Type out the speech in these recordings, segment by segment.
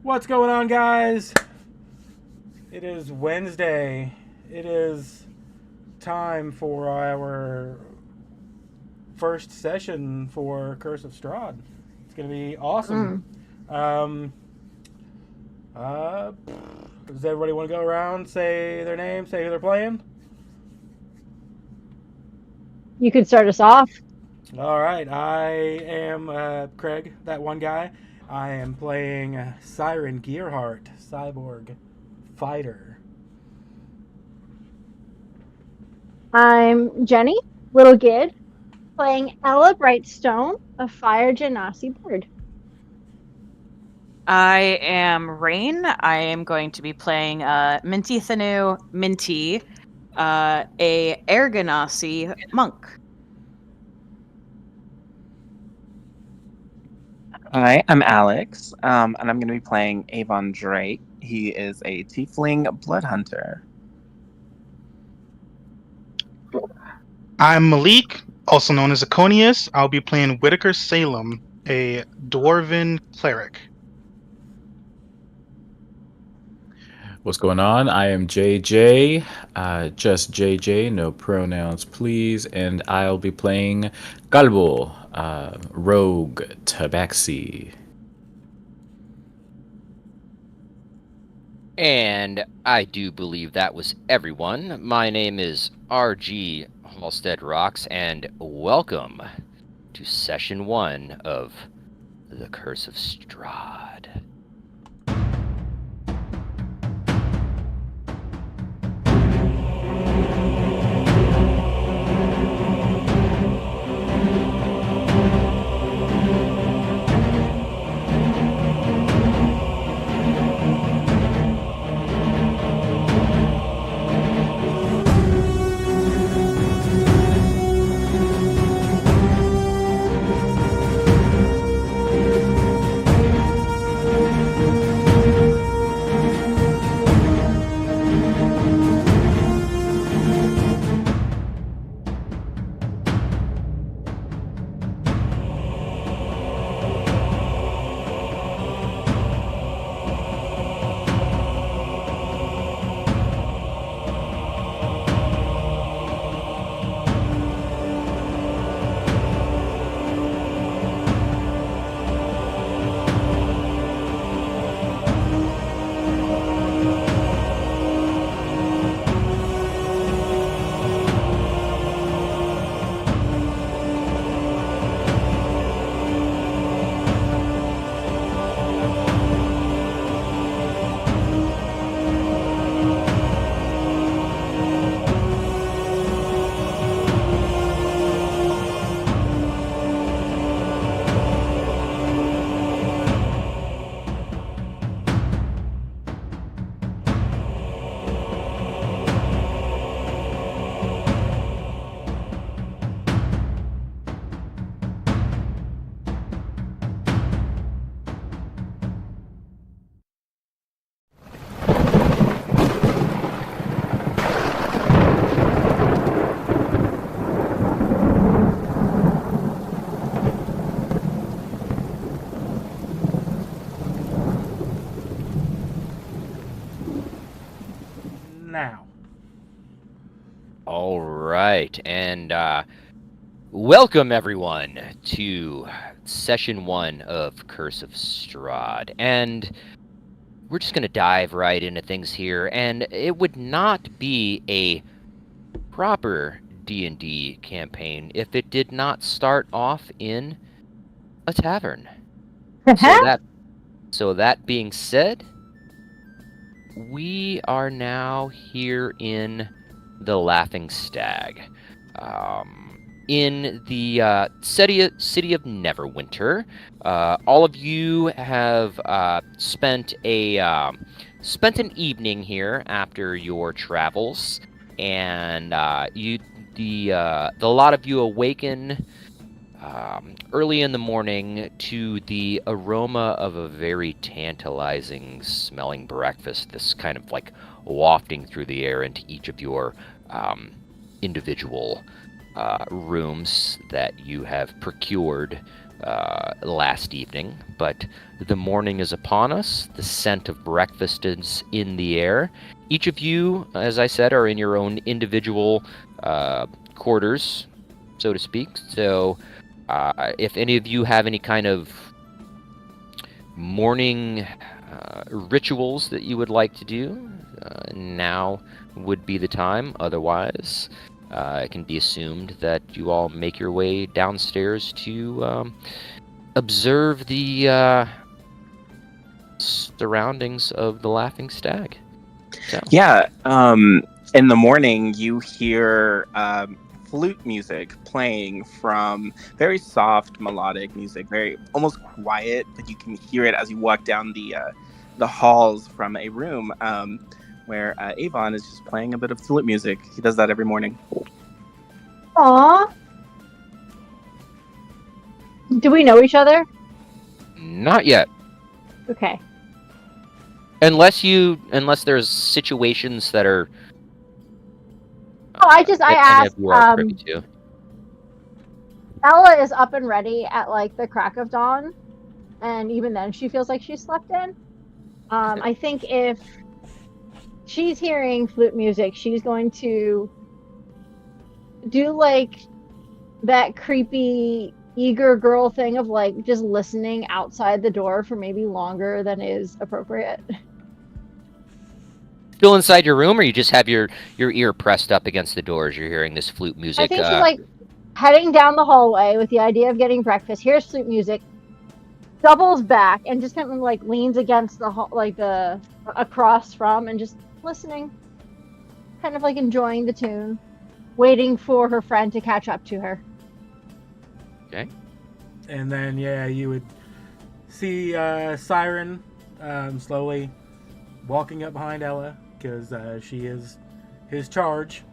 What's going on, guys? It is Wednesday. It is time for our first session for Curse of Strahd. It's going to be awesome. Um, uh, does everybody want to go around, say their name, say who they're playing? You could start us off. All right, I am Craig, that one guy. I am playing Siren Gearhart, cyborg fighter. I'm Jenny, Little Gid, playing Ella Brightstone, a fire genasi bird. I am Rain. I am going to be playing Minty Thanu Minty, a Air Ganassi monk. Hi, I'm Alex, and I'm going to be playing Avon Drake. He is a tiefling blood hunter. I'm Malik, also known as Iconius. I'll be playing Whitaker Salem, a dwarven cleric. What's going on? I am JJ, just JJ, no pronouns please, and I'll be playing Galbo, rogue tabaxi. And I do believe that was everyone. My name is RG Halstead Rocks, and welcome to Session 1 of The Curse of Strahd. Now. All right, and welcome everyone to Session 1 of Curse of Strahd. And we're just going to dive right into things here, and it would not be a proper D&D campaign if it did not start off in a tavern. So that being said, we are now here in the Laughing Stag, in the city of Neverwinter. All of you have spent an evening here after your travels, and the lot of you awaken early in the morning to the aroma of a very tantalizing smelling breakfast, this kind of like wafting through the air into each of your individual rooms that you have procured last evening, but the morning is upon us. The scent of breakfast is in the air. Each of you, as I said, are in your own individual quarters, so to speak. So if any of you have any kind of morning rituals that you would like to do, now would be the time. Otherwise, it can be assumed that you all make your way downstairs to observe the surroundings of the Laughing Stag. So. Yeah. In the morning, you hear flute music playing from very soft melodic music, very almost quiet, but you can hear it as you walk down the halls from a room where Avon is just playing a bit of flute music. He does that every morning. Aww. Do we know each other? Not yet. Okay. Unless there's situations that are. Oh, I asked. You are privy to. Ella is up and ready at like the crack of dawn, and even then she feels like she slept in. I think if she's hearing flute music, she's going to do like that creepy eager girl thing of like just listening outside the door for maybe longer than is appropriate. Still inside your room, or you just have your ear pressed up against the door as you're hearing this flute music? I think she's like heading down the hallway with the idea of getting breakfast. Here's flute music, doubles back, and just kind of like leans against the across from and just listening, kind of like enjoying the tune, waiting for her friend to catch up to her. Okay. And then, yeah, you would see Siren slowly walking up behind Ella, because she is his charge.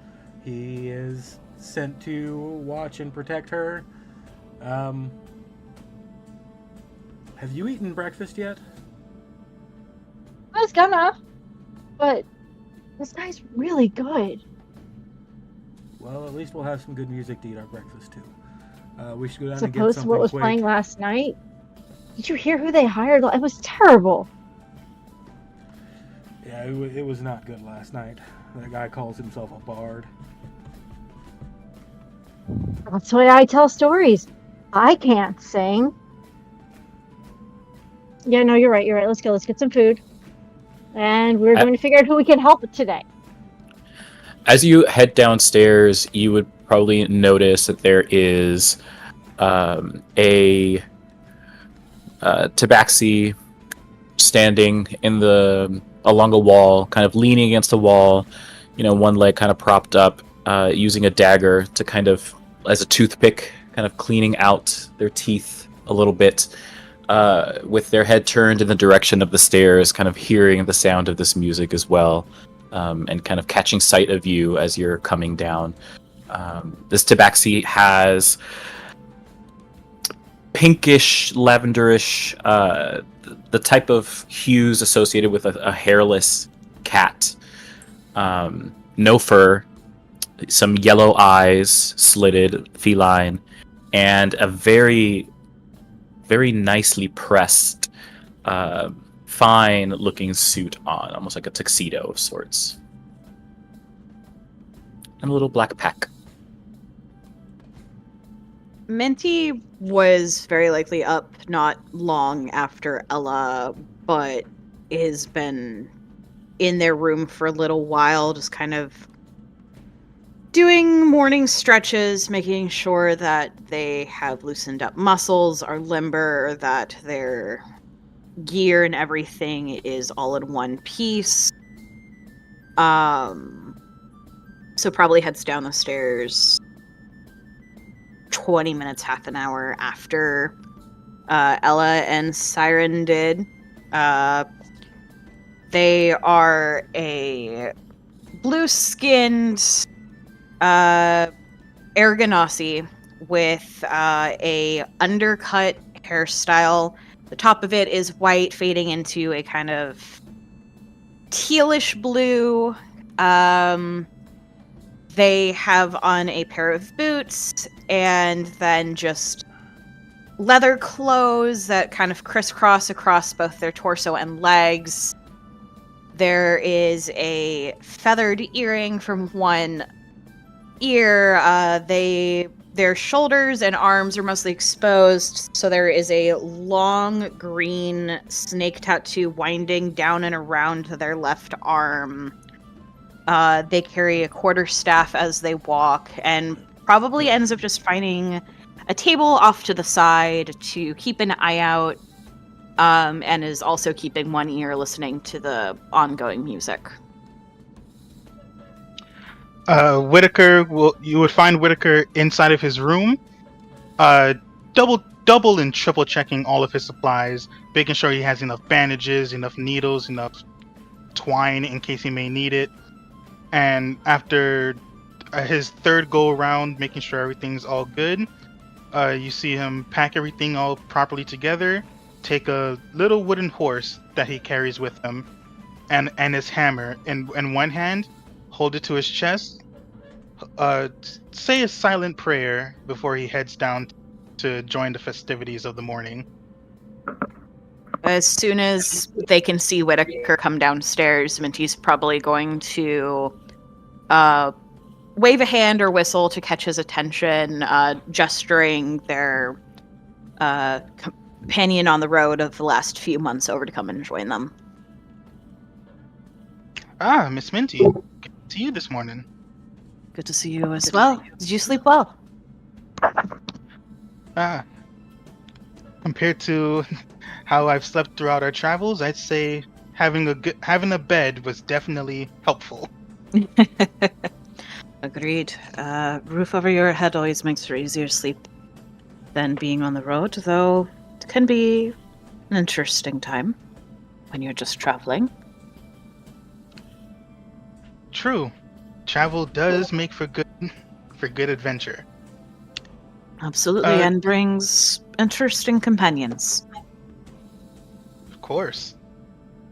He is sent to watch and protect her. Have you eaten breakfast yet? I was gonna, but this guy's really good. Well, at least we'll have some good music to eat our breakfast to. We should go down As and get opposed to something what was quick. playing last night. Did you hear who they hired? It was terrible. Yeah, it was not good last night. That guy calls himself a bard. That's the way I tell stories. I can't sing. Yeah, no, you're right. Let's go. Let's get some food. And we're going to figure out who we can help today. As you head downstairs, you would probably notice that there is a tabaxi standing along a wall, kind of leaning against the wall, one leg kind of propped up, using a dagger to kind of, as a toothpick, kind of cleaning out their teeth a little bit, with their head turned in the direction of the stairs, kind of hearing the sound of this music as well, and kind of catching sight of you as you're coming down. This tabaxi has pinkish, lavenderish, the type of hues associated with a hairless cat. No fur, some yellow eyes, slitted, feline, and a very, very nicely pressed, fine-looking suit on, almost like a tuxedo of sorts. And a little black pack. Minty was very likely up not long after Ella, but has been in their room for a little while, just kind of doing morning stretches, making sure that they have loosened up muscles, are limber, that their gear and everything is all in one piece. So probably heads down the stairs 20 minutes, half an hour after Ella and Siren did. They are a blue-skinned Aragonasi with a undercut hairstyle. The top of it is white, fading into a kind of tealish blue. They have on a pair of boots and then just leather clothes that kind of crisscross across both their torso and legs. There is a feathered earring from one ear. Their shoulders and arms are mostly exposed, so there is a long green snake tattoo winding down and around their left arm. They carry a quarterstaff as they walk, and probably ends up just finding a table off to the side to keep an eye out, and is also keeping one ear listening to the ongoing music. You would find Whitaker inside of his room, double and triple checking all of his supplies, making sure he has enough bandages, enough needles, enough twine in case he may need it. And after his third go around, making sure everything's all good, you see him pack everything all properly together, take a little wooden horse that he carries with him, and his hammer in one hand, hold it to his chest, say a silent prayer before he heads down to join the festivities of the morning. As soon as they can see Whitaker come downstairs, Minty's probably going to wave a hand or whistle to catch his attention, gesturing their companion on the road of the last few months over to come and join them. Ah, Miss Minty, good to see you this morning. Good to see you as well. Did you sleep well? Compared to how I've slept throughout our travels, I'd say having a bed was definitely helpful. Agreed. Roof over your head always makes for easier sleep than being on the road, though it can be an interesting time when you're just traveling. True. Travel does make for good adventure. Absolutely, and brings interesting companions. Of course.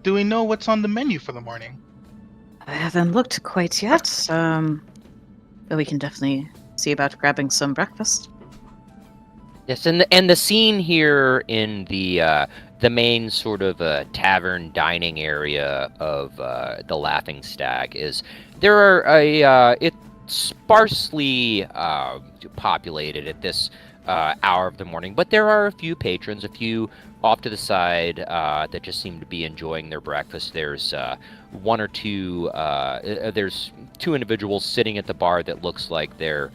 Do we know what's on the menu for the morning? I haven't looked quite yet, but we can definitely see about grabbing some breakfast. Yes, and the scene here in the main sort of tavern dining area of the Laughing Stag is there are it's sparsely populated at this hour of the morning, but there are a few patrons, a few off to the side that just seem to be enjoying their breakfast. There's one or two. There's two individuals sitting at the bar that looks like they're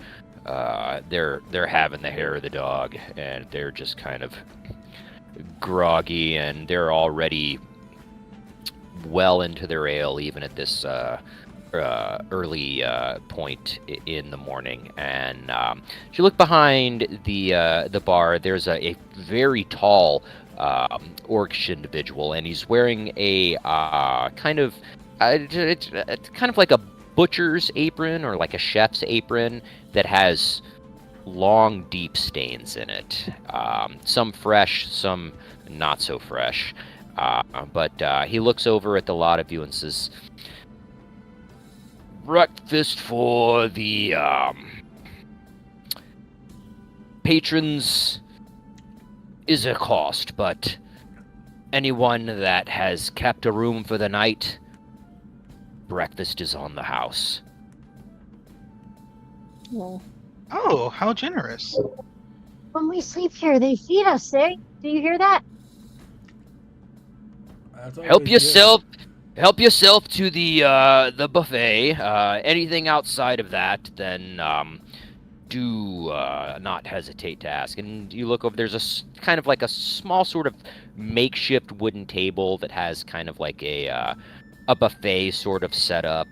having the hair of the dog, and they're just kind of groggy, and they're already well into their ale, even at this early point in the morning. And if you look behind the bar, there's a very tall orcish individual, and he's wearing a kind of like a butcher's apron or like a chef's apron that has long, deep stains in it. Some fresh, some not so fresh. But he looks over at the lot of you and says, "Breakfast for the patrons is a cost, but anyone that has kept a room for the night, breakfast is on the house." Well, Oh, how generous. when we sleep here, they feed us, eh? Do you hear that? That's Help always yourself. Help yourself to the buffet. Anything outside of that, then do not hesitate to ask. And you look over. There's a kind of like a small sort of makeshift wooden table that has kind of like a buffet sort of set up.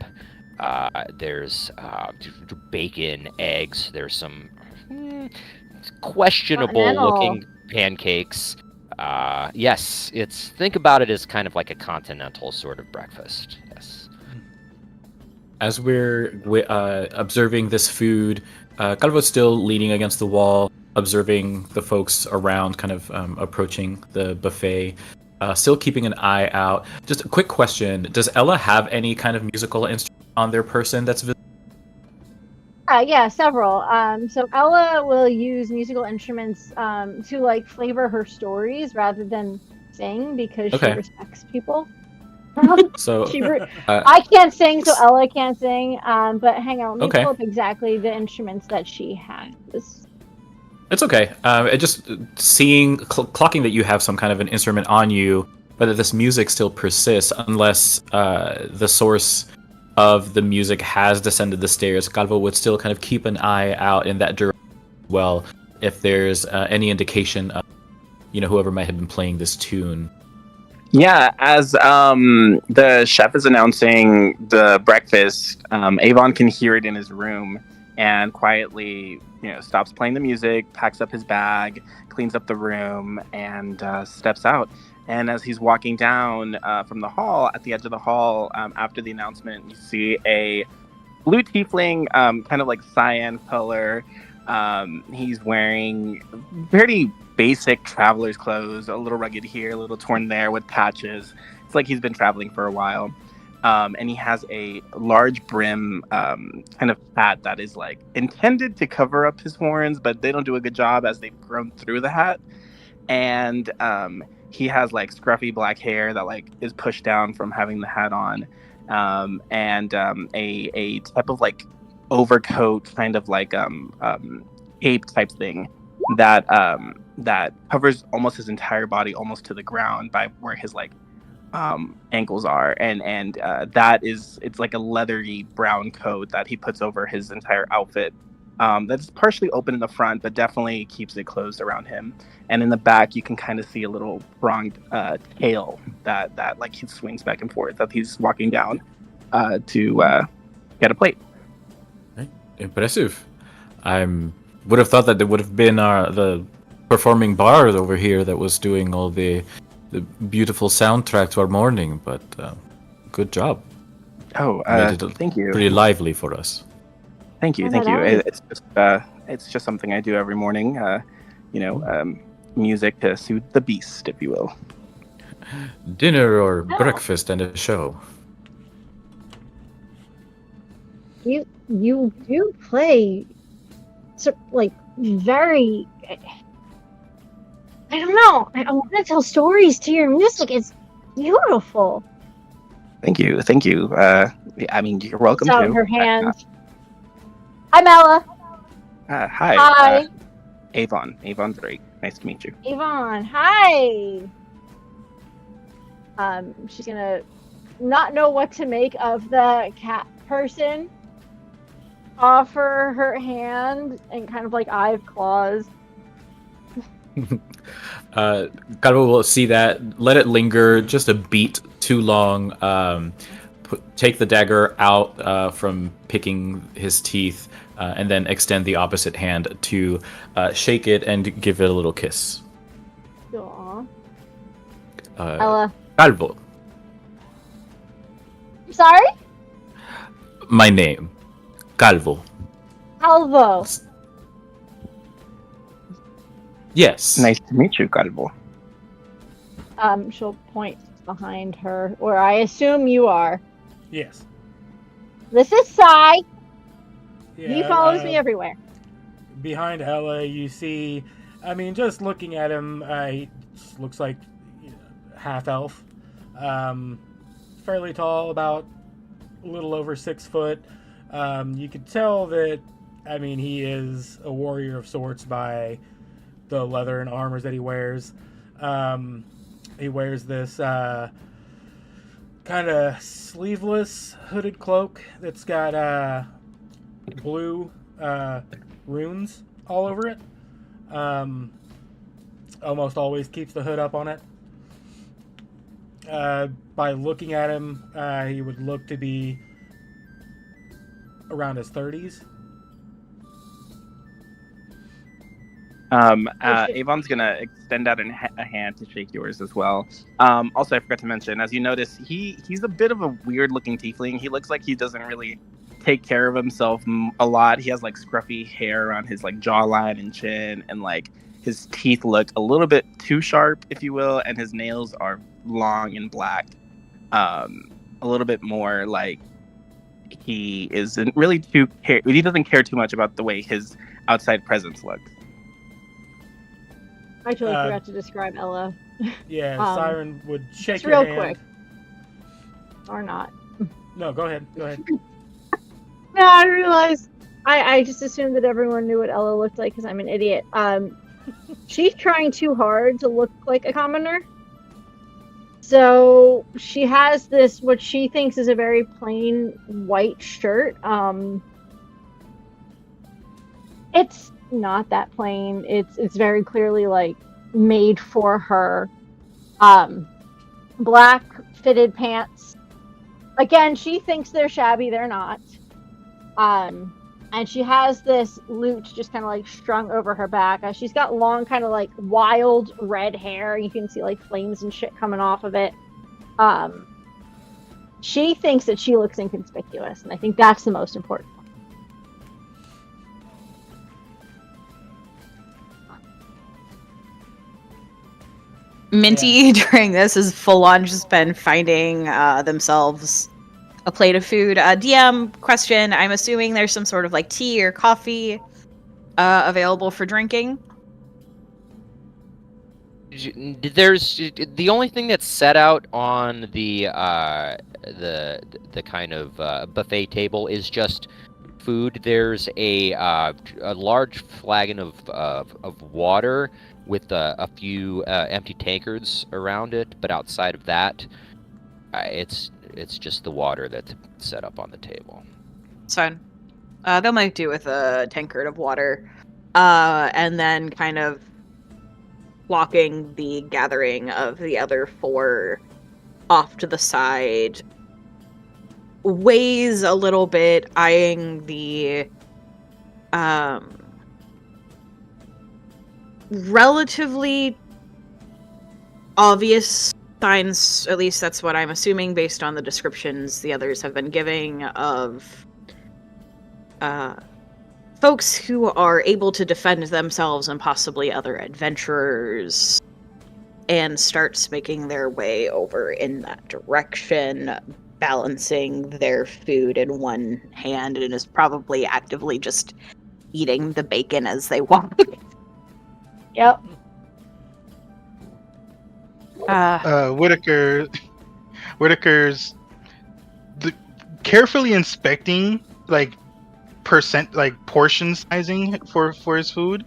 There's bacon, eggs. There's some questionable looking pancakes. Yes, think about it as kind of like a continental sort of breakfast. Yes. As we're observing this food, Calvo's still leaning against the wall, observing the folks around, kind of approaching the buffet, still keeping an eye out. Just a quick question: does Ella have any kind of musical instrument on their person that's visible? Yeah, several. So Ella will use musical instruments to like flavor her stories rather than sing because she Okay. respects people. So, She re- uh, I can't sing, so Ella can't sing. But hang on, let me okay. pull up exactly the instruments that she has. It's okay. It just clocking that you have some kind of an instrument on you, but that this music still persists unless the source of the music has descended the stairs. Calvo would still kind of keep an eye out in that direction as well, if there's any indication of, whoever might have been playing this tune. Yeah, as the chef is announcing the breakfast, Avon can hear it in his room and quietly, stops playing the music, packs up his bag, cleans up the room, and steps out. And as he's walking down from the hall, at the edge of the hall, after the announcement, you see a blue tiefling, kind of like cyan color. He's wearing pretty basic traveler's clothes, a little rugged here, a little torn there with patches. It's like he's been traveling for a while. And he has a large brim kind of hat that is like intended to cover up his horns, but they don't do a good job as they've grown through the hat. And he has like scruffy black hair that like is pushed down from having the hat on, and a type of like overcoat, kind of like cape type thing that covers almost his entire body, almost to the ground by where his like ankles are, and it's like a leathery brown coat that he puts over his entire outfit. That's partially open in the front, but definitely keeps it closed around him. And in the back, you can kind of see a little pronged tail that like he swings back and forth as he's walking down to get a plate. Right. Impressive. I would have thought that there would have been the performing bar over here that was doing all the beautiful soundtrack to our morning, but good job. Oh, Made it thank you. pretty lively for us. Thank you, Oh, thank you. nice. It's just something I do every morning. Music to soothe the beast, if you will. Dinner or Oh. breakfast and a show. You do play like very. I don't know. I want to tell stories to your music. It's beautiful. Thank you, thank you. I mean, you're welcome Puts out to. her hand. Hi, Mela. Hi. Hi. Avon. Avon Drake. Nice to meet you. Yvonne, hi. She's gonna not know what to make of the cat person. Offer her hand and kind of like eye of claws. Calvo will see that, let it linger just a beat too long, take the dagger out from picking his teeth, and then extend the opposite hand to shake it and give it a little kiss. Aw. Uh, Ella. Calvo, I'm sorry? my name. Calvo. Alvo. Yes. Nice to meet you, Calvo. She'll point behind her, where I assume you are. Yes. This is Sai. Yeah, He follows me everywhere. Behind Ella, you see, I mean, just looking at him, he just looks like half elf. Fairly tall, about a little over 6 foot. You could tell that, I mean, he is a warrior of sorts by the leather and armors that he wears. He wears this kind of sleeveless hooded cloak that's got blue runes all over it. Almost always keeps the hood up on it. By looking at him, he would look to be around his 30s. Avon's gonna extend out a hand to shake yours as well. Also, I forgot to mention, as you notice, he's a bit of a weird looking tiefling. He looks like he doesn't really take care of himself a lot. He has like scruffy hair around his like jawline and chin, and like his teeth look a little bit too sharp, if you will, and his nails are long and black. A little bit more like he isn't really he doesn't care too much about the way his outside presence looks. I totally forgot to describe Ella. Yeah, Siren would shake just your real hand. quick. Or not. No, go ahead. Go ahead. No, I realized. I just assumed that everyone knew what Ella looked like because I'm an idiot. She's trying too hard to look like a commoner. So she has this, what she thinks is a very plain white shirt. It's not that plain. It's very clearly like made for her. Black fitted pants. Again, she thinks they're shabby. They're not. And she has this lute just kind of like strung over her back. She's got long, kind of like wild red hair. You can see like flames and shit coming off of it. She thinks that she looks inconspicuous, and I think that's the most important. Minty during this is full on just been finding themselves a plate of food. DM question, I'm assuming there's some sort of like tea or coffee available for drinking. There's the only thing that's set out on the kind of buffet table is just food. There's a large flagon of water with a few empty tankards around it, but outside of that, it's just the water that's set up on the table. It's fine. They'll make do with a tankard of water, and then kind of blocking the gathering of the other four off to the side. Weighs a little bit, eyeing the relatively obvious signs, at least that's what I'm assuming based on the descriptions the others have been giving, of folks who are able to defend themselves and possibly other adventurers, and starts making their way over in that direction, balancing their food in one hand, and is probably actively just eating the bacon as they walk. Yep. Whitaker's carefully inspecting portion sizing for his food.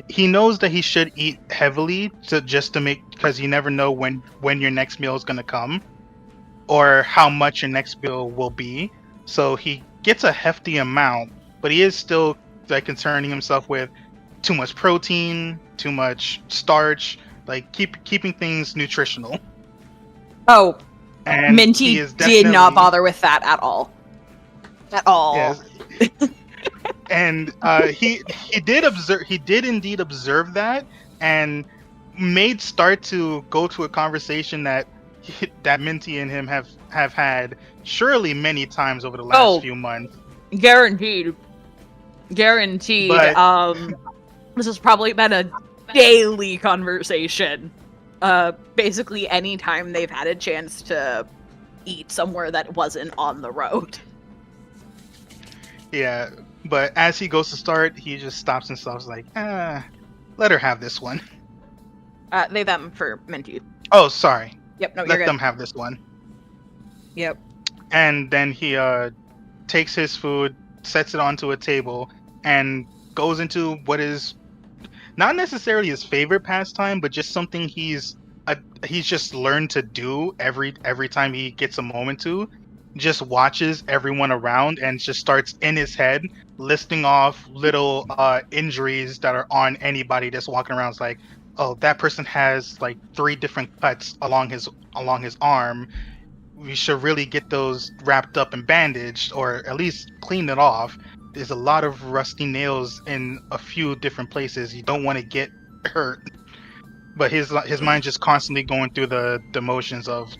He knows that he should eat heavily because you never know when your next meal is going to come or how much your next meal will be. So he gets a hefty amount, but he is still concerning himself with too much protein, too much starch, keeping things nutritional. Oh, and Minty did not bother with that at all. At all. Yes. And he did indeed observe that, and made start to go to a conversation that Minty and him have had surely many times over the last few months. Guaranteed. But, this has probably been a daily conversation. Basically any time they've had a chance to eat somewhere that wasn't on the road. Yeah, but as he goes to start, he just stops himself, let her have this one. They them for Minty. Oh, sorry. Yep, no, Let you're good. them have this one. Yep. And then he takes his food, sets it onto a table, and goes into what is not necessarily his favorite pastime, but just something he's just learned to do every time he gets a moment to. Just watches everyone around and just starts in his head listing off little injuries that are on anybody that's walking around. It's like, oh, that person has 3 different cuts along his arm. We should really get those wrapped up and bandaged, or at least clean it off. There's a lot of rusty nails in a few different places. You don't want to get hurt. But his mind just constantly going through the motions of,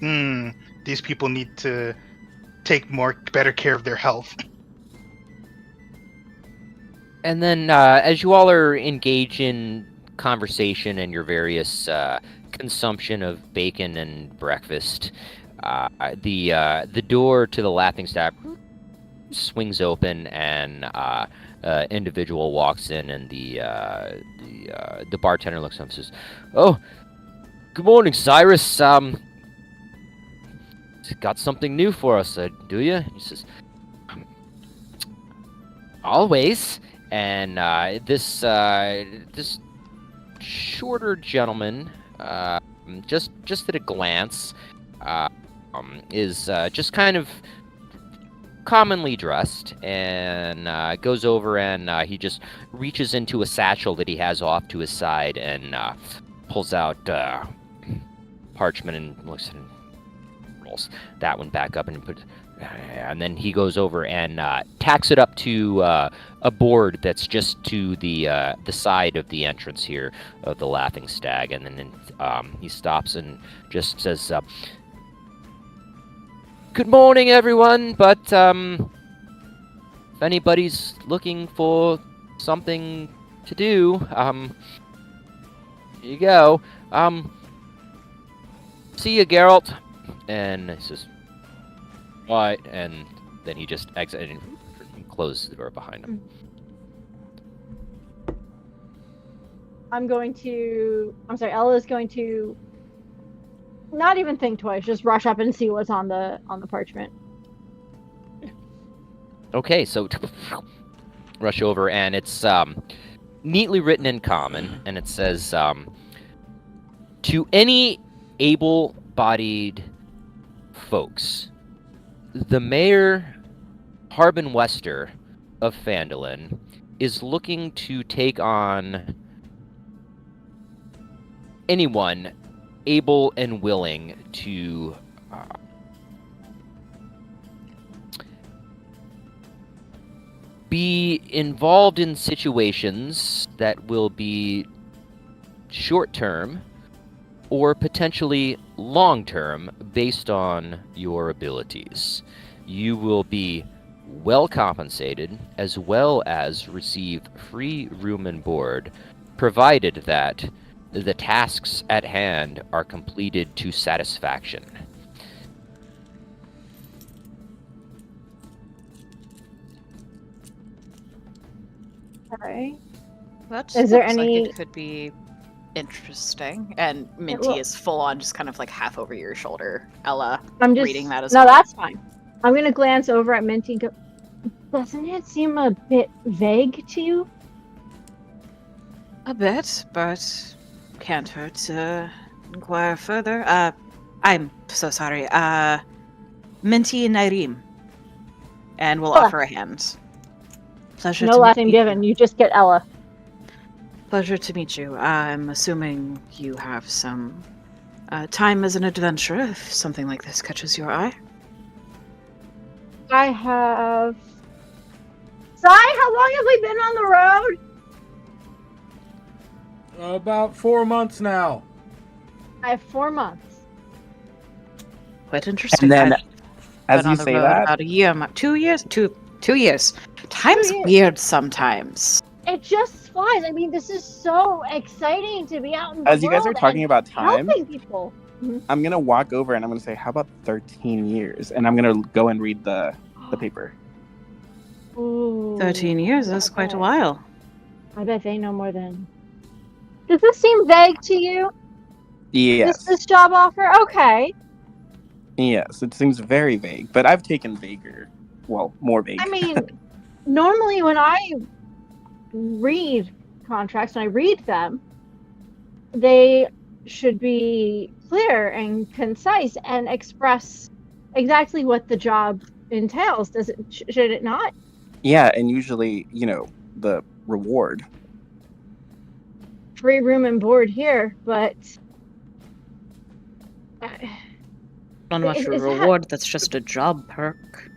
these people need to take better care of their health. And then as you all are engaged in conversation and your various consumption of bacon and breakfast, the door to the Laughing Stab swings open, and individual walks in, and the bartender looks at him and says, "Oh, good morning, Cyrus. Got something new for us, do you?" He says, "Always." And this shorter gentleman, just at a glance, is just kind of commonly dressed, and goes over and he just reaches into a satchel that he has off to his side and pulls out parchment and looks and rolls that one back up and and then he goes over and tacks it up to a board that's just to the side of the entrance here of the Laughing Stag, and then he stops and just says, "Good morning, everyone, but if anybody's looking for something to do, here you go. See you, Geralt." And he says, "All right," and then he just exits and closes the door behind him. Ella's going to not even think twice, just rush up and see what's on the parchment. Okay, so rush over, and it's neatly written in common, and it says, "To any able-bodied folks, the Mayor Harbin Wester of Phandalin is looking to take on anyone able and willing to be involved in situations that will be short-term or potentially long-term based on your abilities. You will be well compensated as well as receive free room and board, provided that the tasks at hand are completed to satisfaction." Okay. That Is there looks any- like it could be interesting. And Minty will- is full on, just kind of like half over your shoulder. Ella, I'm just reading that as no, well. that's fine. I'm gonna glance over at Minty and go, "Doesn't it seem a bit vague to you?" A bit, but can't hurt to inquire further. I'm so sorry. Minty Narim. And we'll Ella. offer a hand. Pleasure No to last meet name you. given. You just get Ella. Pleasure to meet you. I'm assuming you have some time as an adventurer if something like this catches your eye. I have. Sai, how long have we been on the road? About 4 months now. I have 4 months. Quite interesting. And then, I've as been on you the say road that, about a year, 2 years, 2 years. Time's 2 years. weird sometimes. It just flies. I mean, this is so exciting to be out in the as you guys are world talking and about time, helping people. I'm gonna walk over and I'm gonna say, "How about 13 years?" And I'm gonna go and read the paper. Ooh, 13 years, that's quite a okay. while. I bet they know more than. Does this seem vague to you? Yes, This job offer? Okay. yes, it seems very vague, but I've taken more vague. I mean, normally when I read contracts and I read them, they should be clear and concise and express exactly what the job entails. Should it not? Yeah, and usually, the reward. Free room and board here, but Not much Is of a that- reward, that's just a job perk.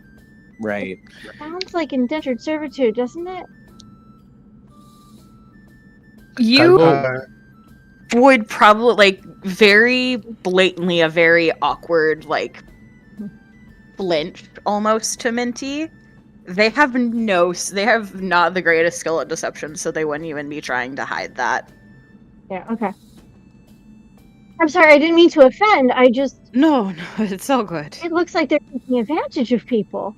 Right. sounds like indentured servitude, doesn't it? You Uh, would probably, very blatantly, a very awkward, flinch almost to Minty. They have not the greatest skill at deception, so they wouldn't even be trying to hide that. Yeah, okay. I'm sorry, I didn't mean to offend. No, it's all good. It looks like they're taking advantage of people.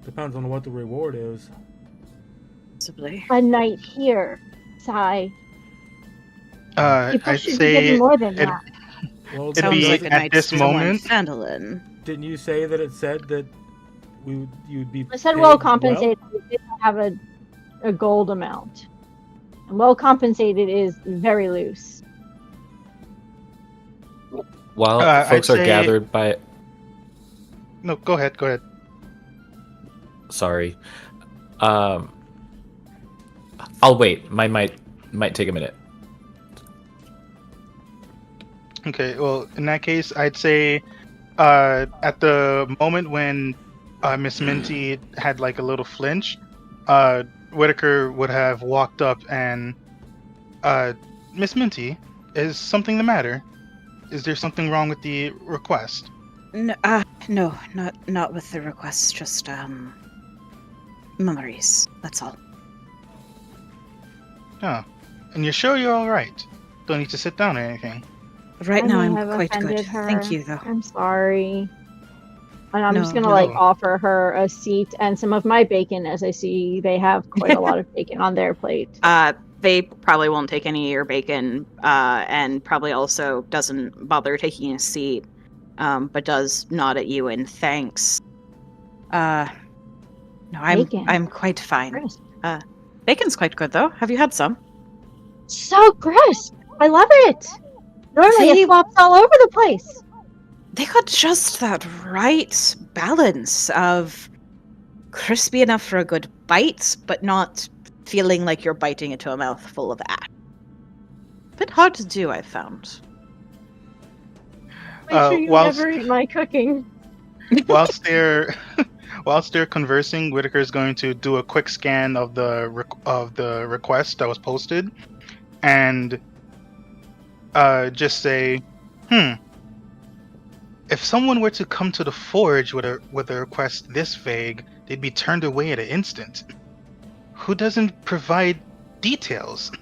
Depends on what the reward is. Possibly. A night here, Sai. People I'd should be getting say more than it, that. Well, it'd Sounds be like a at night this to someone moment. Fandolin. didn't you say that it said that you'd be I said paid well compensated. It didn't have a gold amount. And well compensated is very loose. While folks I'd are say- gathered by, No, go ahead. Go ahead. sorry, I'll wait. Mine might take a minute. Okay, well, in that case, I'd say at the moment when Miss Minty had like a little flinch, Whitaker would have walked up and, Miss Minty, is something the matter? Is there something wrong with the request? No, no, not with the request. Just memories. That's all. Oh, and you're sure you're all right? Don't need to sit down or anything. Right I now, may I'm have quite good. offended her. Thank you, though. I'm sorry. And I'm just No, gonna no. offer her a seat and some of my bacon, as I see they have quite a lot of bacon on their plate. They probably won't take any of your bacon, and probably also doesn't bother taking a seat, but does nod at you in thanks. No, Bacon. I'm quite fine. Crisp. Bacon's quite good though. Have you had some? So crisp. I love it. Normally They- it flops all over the place. They got just that right balance of crispy enough for a good bite, but not feeling like you're biting into a mouthful of ash. Bit hard to do, I've found. Make sure you whilst- never eat my cooking. whilst they're conversing, Whitaker's going to do a quick scan of the request that was posted, and just say, if someone were to come to the forge with a request this vague, they'd be turned away at an instant. Who doesn't provide details,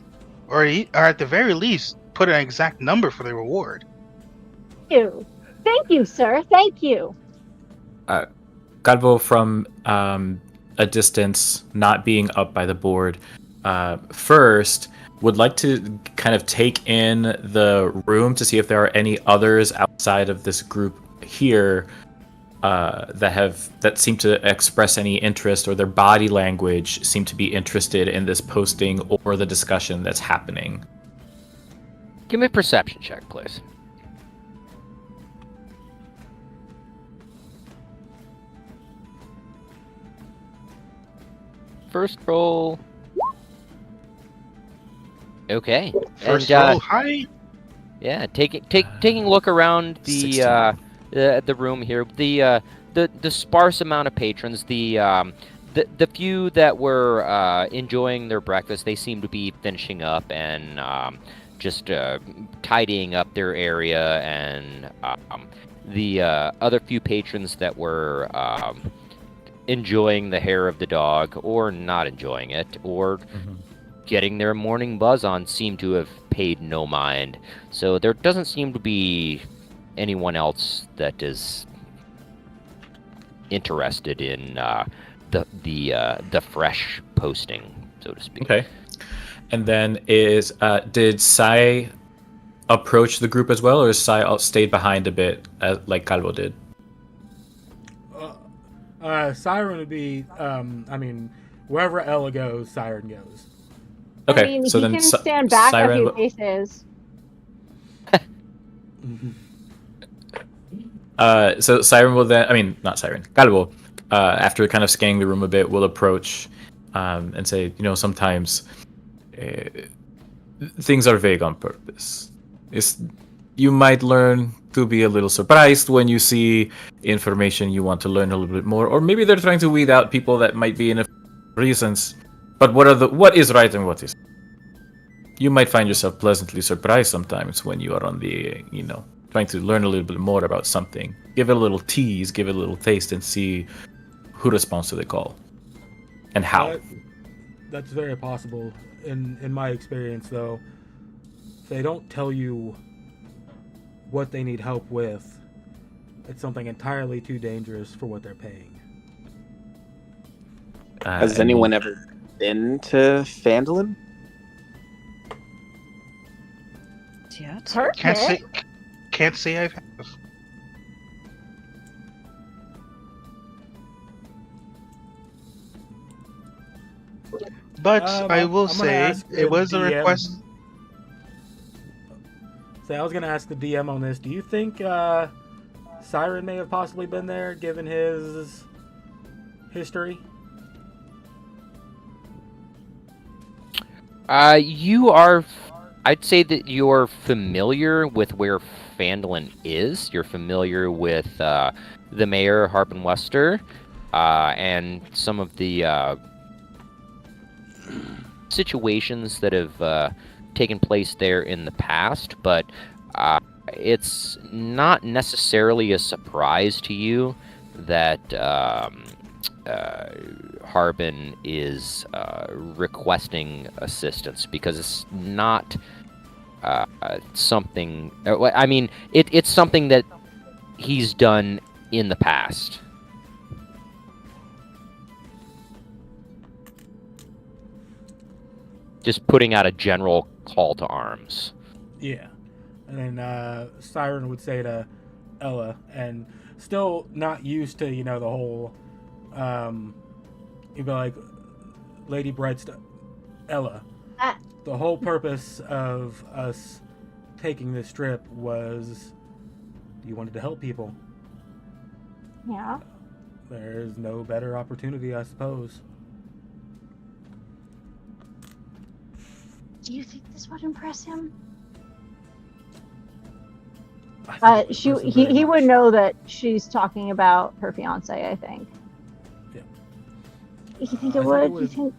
or at the very least put an exact number for the reward? Thank you, sir. Thank you. Calvo from a distance, not being up by the board, first would like to kind of take in the room to see if there are any others outside of this group here that seem to express any interest, or their body language seem to be interested in this posting or the discussion that's happening. Give me a perception check, please. First roll. Okay. First and, roll high. Yeah, taking a look around 16. the room here. The sparse amount of patrons. The few that were enjoying their breakfast, they seem to be finishing up and just tidying up their area, and the other few patrons that were enjoying the hair of the dog, or not enjoying it, or getting their morning buzz on, seem to have paid no mind. So there doesn't seem to be anyone else that is interested in the fresh posting, so to speak. Okay. And then did Sai approach the group as well, or is Sai stayed behind a bit, like Calvo did? Siren would be, wherever Ella goes, Siren goes. Okay, I mean, so he then can stand back Siren a few will- paces. So Siren will then, not Siren, Calvo, after kind of scanning the room a bit, will approach and say, sometimes things are vague on purpose. You might learn to be a little surprised when you see information you want to learn a little bit more, or maybe they're trying to weed out people that might be in reasons. But what is right and what is? You might find yourself pleasantly surprised sometimes when you are on the, trying to learn a little bit more about something. Give it a little tease, give it a little taste, and see who responds to the call and how. That's very possible. In my experience, though, if they don't tell you what they need help with, it's something entirely too dangerous for what they're paying. Has and anyone ever been to Phandalin? Yeah. Perfect. Can't say I've. But I will I'm gonna say ask it was a DM. request. So I was gonna ask the DM on this. Do you think Siren may have possibly been there, given his history? I'd say that you're familiar with where Phandalin is. You're familiar with the mayor, Harpen Wester, and some of the situations that have taken place there in the past, but it's not necessarily a surprise to you that Harbin is requesting assistance, because it's not something. I mean, it's something that he's done in the past. Just putting out a general call to arms. Yeah. And then Siren would say to Ella, and still not used to, the whole, he'd be like, Lady Brightstone, Ella, the whole purpose of us taking this trip was you wanted to help people. Yeah. There's no better opportunity, I suppose. Do you think this would impress him? I think it would impress him very He would much. know that she's talking about her fiance, I think. Yeah. You think I it think would? it You would- think?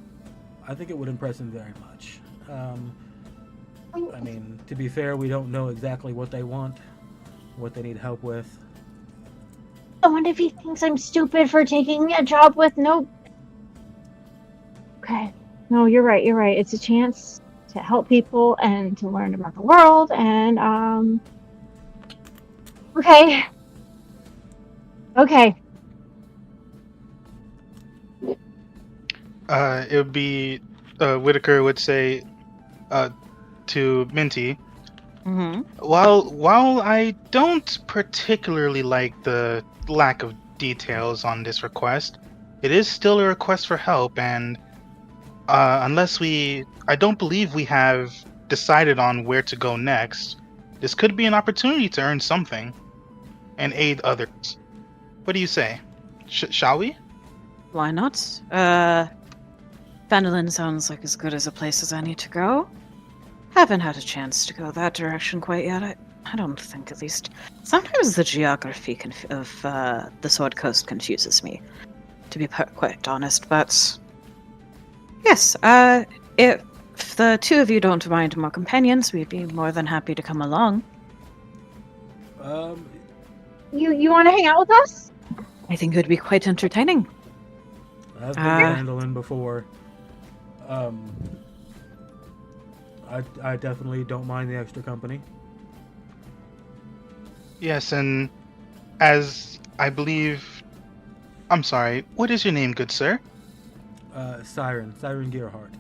I think it would impress him very much. I mean, to be fair, we don't know exactly what they want, what they need help with. I wonder if he thinks I'm stupid for taking a job with no. Okay. No, you're right. You're right. It's a chance to help people and to learn about the world. And okay. Okay. It would be Whitaker would say to Minty, Mm-hmm. while I don't particularly like the lack of details on this request, it is still a request for help, and I don't believe we have decided on where to go next. This could be an opportunity to earn something and aid others. What do you say? Shall we? Why not? Phandalin sounds like as good as a place as any to go. Haven't had a chance to go that direction quite yet. I don't think, at least. Sometimes the geography of the Sword Coast confuses me, to be quite honest. But yes, if the two of you don't mind more companions, we'd be more than happy to come along. You want to hang out with us? I think it would be quite entertaining. I've been handling before. I definitely don't mind the extra company. Yes, and as I believe... I'm sorry, what is your name, good sir? Siren Gearhart.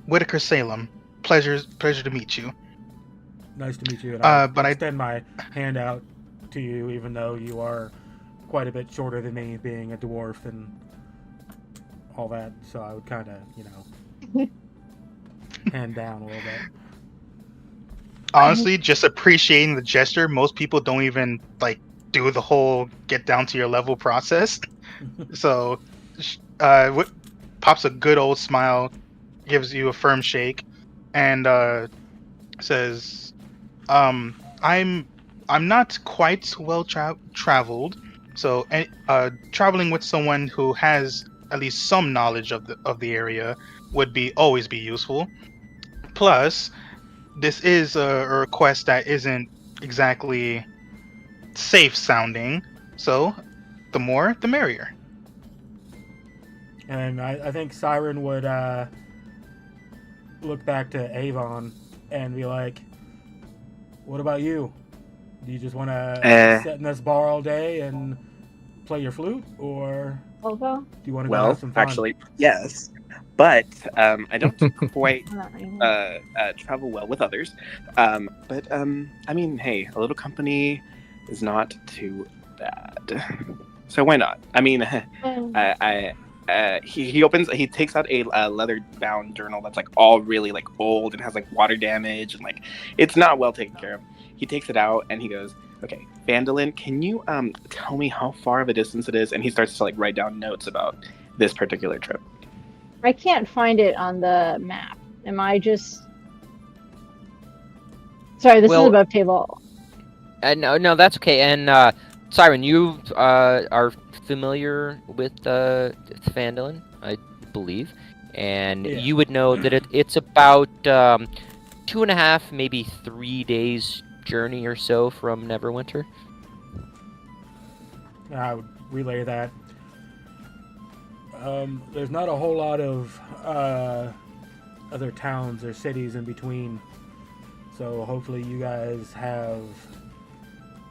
Whitaker Salem. Pleasure to meet you. Nice to meet you. And I but extend my hand out to you, even though you are quite a bit shorter than me, being a dwarf and all that. So I would kind of, hand down a little bit. Honestly, just appreciating the gesture. Most people don't even do the whole get down to your level process. So, what pops a good old smile, gives you a firm shake, and says, "I'm not quite well traveled, so traveling with someone who has at least some knowledge of the area would always be useful. Plus, this is a request that isn't exactly safe sounding, so the more the merrier." And I think Siren would look back to Avon and be like, "What about you? Do you just want to sit in this bar all day and play your flute, or Volvo? do you want to go Well, have some fun? actually, yes. But I don't quite Not anymore. travel well with others. But I mean, hey, a little company is not too bad. So why not? I mean, he takes out a leather-bound journal that's like all really like old and has like water damage and like it's not well taken care of. He takes it out and he goes, "Okay, Vandalin, can you tell me how far of a distance it is?" And he starts to like write down notes about this particular trip. I can't find it on the map. Am I just... Sorry, this is Well- above table. No, that's okay. And Siren, you are familiar with Phandalin, I believe, and Yeah. you would know that it's about 2.5, maybe 3 days journey or so from Neverwinter. I would relay that. There's not a whole lot of other towns or cities in between, so hopefully you guys have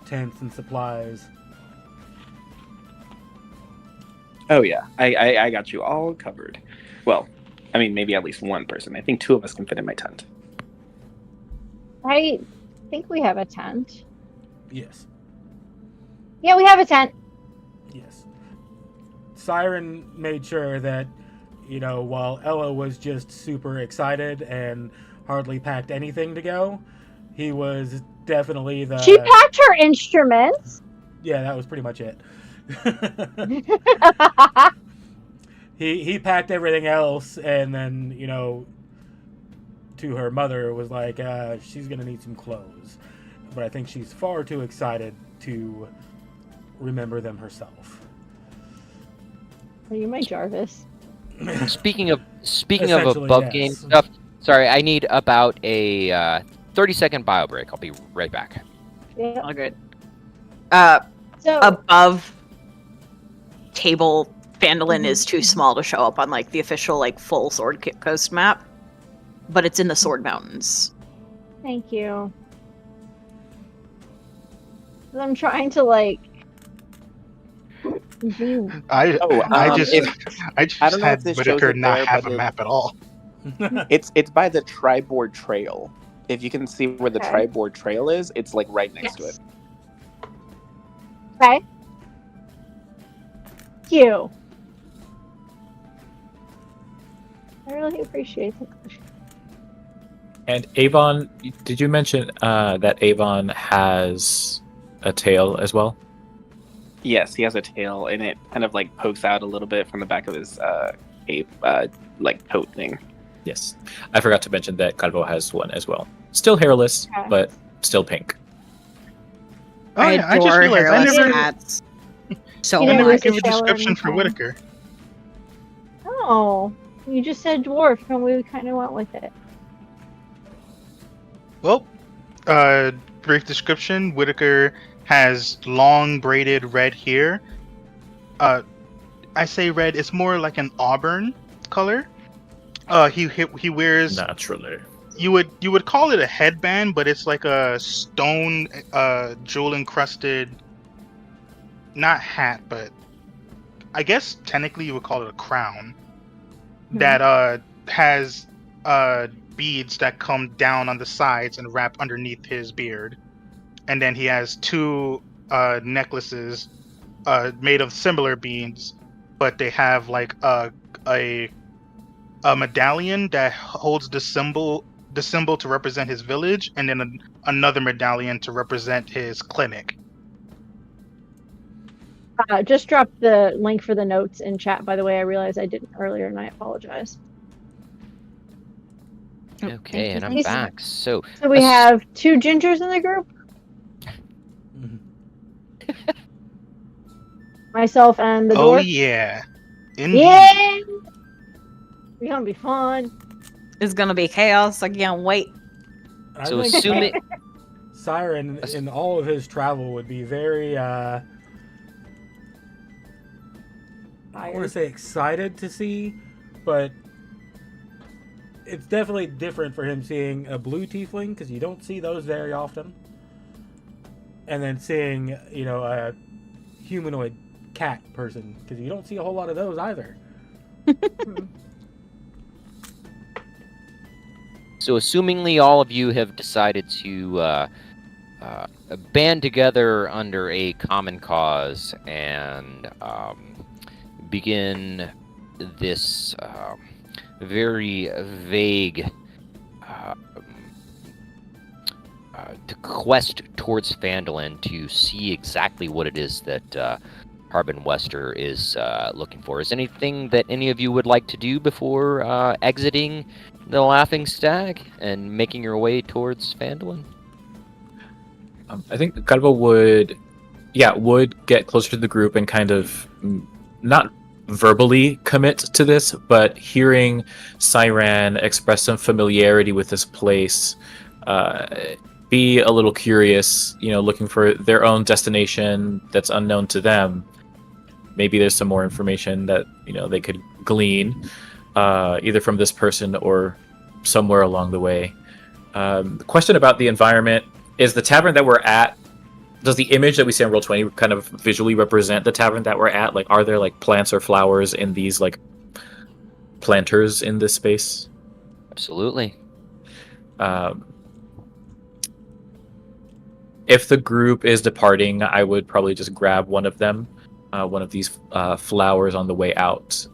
tents and supplies. Oh yeah, I got you all covered. Well, I mean maybe at least one person. I think 2 of us can fit in my tent. I think we have a tent. Yes. Yeah, we have a tent. Yes. Siren made sure that, while Ella was just super excited and hardly packed anything to go, he was definitely the... She packed her instruments. Yeah, that was pretty much it. He packed everything else, and then, to her mother was like, she's going to need some clothes. But I think she's far too excited to remember them herself. Are you my Jarvis? Speaking of Essentially, above yes. game stuff, sorry, I need about a 30-second bio break. I'll be right back. Yeah. All good. So Above table, Phandalin is too small to show up on like the official like full Sword Coast map, but it's in the Sword Mountains. thank you. 'Cause I'm trying to like. Be... I just I don't know had if this shows Whitaker it not there, have but a it- map at all. It's by the Triboard Trail. If you can see where the Okay. Triboard Trail is, it's like right next to it. Okay. Thank you. I really appreciate it. And Avon, did you mention that Avon has a tail as well? Yes, he has a tail, and it kind of like pokes out a little bit from the back of his like coat thing. Yes. I forgot to mention that Calvo has one as well. Still hairless, Okay. but still pink. Oh yeah, I just adore realized I hairless never, hats so You I didn't never much. like gave a the tail or description for anything. Whitaker. Oh, you just said dwarf, and we kind of went with it. Well, brief description: Whitaker has long braided red hair. I say red; it's more like an auburn color. He wears Naturally. you would call it a headband, but it's like a stone jewel encrusted, not hat, but I guess technically you would call it a crown that has beads that come down on the sides and wrap underneath his beard, and then he has 2 necklaces made of similar beads, but they have like a medallion that holds the symbol to represent his village, and then another medallion to represent his clinic. Just drop the link for the notes in chat, by the way. I realized I didn't earlier, and I apologize. Okay, and I'm Thank you. back. So So we have 2 gingers in the group. Myself and the Oh dwarf. yeah, indeed. Yeah! It's gonna be fun. It's gonna be chaos. I can't wait. I So think assuming Siren, in all of his travel, would be very, I want to say excited to see, but it's definitely different for him seeing a blue tiefling, because you don't see those very often. And then seeing, a humanoid cat person, because you don't see a whole lot of those either. So, assumingly all of you have decided to band together under a common cause and begin this very vague quest towards Phandalin to see exactly what it is that Harbin Wester is looking for. Is anything that any of you would like to do before exiting the Laughing Stag and making your way towards Phandalin? I think Calvo would get closer to the group and kind of not verbally commit to this, but hearing Cyran express some familiarity with this place, be a little curious, looking for their own destination that's unknown to them. Maybe there's some more information that they could glean, either from this person or somewhere along the way. The question about the environment is: the tavern that we're at, does the image that we see on Roll20 kind of visually represent the tavern that we're at? Like, are there like plants or flowers in these like planters in this space? Absolutely. If the group is departing, I would probably just grab one of them, one of these flowers on the way out.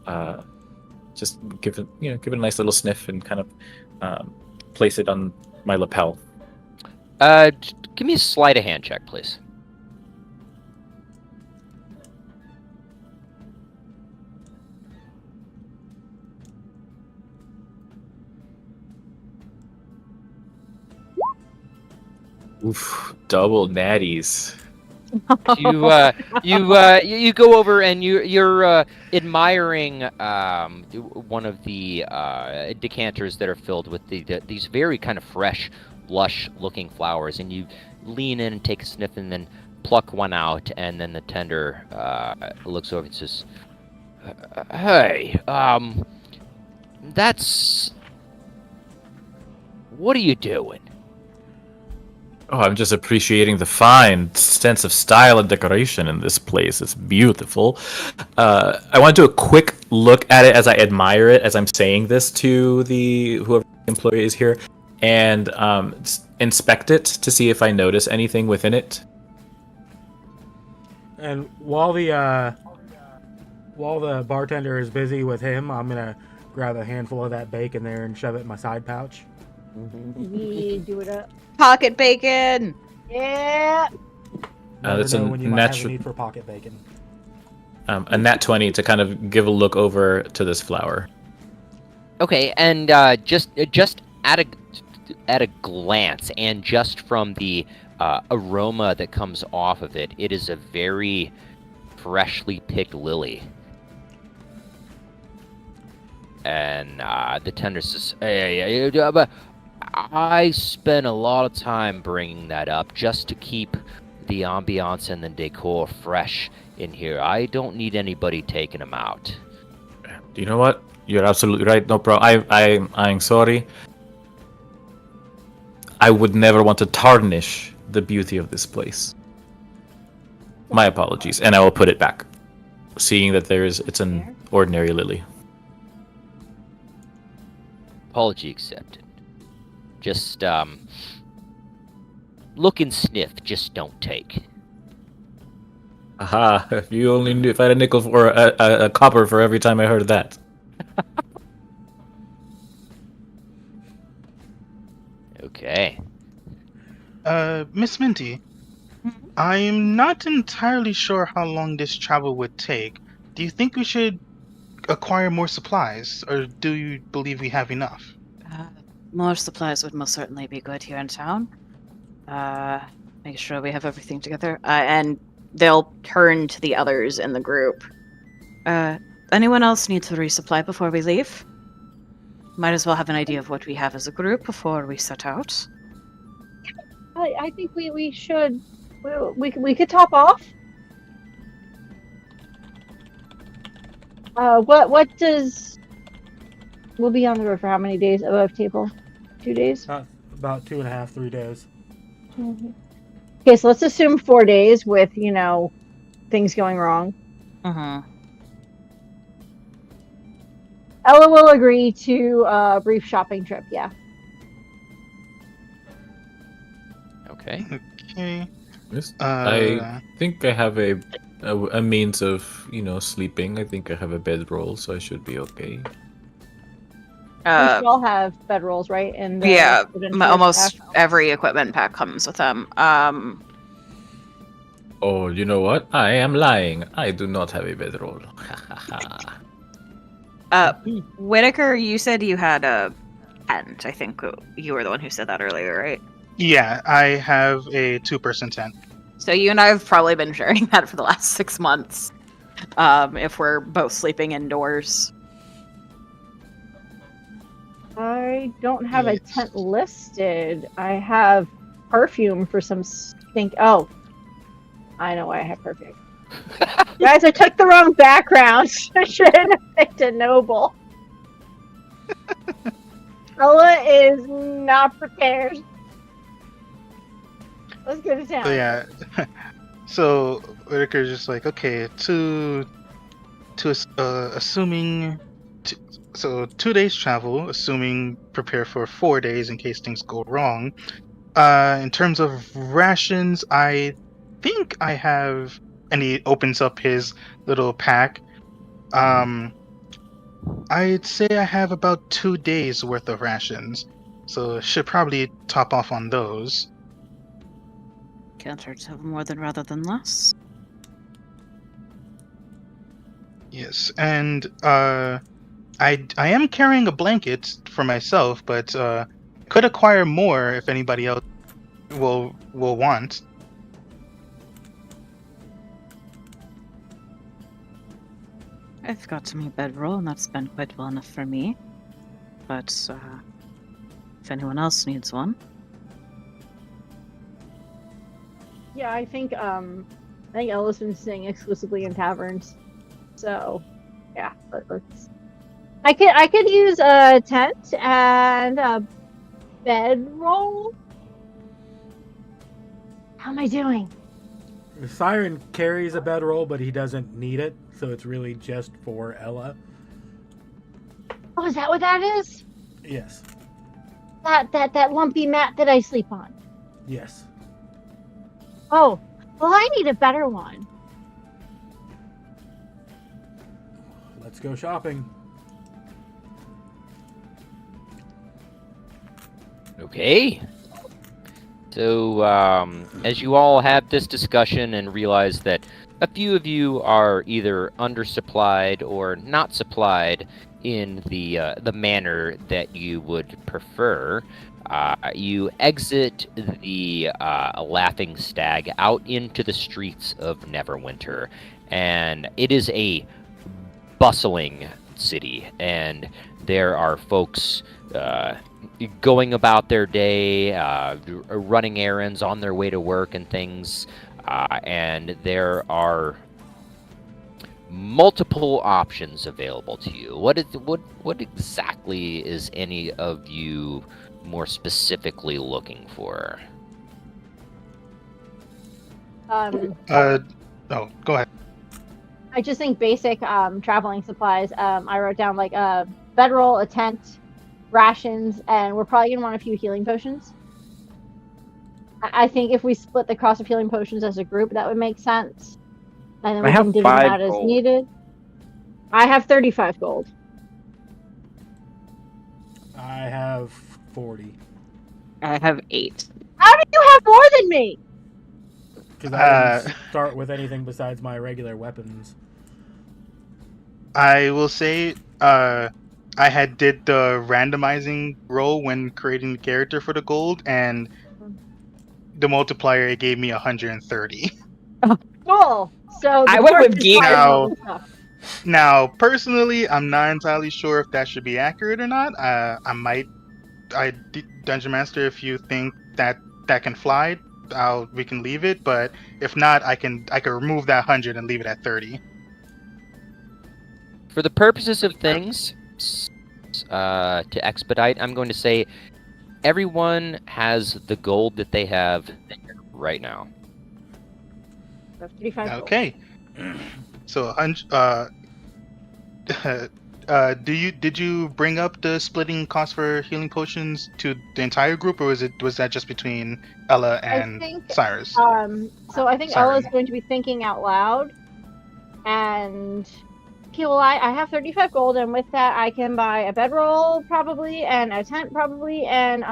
Just give it a nice little sniff and kind of place it on my lapel. Give me a sleight of hand check, please. Oof, double natties. You go over and you're admiring one of the decanters that are filled with these very kind of fresh, lush-looking flowers, and you lean in and take a sniff, and then pluck one out, and then the tender looks over and says, "Hey, what are you doing?" Oh, I'm just appreciating the fine sense of style and decoration in this place. It's beautiful. I want to do a quick look at it as I admire it, as I'm saying this to whoever the employee is here, and inspect it to see if I notice anything within it. And while the bartender is busy with him, I'm gonna grab a handful of that bacon there and shove it in my side pouch. Yeah, do it up. Pocket bacon! Yeah. That's Never know a when you might have a need for pocket bacon. A nat 20 to kind of give a look over to this flower. Okay, and just at a glance, and just from the aroma that comes off of it, it is a very freshly picked lily. And the tender says, "Hey, but I spent a lot of time bringing that up just to keep the ambiance and the decor fresh in here. I don't need anybody taking them out." Do you know what? You're absolutely right. No problem. I'm sorry. I would never want to tarnish the beauty of this place. My apologies, and I will put it back, seeing that it's an ordinary lily. Apology accepted. Just look and sniff, just don't take. Aha! If you only knew, if I had a nickel or a copper for every time I heard that. Okay. Miss Minty, I'm not entirely sure how long this travel would take. Do you think we should acquire more supplies, or do you believe we have enough? More supplies would most certainly be good here in town. Make sure we have everything together. And they'll turn to the others in the group. Anyone else need to resupply before we leave? Might as well have an idea of what we have as a group before we set out. I think we should. We could top off. What does? We'll be on the road for how many days above table? 2 days? About 2.5, 3 days. Mm-hmm. Okay, so let's assume 4 days with, things going wrong. Mm-hmm. Ella will agree to a brief shopping trip. Yeah. Okay. Okay. Yes. Uh, I think I have a means of sleeping. I think I have a bedroll, so I should be okay. We should all have bedrolls, right? And Yeah, adventurous almost pack. every equipment pack comes with them. Oh, you know what? I am lying. I do not have a bedroll. Whitaker, you said you had a tent. I think you were the one who said that earlier, right? yeah, I have a 2-person tent. So you and I have probably been sharing that for the last 6 months. If we're both sleeping indoors. I don't have a Yes. tent listed. I have perfume for some stink. Oh, I know why I have perfume. Guys, I took the wrong background. I should have picked a noble. Ella is not prepared. Let's go to town. So yeah, so Whitaker's just like, okay, assuming, so 2 days travel, assuming prepare for 4 days in case things go wrong. In terms of rations, I think I have, and he opens up his little pack. I'd say I have about 2 days worth of rations, so should probably top off on those. Can't hurt to have more than rather than less. Yes, and I am carrying a blanket for myself, but could acquire more if anybody else will want. I've got my bedroll, and that's been quite well enough for me. But if anyone else needs one, Yeah, I think Ella's been staying exclusively in taverns. So, yeah, let's. I could use a tent and a bedroll. How am I doing? Siren carries a bedroll, but he doesn't need it, so it's really just for Ella. Oh, is that what that is? Yes. That lumpy mat that I sleep on. Yes. Oh, well, I need a better one. Let's go shopping. Okay. So, as you all have this discussion and realize that a few of you are either undersupplied or not supplied in the manner that you would prefer, you exit the Laughing Stag out into the streets of Neverwinter, and it is a bustling city, and there are folks going about their day, running errands on their way to work and things, and there are multiple options available to you. What exactly is any of you more specifically looking for? Oh, go ahead. I just think basic traveling supplies. I wrote down like a bedroll, a tent, rations, and we're probably gonna want a few healing potions. I think if we split the cost of healing potions as a group, that would make sense. And then we can divvy them 5 out as gold. needed. I have 35 gold. I have 40. I have 8. How do you have more than me? Because I didn't start with anything besides my regular weapons. I will say, I had did the randomizing roll when creating the character for the gold, and the multiplier it gave me 130. Cool. So I the went dwarf with is gear. buying all Now- the stuff. Now, personally, I'm not entirely sure if that should be accurate or not. Dungeon Master, if you think that can fly, we can leave it. But if not, I can remove that 100 and leave it at 30. For the purposes of things, to expedite, I'm going to say everyone has the gold that they have right now. So 35 gold. Okay. So, did you bring up the splitting cost for healing potions to the entire group, or was that just between Ella I and think Cyrus? so I think Siren. Ella's going to be thinking out loud, and okay, well, I have 35 gold, and with that I can buy a bedroll probably, and a tent probably, and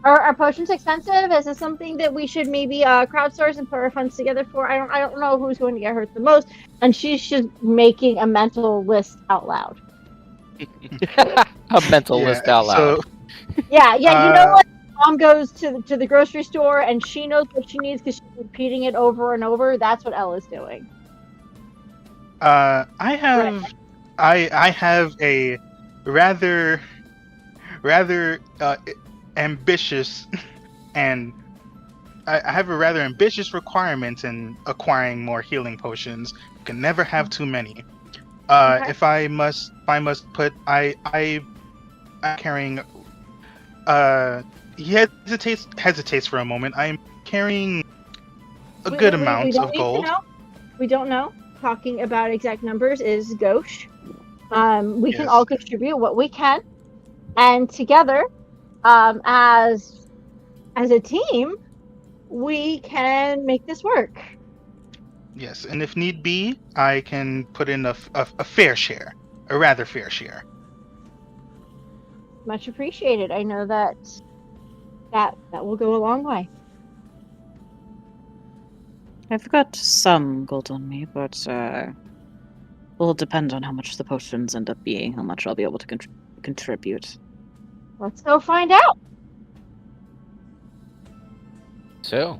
are potions expensive? Is this something that we should maybe crowdsource and put our funds together for? I don't know who's going to get hurt the most, and she's just making a mental list out loud. A mental list out loud. So, Yeah, you know what? Mom goes to the grocery store and she knows what she needs because she's repeating it over and over. That's what Ella's doing. I have a rather ambitious and I have a rather ambitious requirement in acquiring more healing potions. You can never have too many. Okay. If I must put I'm carrying he hesitates for a moment. I'm carrying a good amount we don't of need gold. to know. We don't know. Talking about exact numbers is gauche. We can Yes. all contribute what we can, and together, as a team, we can make this work. Yes, and if need be, I can put in a fair share, a rather fair share. Much appreciated. I know that will go a long way. I've got some gold on me, but will depend on how much the potions end up being, how much I'll be able to contribute. Let's go find out. So,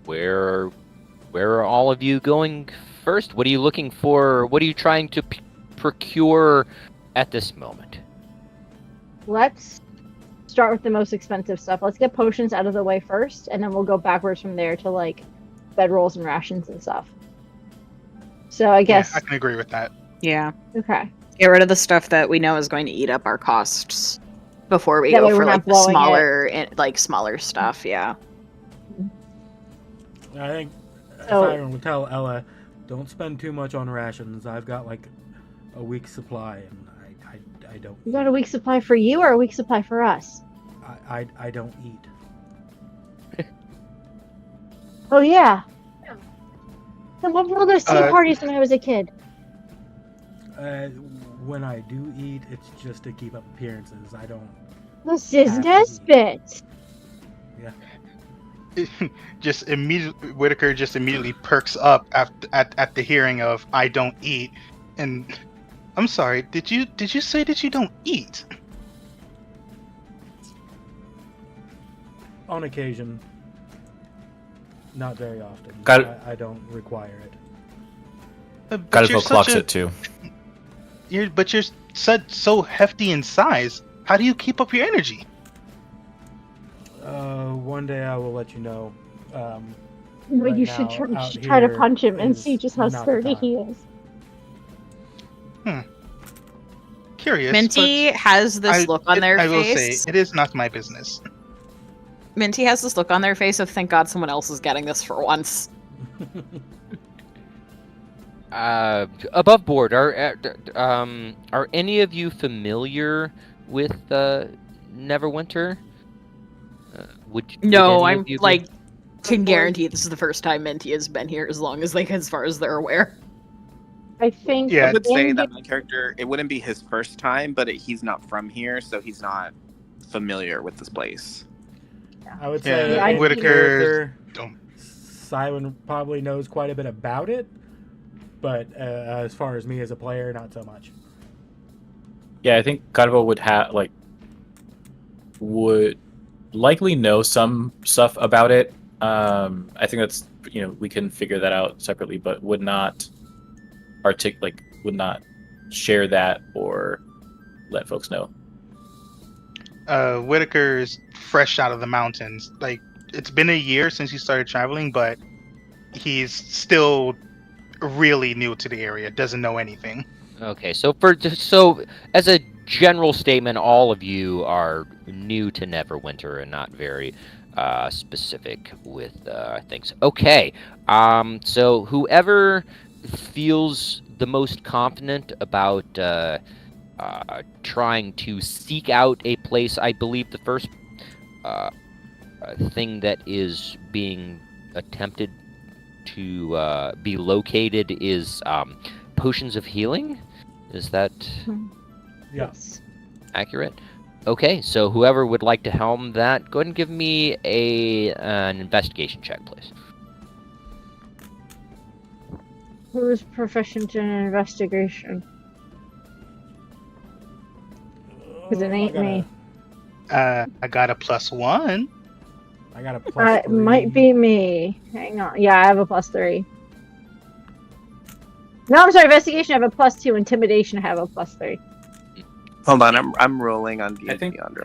where are all of you going first? What are you looking for? What are you trying to procure at this moment? Let's start with the most expensive stuff. Let's get potions out of the way first, and then we'll go backwards from there to like bedrolls and rations and stuff. So I guess Yeah, I can agree with that. Yeah. okay. Get rid of the stuff that we know is going to eat up our costs before we That way go we're for not like the blowing smaller stuff, yeah. I think So- Siren would tell Ella, don't spend too much on rations. I've got like a week's supply, and I don't. You got a week's supply for you or a week's supply for us? I don't eat. Oh yeah. Then what were all those tea parties when I was a kid? When I do eat, it's just to keep up appearances. I don't. This is Have to Nesbit. Just immediately, Whitaker just immediately perks up at the hearing of "I don't eat," and I'm sorry. Did you say that you don't eat? On occasion. Not very often. Got it. I don't require it. But Got you're it clocks such a- it too. You're so hefty in size. How do you keep up your energy? One day I will let you know. But Right you now, should try, out try to here punch him and is see just how not the sturdy time. he is. Curious. Minty has this look on their I will face. say it is not my business. Minty has this look on their face of thank God someone else is getting this for once. Above board, are any of you familiar with Neverwinter? Would No, any of I'm you be- like can guarantee this is the first time Minty has been here as far as they're aware. I think Yeah. I would say in that my character, it wouldn't be his first time, but he's not from here, so he's not familiar with this place. I would Yeah, say Yeah, I- in Whitaker. character, Don't. Siren probably knows quite a bit about it, but as far as me as a player, not so much. Yeah, I think Garbo would likely know some stuff about it. I think that's we can figure that out separately, but would not would not share that or let folks know. Whitaker's fresh out of the mountains. Like, it's been a year since he started traveling, but he's still really new to the area. Doesn't know anything. Okay, so as a general statement, all of you are new to Neverwinter and not very specific with things. Okay, so whoever feels the most confident about trying to seek out a place, I believe the first thing that is being attempted to be located is potions of healing. Is that Yes. accurate? Okay, so whoever would like to helm that, go ahead and give me an investigation check, please. Who's proficient in investigation? Because it ain't me. I got a +1. I got a +3. It might be me. Hang on. Yeah, I have a +3. No, I'm sorry. Investigation, I have a +2. Intimidation, I have a +3. Hold on, I'm rolling on D&D I think- Beyond.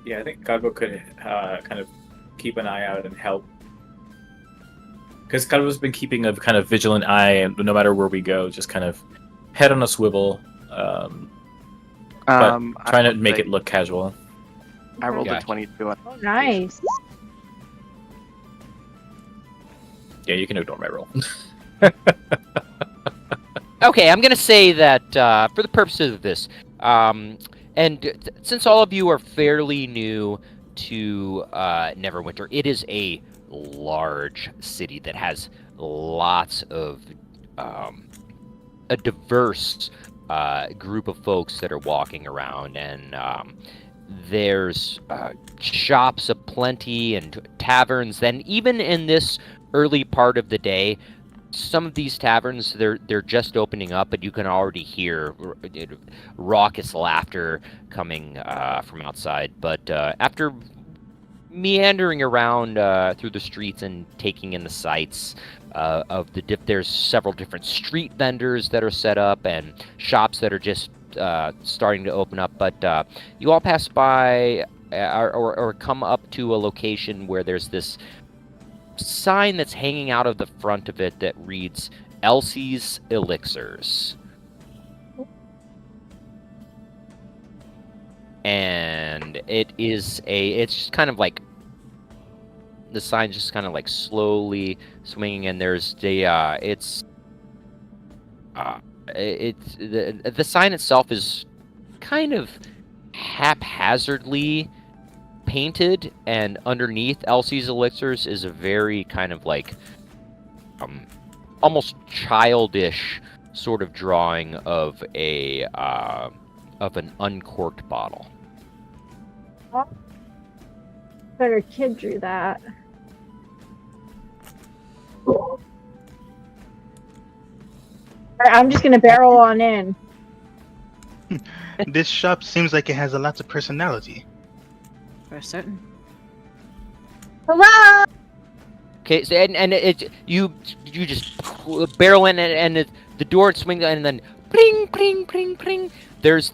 Yeah, I think Gago could kind of keep an eye out and help. Because Gago's been keeping a kind of vigilant eye, and no matter where we go, just kind of head on a swivel, but trying to make it look casual. I rolled a Gotcha. 22. Oh, nice. Yeah, you can ignore my roll. Okay, I'm going to say that for the purposes of this, since all of you are fairly new to Neverwinter, it is a large city that has lots of a diverse group of folks that are walking around, and there's shops aplenty and taverns. Then even in this early part of the day, some of these taverns they're just opening up, but you can already hear raucous laughter coming from outside. But after meandering around through the streets and taking in the sights of there's several different street vendors that are set up and shops that are just starting to open up. But you all pass by or come up to a location where there's this sign that's hanging out of the front of it that reads Elsie's Elixirs. And it's just kind of like the sign's just kind of like slowly swinging, and there's the sign itself is kind of haphazardly painted, and underneath Elsie's Elixirs is a very kind of like almost childish sort of drawing of an uncorked bottle. Better kid drew that. Alright, I'm just gonna barrel on in. This shop seems like it has a lot of personality. For certain. Hello! Okay, so you just barrel in, and the door swings, and then pring pring pring pring. There's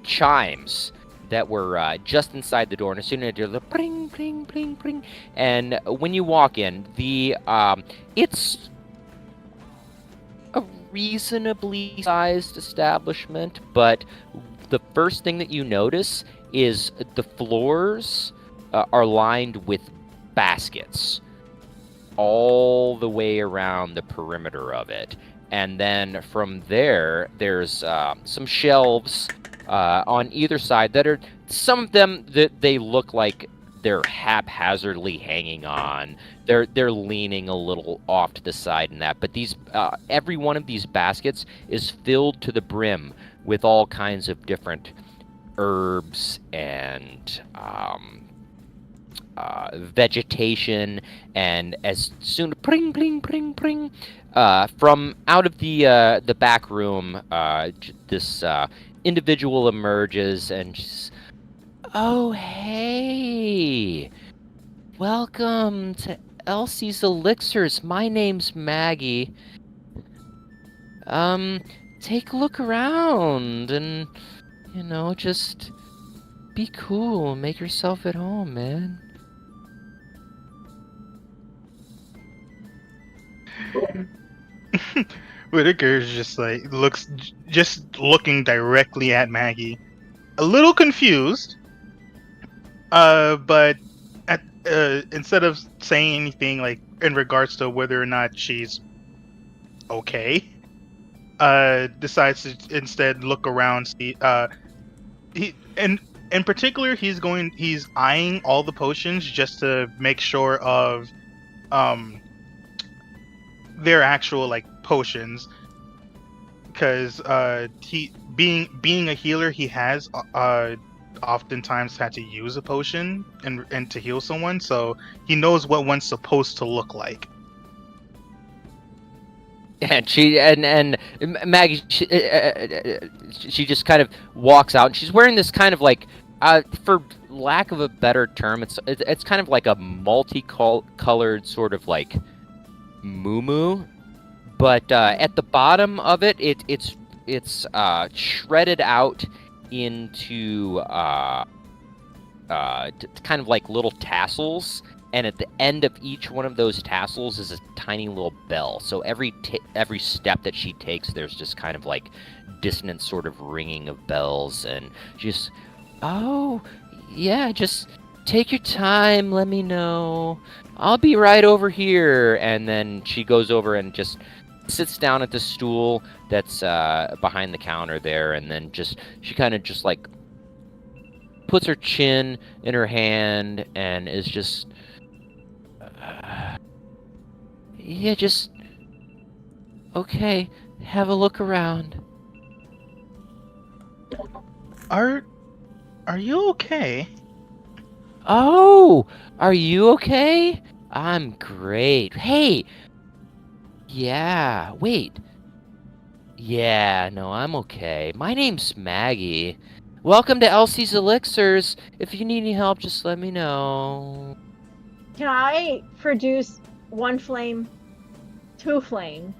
chimes that were just inside the door, and as soon as the pring pring pring pring, and when you walk in, it's a reasonably sized establishment, but the first thing that you notice is the floors are lined with baskets all the way around the perimeter of it. And then from there, there's some shelves on either side that are, some of them, that they look like they're haphazardly hanging on. They're leaning a little off to the side and that. But these every one of these baskets is filled to the brim with all kinds of different herbs and vegetation. And as soon pring pring pring pring from out of the back room, this individual emerges and just, oh hey, welcome to Elsie's Elixirs. My name's Maggie. Take a look around and, just be cool. Make yourself at home, man. Whitaker's just looking directly at Maggie, a little confused, but at instead of saying anything like in regards to whether or not she's okay, decides to instead look around. See, he and in particular, he's eyeing all the potions just to make sure of their actual like potions, because he being a healer, he has oftentimes had to use a potion and to heal someone, so he knows what one's supposed to look like. And Maggie, she just kind of walks out, and she's wearing this kind of like, for lack of a better term, it's kind of like a multicolored sort of like muumuu, but at the bottom of it, it's shredded out into kind of like little tassels. And at the end of each one of those tassels is a tiny little bell. So every step that she takes, there's just kind of like dissonant sort of ringing of bells. And just, oh, yeah, just take your time. Let me know. I'll be right over here. And then she goes over and just sits down at the stool that's behind the counter there. And then she kind of just like puts her chin in her hand and is just... yeah, just... okay, have a look around. Are you okay? Oh, are you okay? I'm great. Hey! Yeah, wait. Yeah, no, I'm okay. My name's Maggie. Welcome to Elsie's Elixirs. If you need any help, just let me know. Can I produce 1 flame, 2 flame?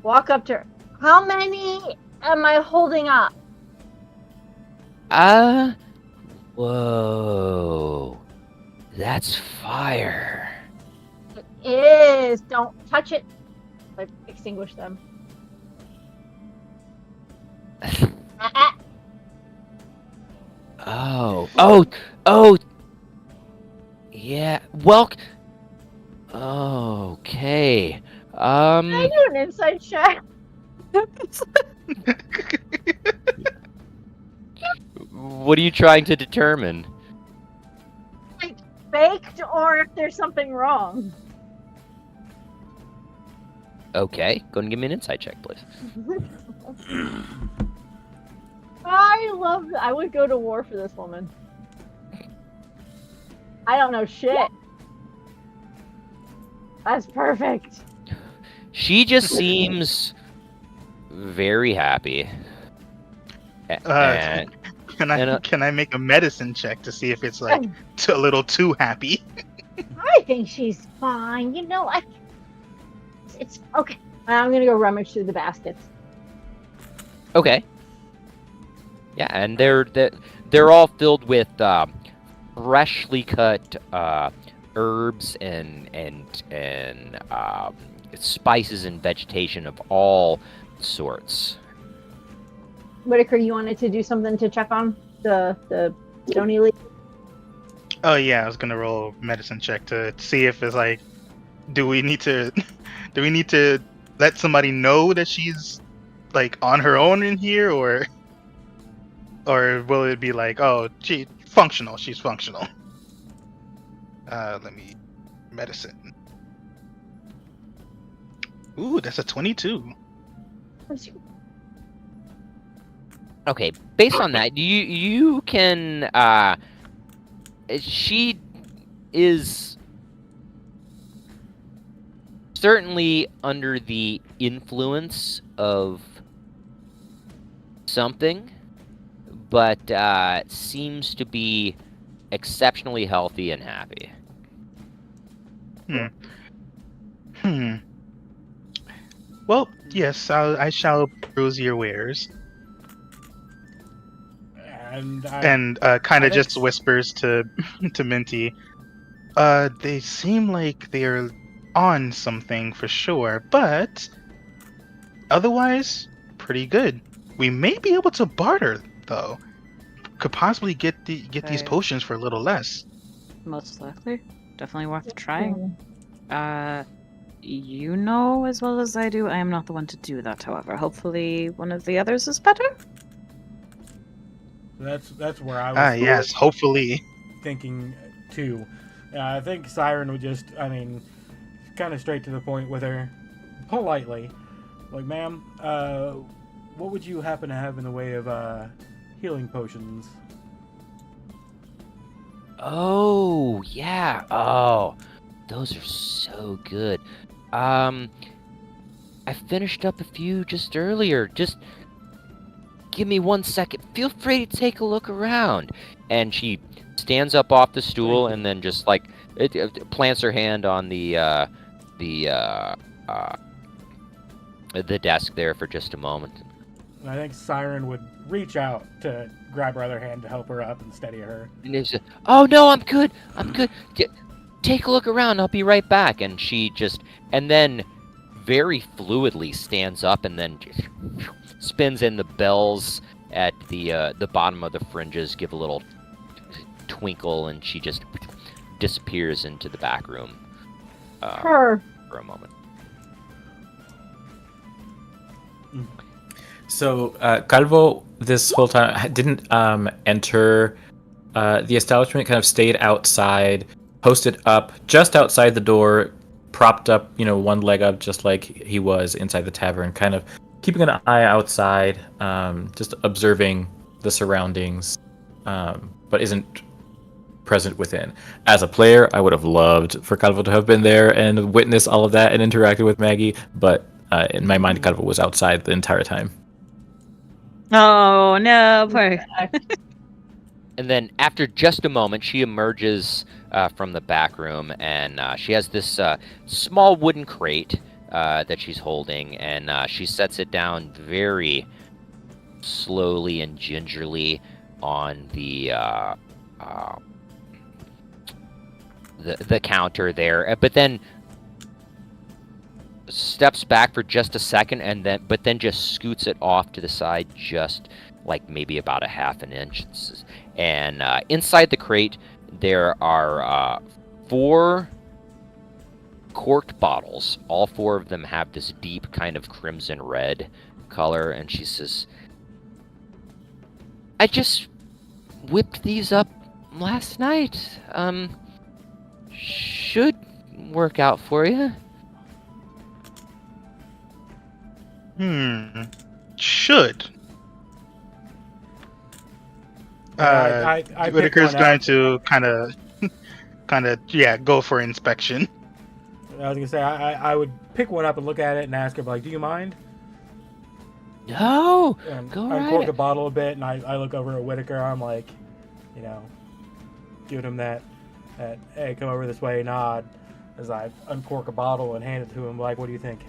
Walk up to her. How many am I holding up? Whoa. That's fire. It is. Don't touch it. Like, extinguish them. Oh. Yeah. Well. Okay. Can I do an insight check? What are you trying to determine? Like, baked, or if there's something wrong. Okay. Go and give me an insight check, please. I would go to war for this woman. I don't know shit. That's perfect. She just seems very happy. Can I make a medicine check to see if it's like a little too happy? I think she's fine. You know, it's okay. I'm gonna go rummage through the baskets. Okay. Yeah, and they're all filled with freshly cut herbs and spices and vegetation of all sorts. Whitaker, you wanted to do something to check on the stony leaf? Oh yeah, I was gonna roll a medicine check to see if it's like, do we need to let somebody know that she's like on her own in here, or will it be like, oh, she's functional? Let me medicine. Ooh, that's a 22. Okay, based on that, you can she is certainly under the influence of something, but seems to be exceptionally healthy and happy. Well, yes, I shall peruse your wares. And kind of just whispers to Minty. They seem like they're on something for sure, but otherwise, pretty good. We may be able to barter, though. Could possibly get these potions for a little less. Most likely. Definitely worth trying. You know as well as I do, I am not the one to do that, however. Hopefully one of the others is better. That's where I was Yes, hopefully. thinking too. I think Siren would just, kind of straight to the point with her, politely, like, ma'am, what would you happen to have in the way of healing potions? Oh, yeah. Oh, those are so good. I finished up a few just earlier. Just give me 1 second. Feel free to take a look around. And she stands up off the stool and then just like it plants her hand on the desk there for just a moment. And I think Siren would reach out to grab her other hand to help her up and steady her. And he says, "Oh no, I'm good. I'm good. Take a look around. I'll be right back." And she just, and then very fluidly stands up and then just spins in. The bells at the bottom of the fringes give a little twinkle, and she just disappears into the back room for a moment. So Calvo, this whole time, didn't enter the establishment. Kind of stayed outside, posted up just outside the door, propped up, one leg up, just like he was inside the tavern, kind of keeping an eye outside, just observing the surroundings, but isn't present within. As a player, I would have loved for Calvo to have been there and witnessed all of that and interacted with Maggie, but in my mind, Calvo was outside the entire time. Oh no, poor. And then after just a moment, she emerges from the back room, and she has this small wooden crate that she's holding, and she sets it down very slowly and gingerly on the counter there, but then steps back for just a second, and then just scoots it off to the side, just like maybe about a half an inch. And inside the crate, there are 4 corked bottles. All 4 of them have this deep kind of crimson red color, and she says, "I just whipped these up last night. Should work out for you." Should. I Whitaker's going to kind of, go for inspection. I was gonna say I would pick one up and look at it and ask her, like, "Do you mind?" No, And go I right uncork ahead. the bottle a bit, and I look over at Whitaker. I'm like, giving him that hey, come over this way nod as I uncork a bottle and hand it to him. Like, what do you think?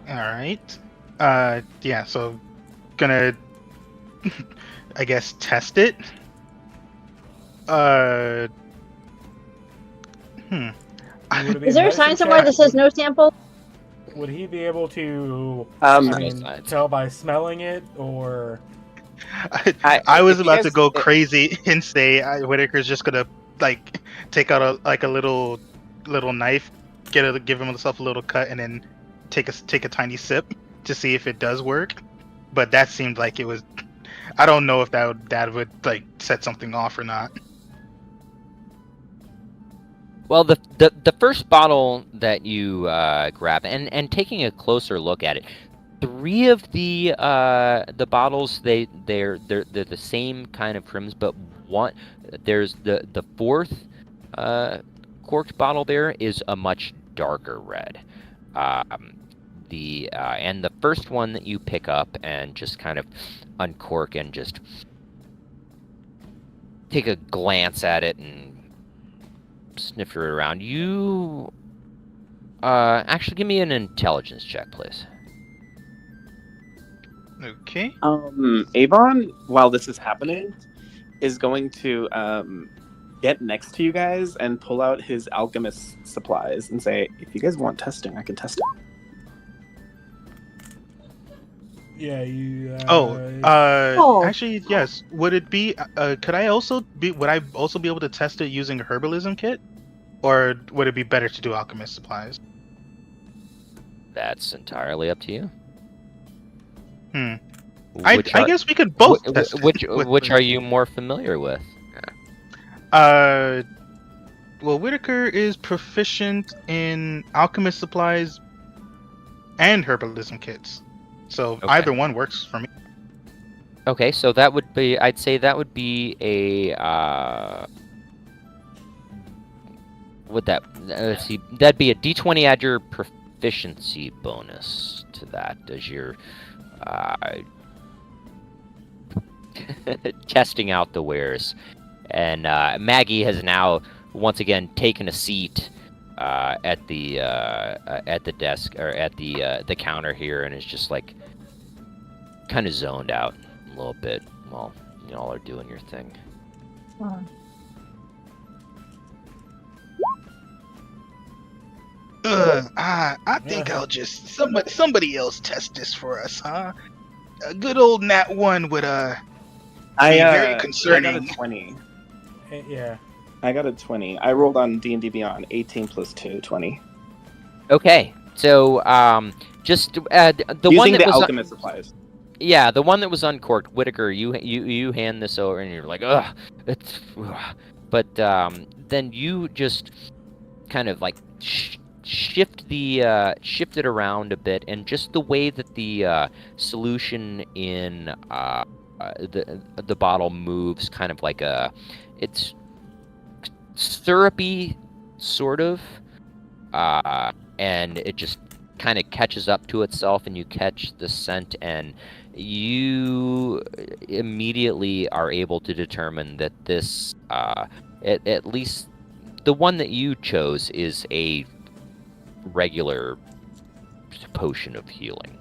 All right. So gonna, I guess, test it. Is there a sign somewhere that says no sample? Would he be able to Signs. tell by smelling it, or I was if you about to guys- go crazy and say Whitaker's just gonna take out a little knife, give himself a little cut, and then take a tiny sip to see if it does work. But that seemed like it was. I don't know if that would set something off or not. Well, the first bottle that you grab, and taking a closer look at it, 3 of the bottles they're the same kind of crims, but there's the 4th corked bottle there is a much darker red. And the first one that you pick up and just kind of uncork and just take a glance at it and sniffer it around. You actually give me an intelligence check, please. Okay. Avon, while this is happening, is going to get next to you guys and pull out his alchemist supplies and say, "If you guys want testing, I can test it." Yeah, you. Actually, yes. Would it be? Could I also be? Would I also be able to test it using a herbalism kit, or would it be better to do alchemist supplies? That's entirely up to you. I Which are, guess we could both test it. which are you more familiar with? Well, Whitaker is proficient in alchemist supplies and herbalism kits, so Okay. either one works for me. Okay, so that would be, I'd say that would be a, let's see, that'd be a D20, add your proficiency bonus to that as your, testing out the wares. And Maggie has now once again taken a seat at the desk, or at the counter here, and is just like kind of zoned out a little bit while y'all are doing your thing. I think I'll just somebody else test this for us, huh? A good old Nat 1 would be very concerning. I got a 20. Yeah. I got a 20. I rolled on D&D Beyond 18 plus 2, 20. Okay, so just the Using one that the was alchemist supplies. yeah, the one that was uncorked. Whitaker, you hand this over, and you're like, ugh, it's. Ugh. But then you just kind of like shift it around a bit, and just the way that the solution in the bottle moves, kind of like it's syrupy, sort of, and it just kind of catches up to itself, and you catch the scent, and you immediately are able to determine that this, at least the one that you chose, is a regular potion of healing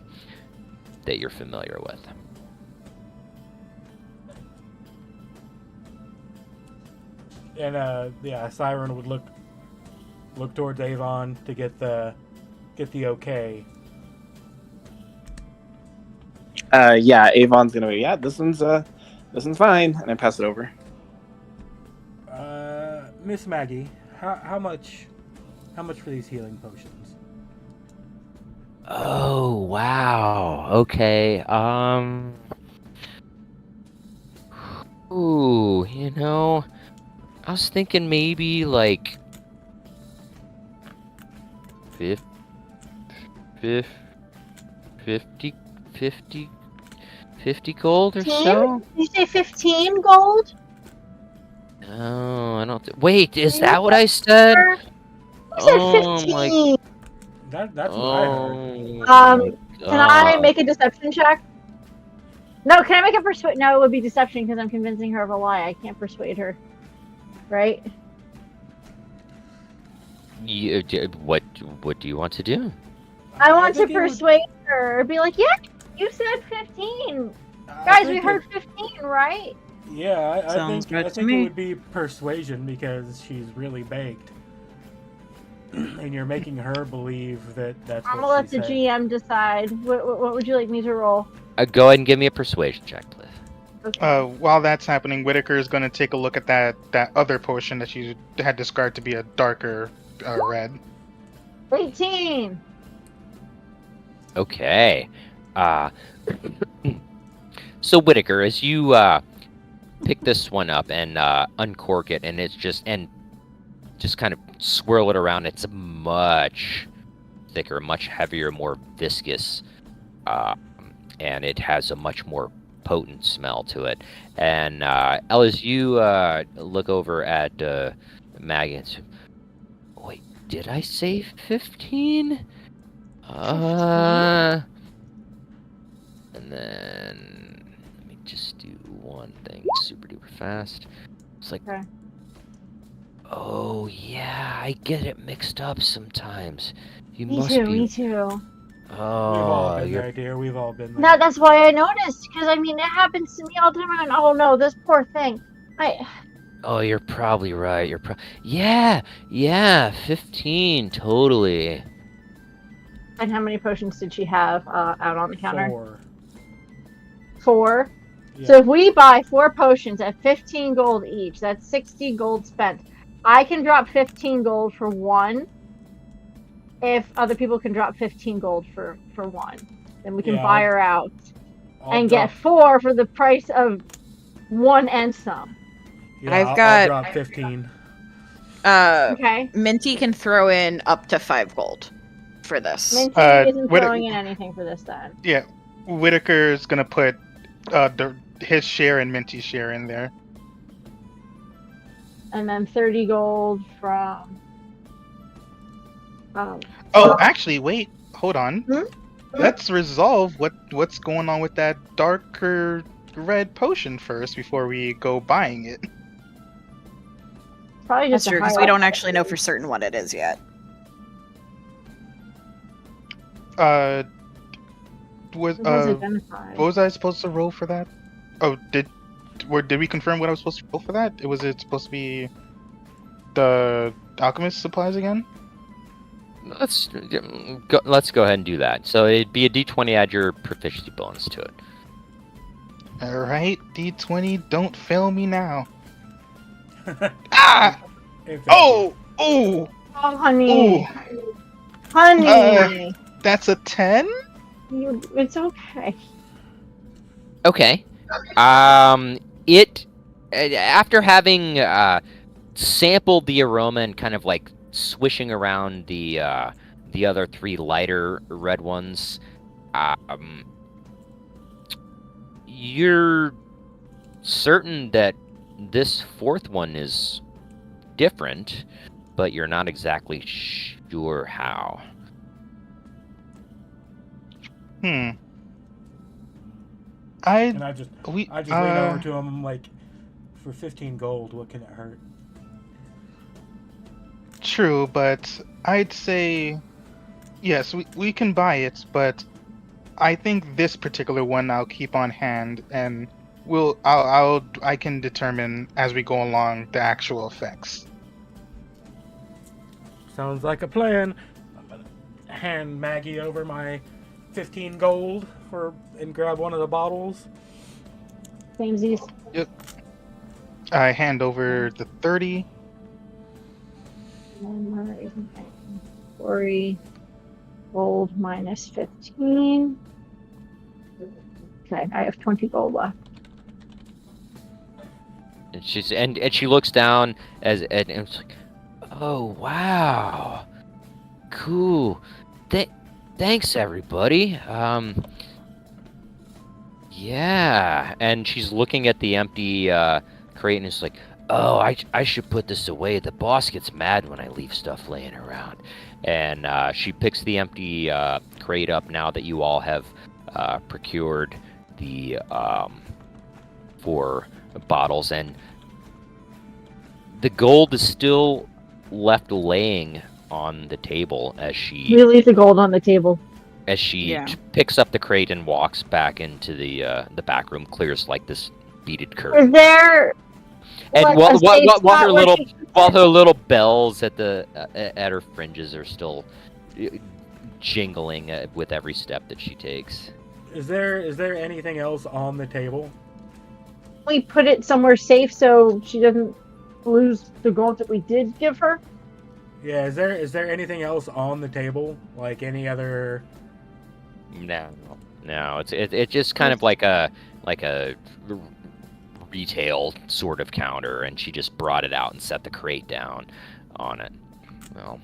that you're familiar with. And Siren would look towards Avon to get the okay. Yeah, Avon's gonna be, yeah, this one's fine, and I pass it over. Miss Maggie, how much for these healing potions? Oh, wow. Okay. Ooh, I was thinking maybe like 50 gold or so? Did you say 15 gold? No, I don't. Wait, is that what I said? You said 15. That's what I heard. Can I make a deception check? No, can I make a persuade? No, it would be deception because I'm convincing her of a lie. I can't persuade her, right? What do you want to do? I want to persuade her. Be like, yeah, you said 15. Guys, we heard 15, right? Yeah, I Sounds think right to it me. would be persuasion because she's really baked, and you're making her believe that that's. I'm what gonna let she the said. GM decide. What would you like me to roll? Go ahead and give me a persuasion check, please. Okay. While that's happening, Whitaker is going to take a look at that other potion that you had described to be a darker red. 18. Okay. So Whitaker, as you pick this one up and uncork it, and it's just kind of swirl it around, it's much thicker, much heavier, more viscous, and it has a much more potent smell to it. And as you look over at Maggie and say, wait, did I say 15? And then let me just do one thing super duper fast. It's like, Okay. oh yeah, I get it mixed up sometimes. You Me must too. be. Me too. We've all Oh, been you're there, dear. We've all been there. That's why I noticed. Because I mean, it happens to me all the time. I went, oh no, this poor thing. you're probably right. Yeah, 15, totally. And how many potions did she have out on the counter? 4. 4. Yeah. So if we buy 4 potions at 15 gold each, that's 60 gold spent. I can drop 15 gold for 1. If other people can drop 15 gold for 1, then we can Yeah, buy her out I'll and drop, get 4 for the price of 1 and some. yeah, I've I'll got- drop 15. Okay. Minty can throw in up to 5 gold for this. Minty isn't throwing in anything for this then. Yeah, Whitaker's gonna put his share and Minty's share in there. And then 30 gold from. Oh, actually, wait, hold on. Hmm? Let's resolve what's going on with that darker red potion first before we go buying it. Probably That's just true, a because we highlight. don't actually know for certain what it is yet. Was It was identified. what was I supposed to roll for that? Oh, did we confirm what I was supposed to roll for that? Was it supposed to be the alchemist supplies again? Let's go ahead and do that. So it'd be a D20, add your proficiency bonus to it. All right, D20, don't fail me now. Ah! Oh! Oh! Oh, honey. Ooh. Honey. That's a 10? It's okay. Okay. It after having sampled the aroma and kind of like swishing around the other 3 lighter red ones, you're certain that this 4th one is different, but you're not exactly sure how. Hmm. And I just lean over uh, to him. I'm like, for 15 gold, what can it hurt? True, but I'd say yes, we can buy it, but I think this particular one I'll keep on hand, and I can determine as we go along the actual effects. Sounds like a plan. I'm gonna hand Maggie over my 15 gold and grab one of the bottles. Samesies. I hand over the 30. And 40 gold minus 15. Okay, I have 20 gold left. And she looks down and it's like, oh wow, cool. Thanks everybody. Yeah. And she's looking at the empty crate and it's like, oh, I should put this away. The boss gets mad when I leave stuff laying around. And she picks the empty crate up now that you all have procured the 4 bottles, and the gold is still left laying on the table as she We leave the gold on the table. picks up the crate and walks back into the back room, clears like this beaded curtain. Is there And like while a safe spot her where little she- while her little bells at her fringes are still jingling with every step that she takes. Is there anything else on the table? we put it somewhere safe so she doesn't lose the gold that we did give her? Yeah, is there anything else on the table? Like any other? No. It's just kind of like a retail sort of counter, and she just brought it out and set the crate down on it. Well,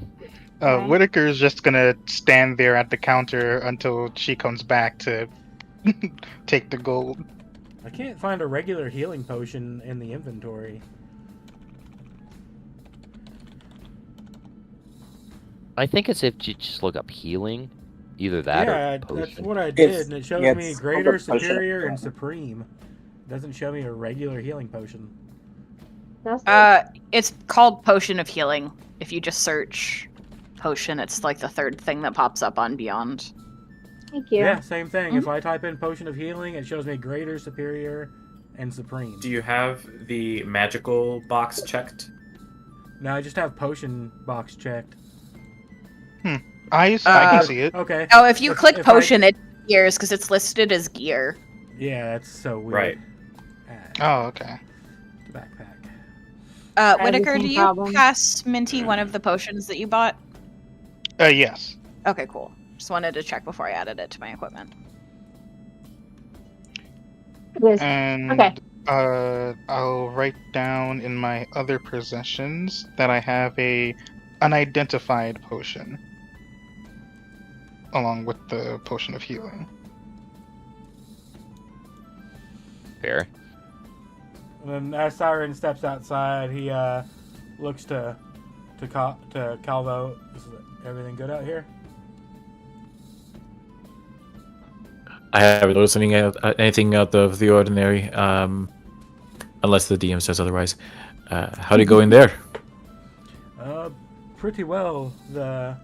Okay. Whitaker's just gonna stand there at the counter until she comes back to take the gold. I can't find a regular healing potion in the inventory. I think it's if you just look up healing, either that Yeah, or potion. that's what I did, It's- and it shows yeah, me it's greater, called a potion. superior, and supreme. It doesn't show me a regular healing potion. That's It's called Potion of Healing. If you just search potion, it's like the 3rd thing that pops up on Beyond. Thank you. Yeah, same thing. If I type in potion of healing, it shows me greater, superior, and supreme. Do you have the magical box checked? No, I just have potion box checked. I can see it. Okay. Oh, if you click If potion, it's gears because it's listed as gear. Yeah, that's so weird. Right. Oh, okay. Backpack. have the Whitaker, same do you problem. pass Minty one of the potions that you bought? Yes. Okay, cool. Just wanted to check before I added it to my equipment. It is. And Okay. I'll write down in my other possessions that I have a unidentified potion, along with the potion of healing. Fair. And then as Siren steps outside, he looks to Calvo. Is everything good out here? I haven't noticed anything out of the ordinary, unless the DM says otherwise. How do you go in there? Pretty well. The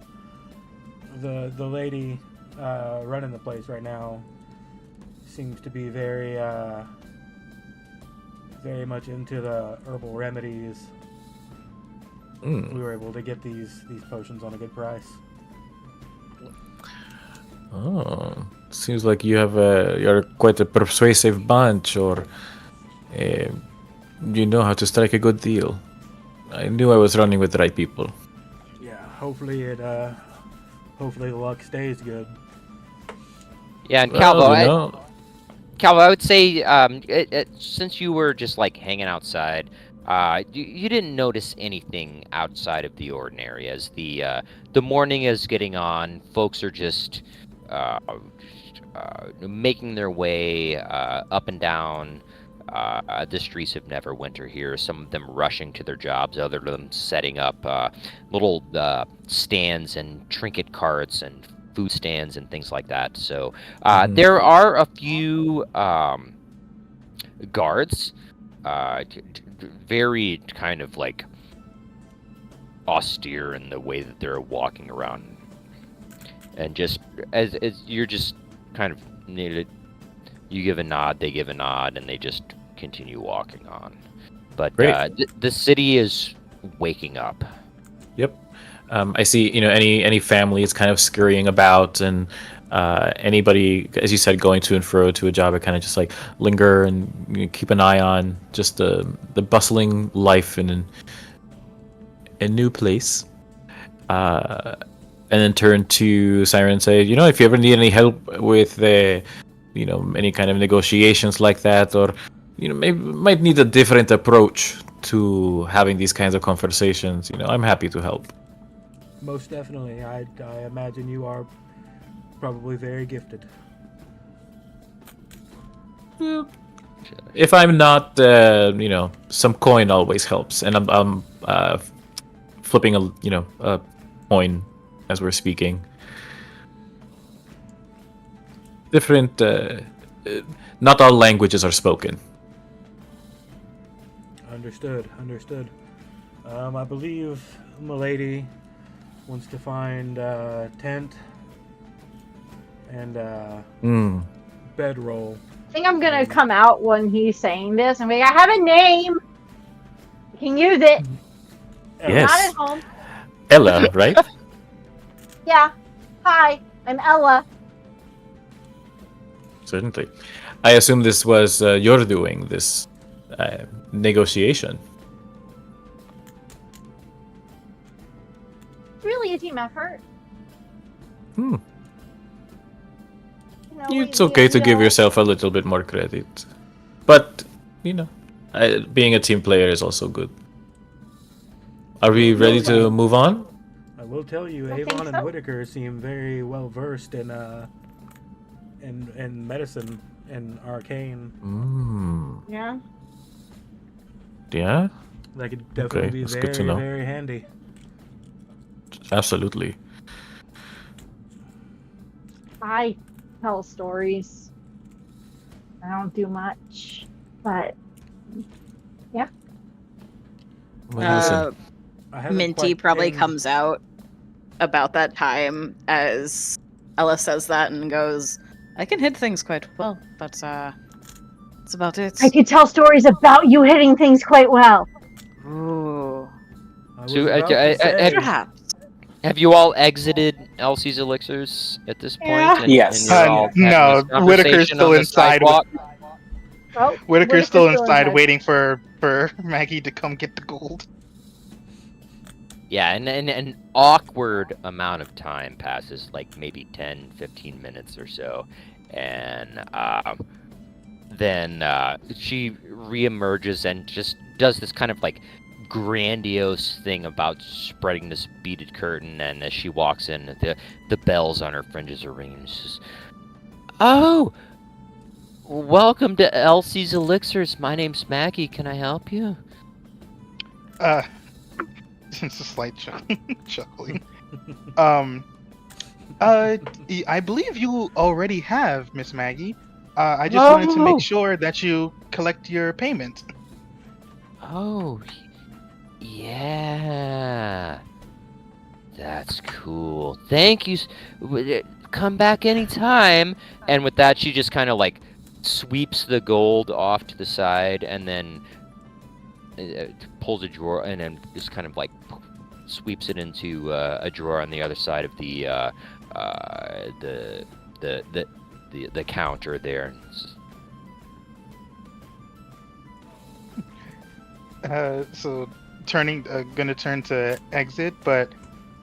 lady running the place right now seems to be very much into the herbal remedies. We were able to get these potions on a good price. Oh, seems like you're quite a persuasive bunch, or you know how to strike a good deal. I knew I was running with the right people. Yeah, hopefully the luck stays good. Yeah, and Well, Calvo, you know, Calvo, I would say, since you were just like hanging outside, you didn't notice anything outside of the ordinary. As the morning is getting on, folks are just making their way up and down the streets of Neverwinter here. Some of them rushing to their jobs, other of them setting up little stands and trinket carts and food stands and things like that. So there are a few guards, very kind of like austere in the way that they're walking around, and just as you're just kind of needed, you give a nod, they give a nod, and they just continue walking on. But the city is waking up. Yep. I see, any families kind of scurrying about, and anybody, as you said, going to and fro to a job, I kind of just like linger and keep an eye on just the bustling life in a new place. And then turn to Siren and say, if you ever need any help with any kind of negotiations like that, or maybe might need a different approach to having these kinds of conversations, I'm happy to help. Most definitely. I imagine you are probably very gifted. If I'm not, some coin always helps, and I'm flipping a coin as we're speaking. Different. Not all languages are spoken. Understood. I believe Milady wants to find a tent and bedroll. I think I'm gonna come out when he's saying this and be like, I have a name. You can use it. Yes. Not at home. Ella, right? Yeah. Hi, I'm Ella. Certainly. I assume this was your doing, this negotiation. Really a team effort. It's okay to give yourself a little bit more credit. But, being a team player is also good. Are we ready to move on? I will tell you, Avon and Whitaker seem very well versed in medicine and arcane. Yeah. Yeah? That could definitely be that's very, good to know. very handy. Absolutely. I tell stories. I don't do much, but yeah. Well, listen. I haven't Minty quite probably been- comes out about that time as Ella says that and goes, I can hit things quite well, but that's about it. I could tell stories about you hitting things quite well. Ooh. I was So, about to say, Perhaps. Have you all exited Elsie's elixirs at this point? Yeah. Yes. And you're all having No, this Whitaker's conversation still on the inside. sidewalk? Oh, Whitaker's still inside, waiting for Maggie to come get the gold. Yeah, and an awkward amount of time passes, like maybe 10, 15 minutes or so. And then she reemerges and just does this kind of like grandiose thing about spreading this beaded curtain. And as she walks in, the bells on her fringes are ringing. She says, "Oh, welcome to Elsie's Elixirs. My name's Maggie. Can I help you?" It's a slight chuckling. I believe you already have, Miss Maggie. I just wanted to make sure that you collect your payment. Oh, yeah. That's cool. Thank you. Come back anytime. And with that, she just kind of like sweeps the gold off to the side and then pulls a drawer and then just kind of like sweeps it into a drawer on the other side of the counter there. So gonna turn to exit, but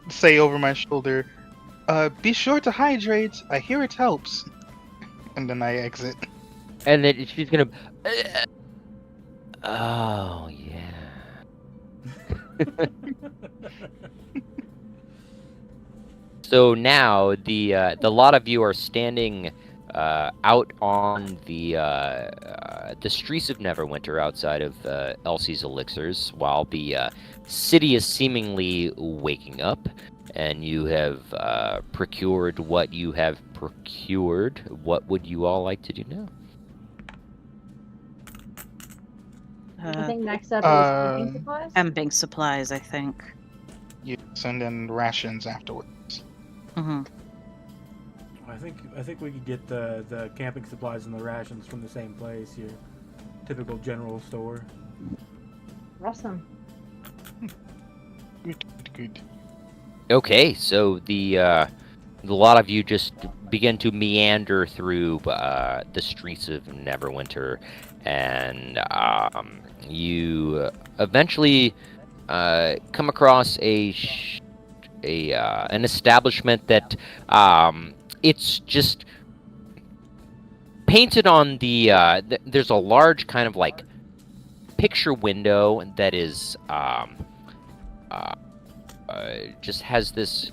say over my shoulder, be sure to hydrate. I hear it helps. And then I exit. And then she's gonna. Oh yeah. So now the lot of you are standing out on the streets of Neverwinter outside of Elsie's Elixirs, while the city is seemingly waking up, and you have procured what you have procured. What would you all like to do now? I think next up is camping supplies. Camping supplies, I think. You send in rations afterwards. Mm-hmm. I think we could get the camping supplies and the rations from the same place, your typical general store. Awesome. Good. Okay, so the lot of you just begin to meander through the streets of Neverwinter, and you eventually come across an establishment that it's just painted on there's a large kind of like picture window that is just has this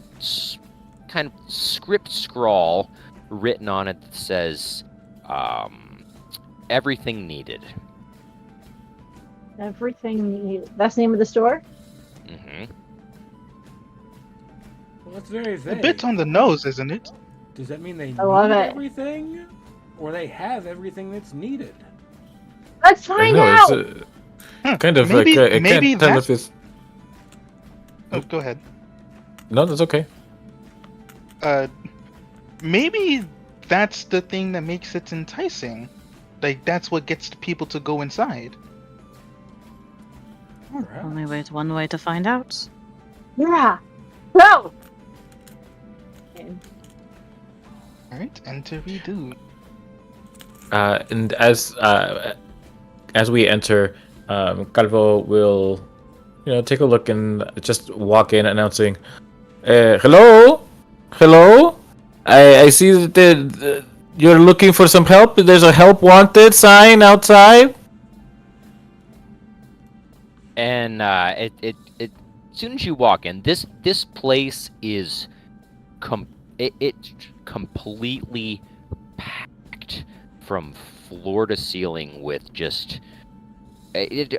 kind of script scrawl written on it that says everything needed. Everything. That's the name of the store. Mm-hmm. Well, that's very vague. A bit on the nose, isn't it? Does that mean they need love it. everything, or they have everything that's needed? Let's find out. It's kind of Maybe- like I maybe can't tell that's- if it's. Oh, go ahead. No, that's okay. Maybe that's the thing that makes it enticing. Like, that's what gets people to go inside. Perhaps. One way to find out. Yeah. Go. Alright, enter we do. And as we enter, Calvo will, take a look and just walk in, announcing, "Hello, hello. I see that you're looking for some help. There's a help wanted sign outside." And as soon as you walk in, this place is it's completely packed from floor to ceiling with just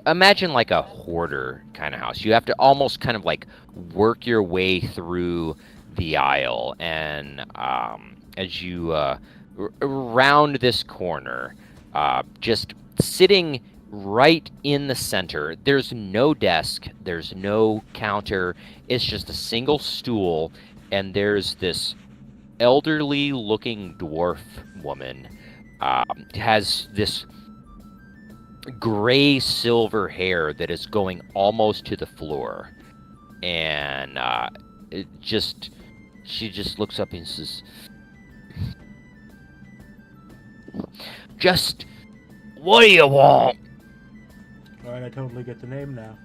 imagine like a hoarder kind of house. You have to almost kind of like work your way through the aisle, and as you round this corner, just sitting right in the center, there's no desk, there's no counter, it's just a single stool, and there's this elderly looking dwarf woman, has this gray silver hair that is going almost to the floor, and She just looks up and says, "Just what do you want?" All right, I totally get the name now.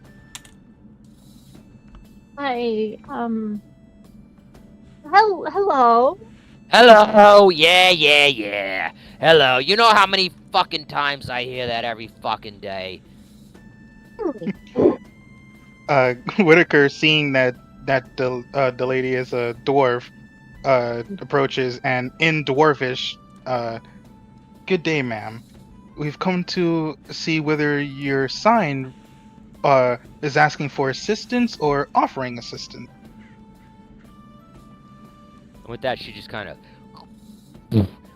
Hello. Hello, yeah. Hello. You know how many fucking times I hear that every fucking day? Whitaker, seeing that the lady is a dwarf, approaches and in dwarfish, good day, ma'am. We've come to see whether your sign is asking for assistance or offering assistance. And with that, she just kind of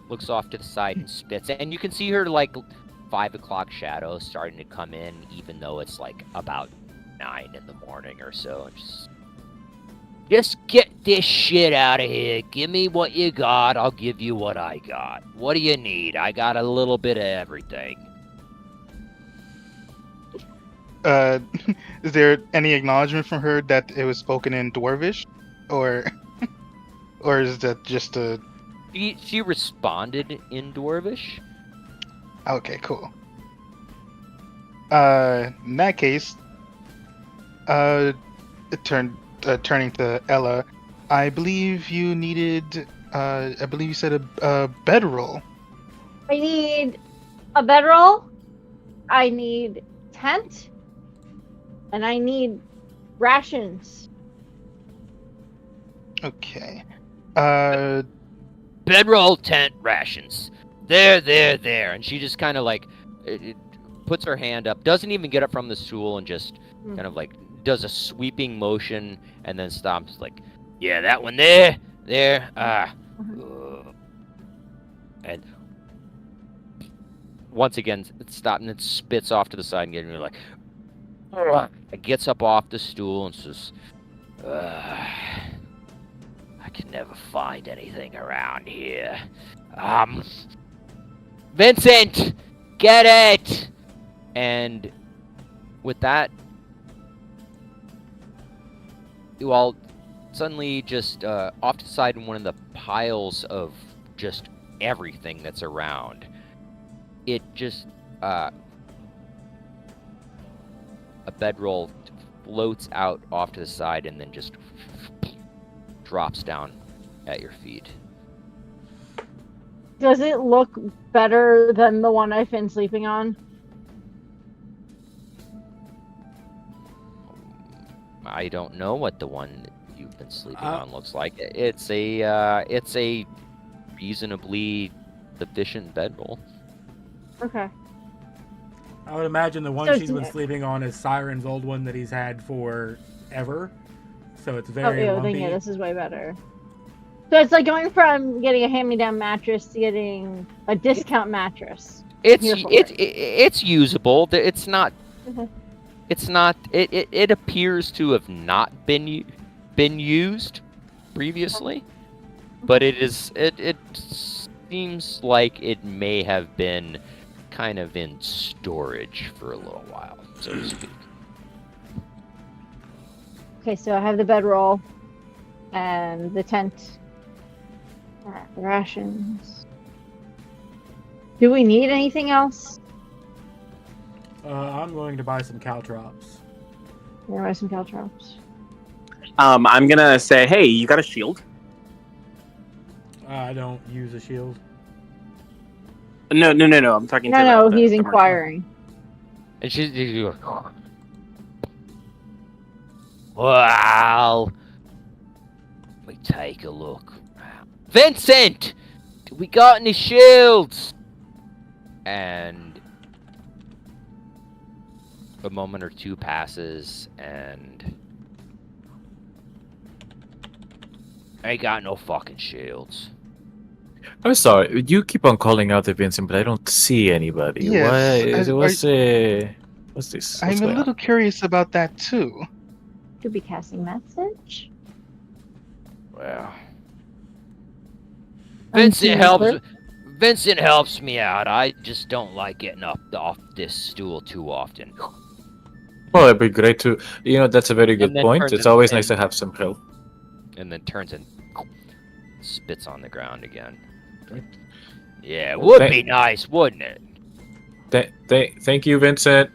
looks off to the side and spits. And you can see her, like, 5 o'clock shadow starting to come in, even though it's, like, about 9 in the morning or so. And just get this shit out of here. Give me what you got. I'll give you what I got. What do you need? I got a little bit of everything. Is there any acknowledgement from her that it was spoken in dwarvish, or is that just a? She responded in dwarvish. Okay, cool. In that case, turning to Ella, I believe you needed. I believe you said a bedroll. I need a bedroll. I need tent. And I need rations. Okay. Bedroll, tent, rations. There. And she just kind of like it puts her hand up, doesn't even get up from the stool, and just kind of like does a sweeping motion and then stops. Like, yeah, that one there. And once again, it stops and it spits off to the side and getting like. It gets up off the stool and says, I can never find anything around here. Vincent! Get it! And with that, you all suddenly just off to the side in one of the piles of just everything that's around, it just a bedroll floats out off to the side and then just drops down at your feet. Does it look better than the one I've been sleeping on? I don't know what the one that you've been sleeping on looks like. It's a reasonably sufficient bedroll. Okay. I would imagine the one So she's been it's- sleeping on is Siren's old one that he's had forever. So it's Oh, very ew, lumpy. then yeah, this is way better. So it's like going from getting a hand-me-down mattress to getting a discount mattress. It's usable. It's not. Mhm. It's not. It appears to have not been used previously, but it is. It seems like it may have been kind of in storage for a little while, so to speak. Okay, so I have the bedroll and the tent. Rations. Do we need anything else? I'm going to buy some caltrops. I'm gonna buy some caltrops. I'm gonna say, hey, you got a shield? I don't use a shield. No. I'm talking to No, the he's merchant. inquiring. And she's like, well, let me take a look. Vincent, do we got any shields? And a moment or two passes, and I ain't got no fucking shields. I'm sorry, you keep on calling out the Vincent, but I don't see anybody. Yes, What's this? I'm What's a going little on? curious about that too. Could be casting message. Well, Unseen clerk? Vincent helps me out. I just don't like getting up off this stool too often. Well, it'd be great to. That's a very good then point. turns It's it always in. nice to have some help. and then turns and spits on the ground again. Yeah, it Well, would thank- be nice, wouldn't it? Thank you, Vincent.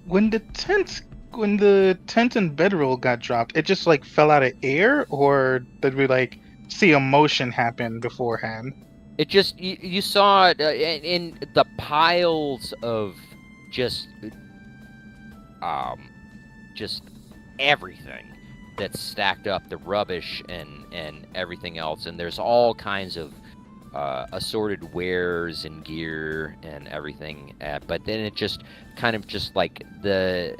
When the tent and bedroll got dropped, it just like fell out of air, or did we like see a motion happen beforehand? It just you saw it in the piles of just everything that's stacked up, the rubbish and everything else, and there's all kinds of assorted wares and gear and everything, but then it just kind of just like the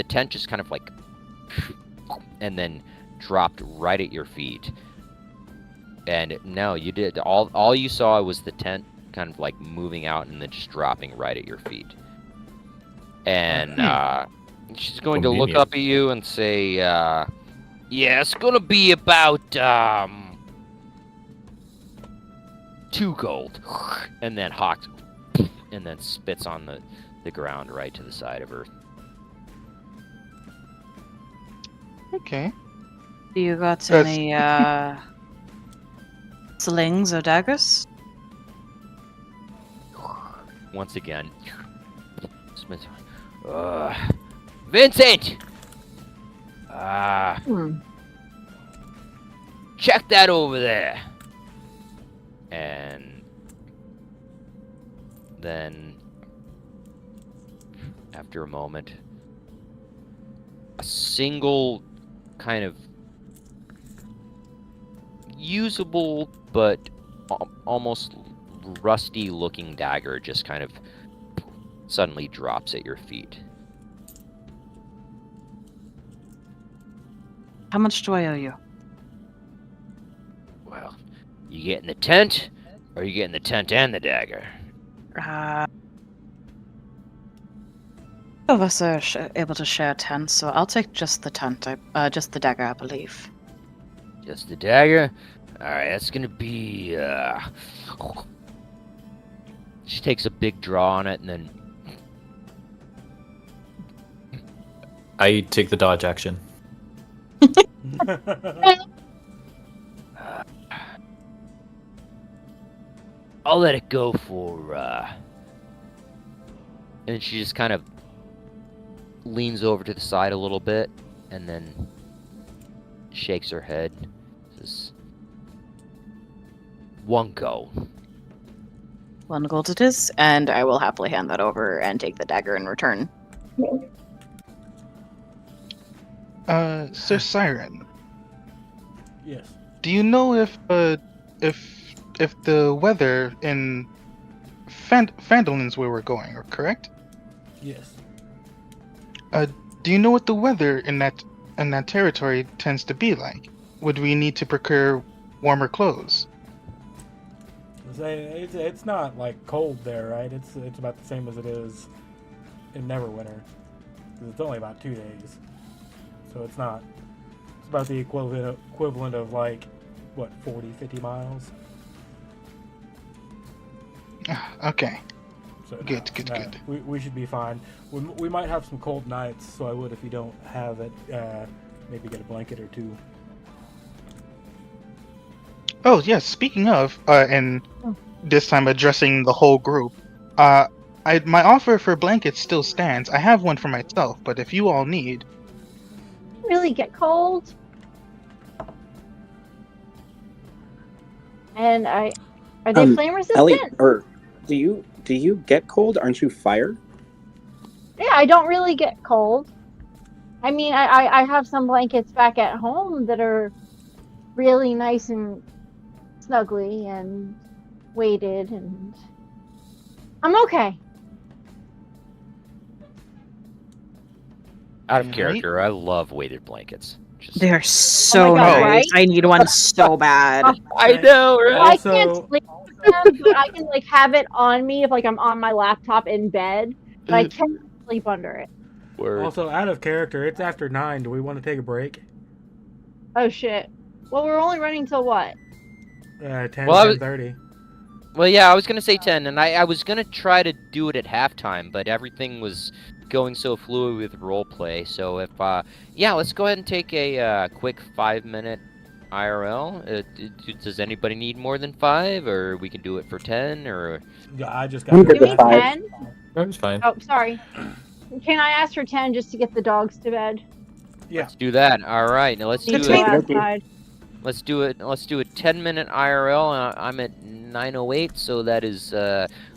tent just kind of like and then dropped right at your feet. And no, you did all you saw was the tent kind of like moving out and then just dropping right at your feet. And she's going to look up at you and say, yeah, it's gonna be about 2 gold. And then hawks and then spits on the ground right to the side of her. Okay. Do you got That's- any slings or daggers? Once again, Smith. Vincent! Check that over there. And then, after a moment, a single kind of usable but almost rusty looking dagger just kind of suddenly drops at your feet. How much do I owe you? Well, you get in the tent, or you get in the tent and the dagger? Both of us are able to share a tent, so I'll take just the tent. Just the dagger, I believe. Just the dagger? Alright, that's gonna be, She takes a big draw on it, and then... I take the dodge action. I'll let it go for, And she just kind of leans over to the side a little bit, and then shakes her head. Says, 1 gold. 1 gold it is, and I will happily hand that over and take the dagger in return. Sir Siren, Yes. do you know if the weather in Phandolin's where we're going are correct? Yes. Do you know what the weather in that territory tends to be like? Would we need to procure warmer clothes? It's not like cold there, right? It's about the same as it is in Neverwinter. 'Cause it's only about 2 days, so it's not. It's about the equivalent of like what 40-50 miles. Okay. So Good. We should be fine. We might have some cold nights, so I would, if you don't have it, maybe get a blanket or 2. Oh yes. Speaking of, and this time addressing the whole group, my offer for blankets still stands. I have one for myself, but if you all need, Really get cold. And are they flame resistant? Ellie, or do you get cold? Aren't you fire? Yeah, I don't really get cold. I mean, I have some blankets back at home that are really nice and snuggly and weighted, and I'm okay. Out of Right? character, I love weighted blankets. Just... They are so Oh my God, nice. right? I need one so bad. I know, right? I Also- can't sleep with them, but I can like have it on me if like I'm on my laptop in bed, but I can't sleep under it. Word. Also, out of character, it's after 9. Do we want to take a break? Oh shit. Well, we're only running till what? 10, Well, I was- 10:30. Well, yeah, I was gonna say 10, and I was gonna try to do it at halftime, but everything was going so fluid with roleplay. So if yeah, let's go ahead and take a quick 5-minute IRL. Does anybody need more than 5, or we can do it for 10, or? Yeah, I just I'm got good Give with me 5. 10. That was fine. Oh, sorry. Can I ask for 10 just to get the dogs to bed? Yeah. Let's do that. All right, now let's Need do to go it. outside. Let's do it. Let's do a 10-minute IRL. I'm at 9:08, so that is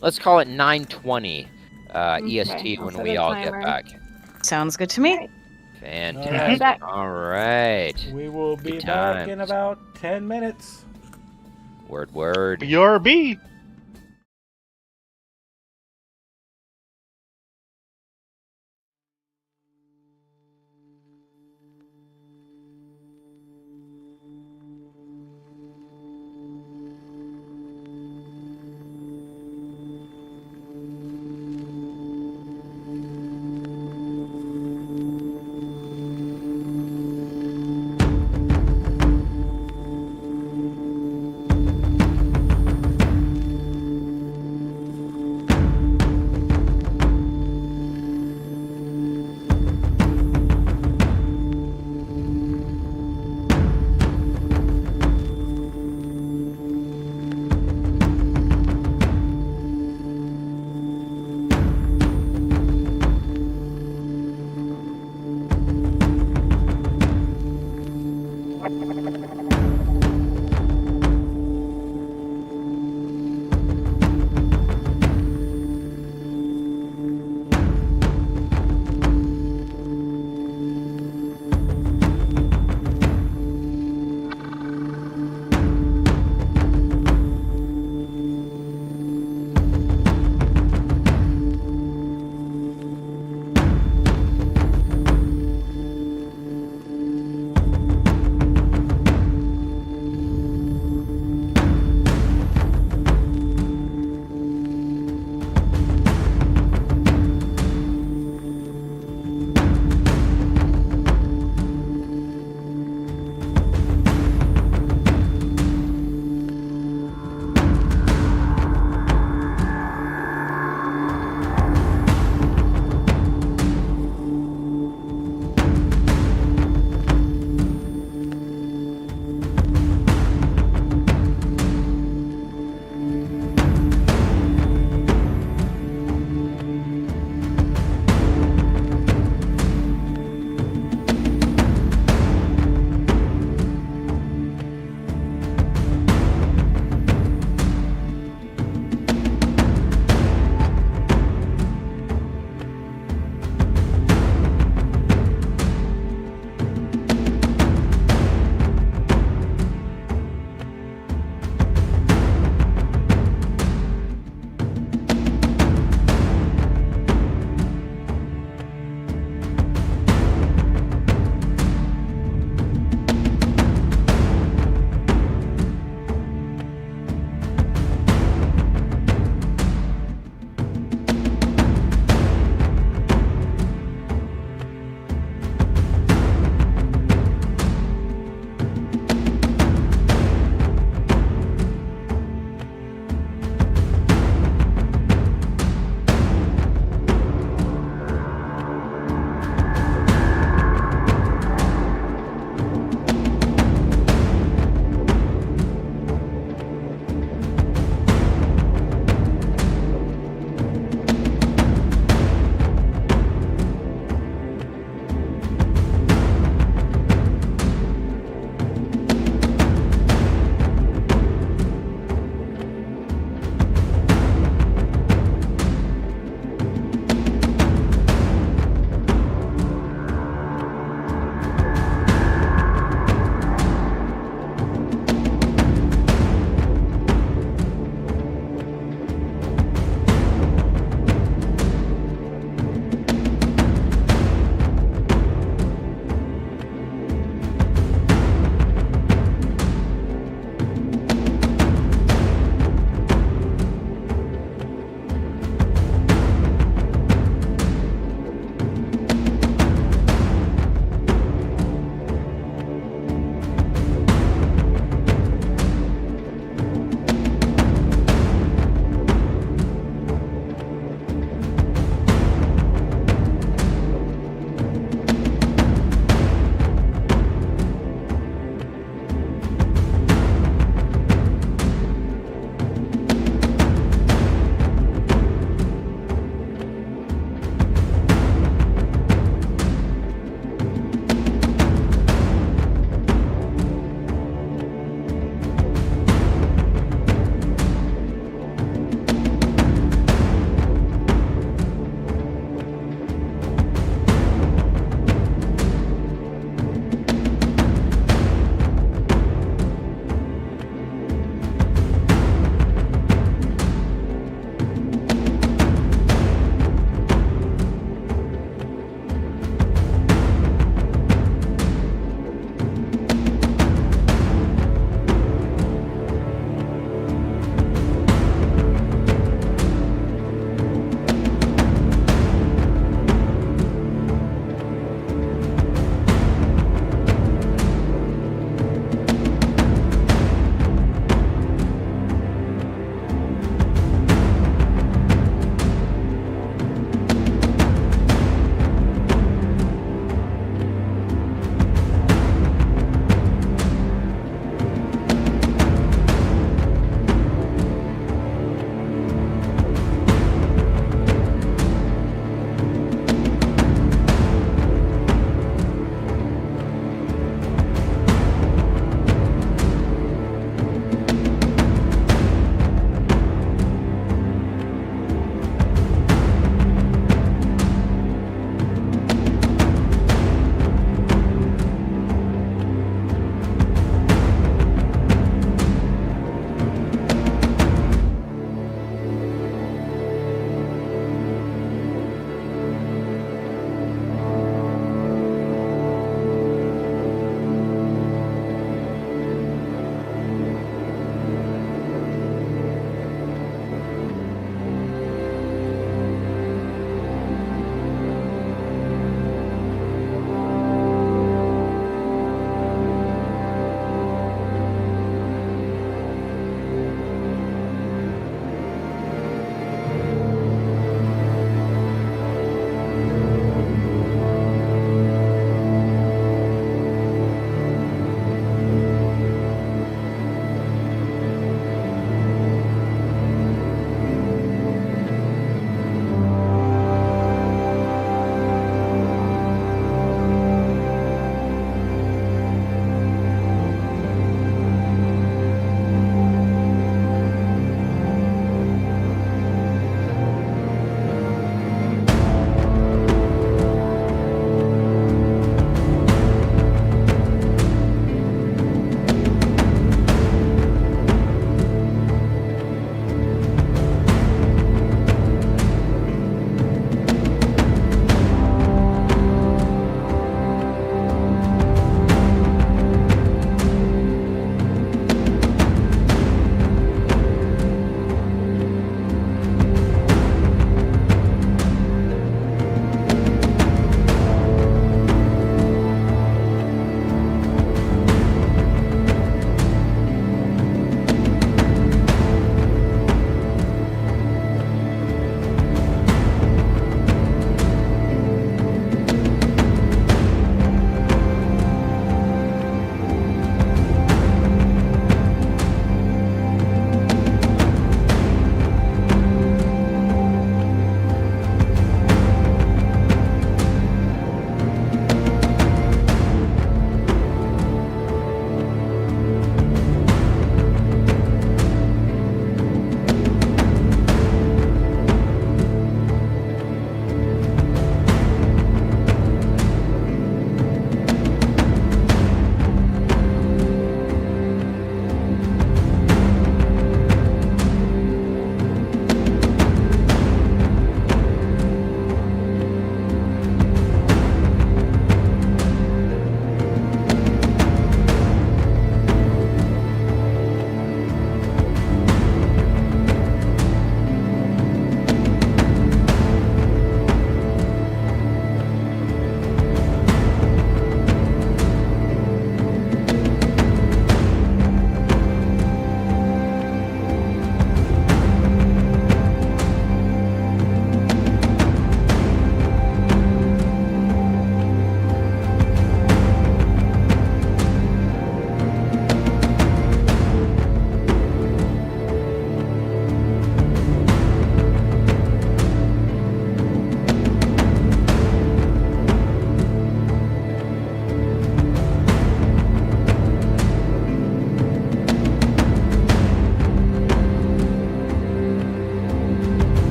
let's call it 9:20 EST I'll when set we a all timer. get back. Sounds good to me. Alright. Fantastic. back. All right. We will be Good back in times. about 10 minutes. Word. BRB.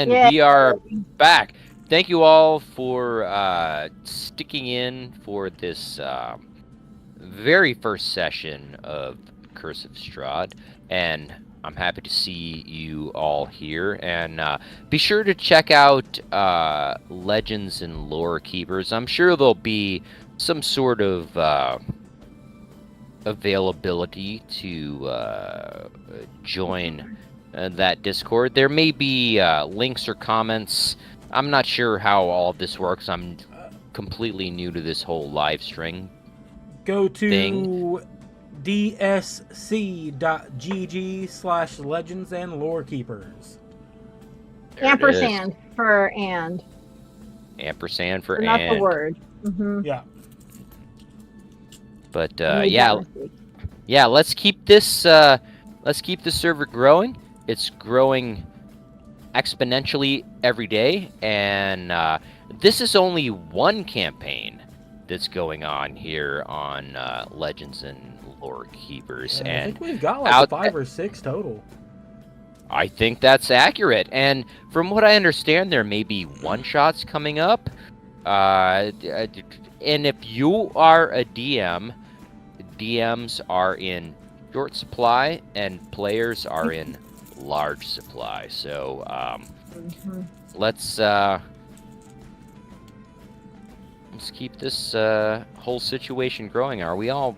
And Yeah. we are back. Thank you all for sticking in for this very first session of Curse of Strahd. And I'm happy to see you all here. And be sure to check out Legends and Lorekeepers. I'm sure there'll be some sort of availability to join that Discord. There may be links or comments. I'm not sure how all of this works. I'm completely new to this whole live string. Go to thing. dsc.gg/legends and lorekeepers. There it is. Ampersand for and. Ampersand for Not and. the word. Mm-hmm. Yeah. But Made yeah, that mistake. yeah. Let's keep this server growing. It's growing exponentially every day, and this is only one campaign that's going on here on Legends and Lorekeepers, I and think we've got like out- 5 or 6 total. I think that's accurate. And from what I understand, there may be one-shots coming up. And if you are a DM, DMs are in short supply, and players are in large supply. So Mhm. let's keep this whole situation growing. Are we all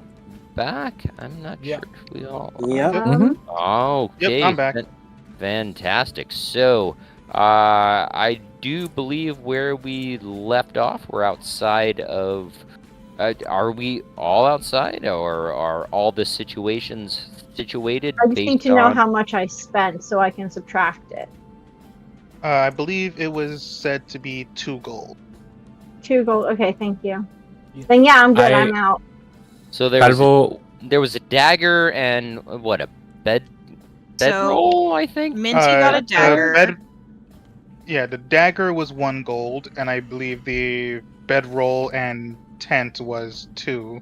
back? I'm not Yeah. sure if we all. Yep. Okay. Yep, I'm back. Fantastic. So, I do believe where we left off, we're outside of. Are we all outside, or are all the situations situated? I just need based to know on- how much I spent so I can subtract it. I believe it was said to be 2 gold. 2 gold. Okay, thank you. Yeah. Then yeah, I'm good. I- I'm out. So there was a dagger and what, a bedroll, I think. Minty got a the dagger. The dagger was 1 gold, and I believe the bedroll and tent was 2.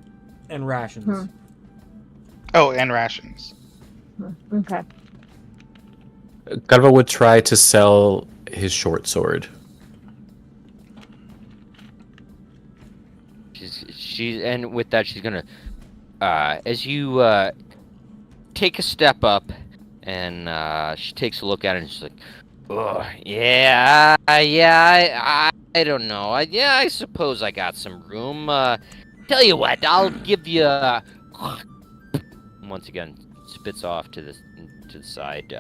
And rations. Hmm. Oh, and rations. Okay. Garva would try to sell his short sword. And with that, she's gonna, as you take a step up, and she takes a look at it, and she's like, "Oh, yeah, I don't know. I suppose I got some room. Tell you what, I'll give you." Once again, spits off to the side,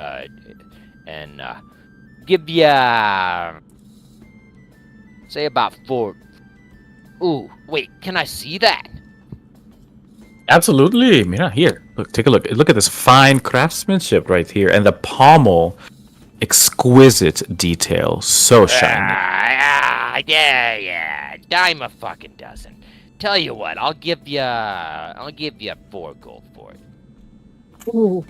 and give you, say about 4. Ooh, wait, can I see that? Absolutely. Mira, here. Look, take a look. Look at this fine craftsmanship right here. And the pommel, exquisite detail. So shiny. Yeah. Dime a fucking dozen. Tell you what, I'll give you 4 gold for it. Ooh.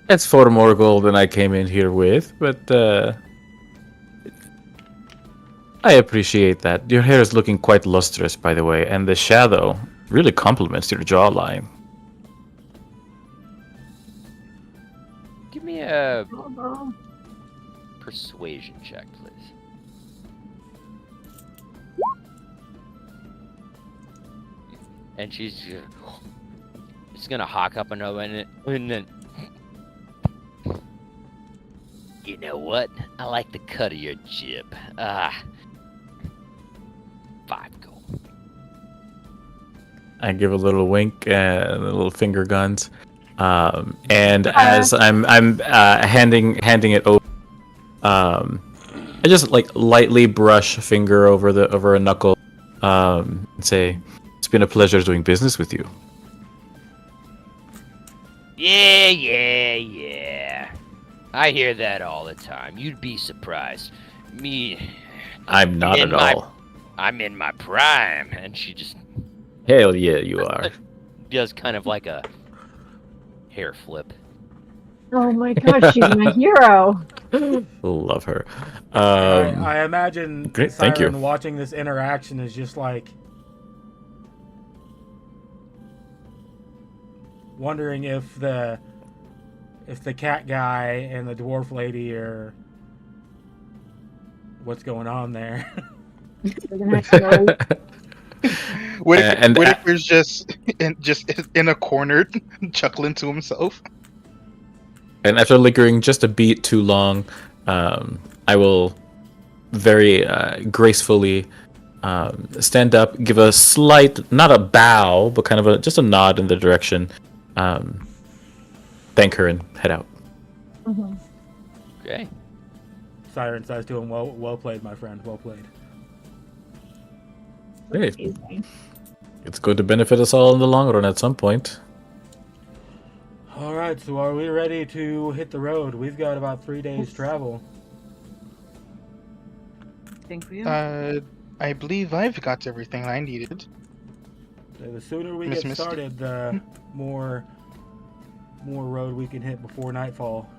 That's 4 more gold than I came in here with, but I appreciate that. Your hair is looking quite lustrous, by the way, and the shadow really complements your jawline. Give me a Oh, persuasion check, please. And she's gonna hawk up another and then. You know what? I like the cut of your jib. 5 gold. I give a little wink and a little finger guns, and as I'm handing it over, I just like lightly brush a finger over a knuckle, and say, "It's been a pleasure doing business with you." Yeah. I hear that all the time. You'd be surprised. I'm not at all. I'm in my prime, and she just Hell yeah, you are. does kind of like a hair flip. oh my god, she's my hero. Love her. I imagine great, thank you. Siren watching this interaction is just like wondering if if the cat guy and the dwarf lady are what's going on there. We're gonna have to go. Whitaker's just in a corner, chuckling to himself. And after lingering just a beat too long, I will very gracefully stand up, give a slight, not a bow, but kind of just a nod in the direction. Thank her and head out. Mm-hmm. Okay. Siren says to him, well played, my friend. Well played. Great. It's going to benefit us all in the long run at some point. All right, so are we ready to hit the road? We've got about 3 days travel. I think we are. I believe I've got everything I needed. The sooner we Miss get Misty. started, the more road we can hit before nightfall.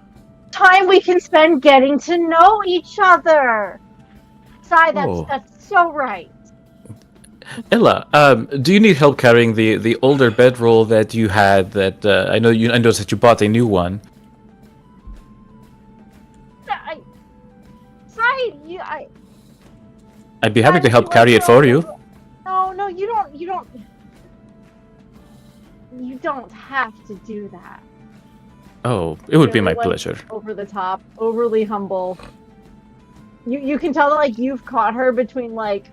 Time we can spend getting to know each other. Sai, Oh. that's so right. Ella, do you need help carrying the older bedroll that you had? That I noticed that you bought a new one. Sai, I'd be happy to help carry it for you. No, you don't have to do that. Oh, it would be my Really went pleasure. Over the top, overly humble. You can tell that like you've caught her between like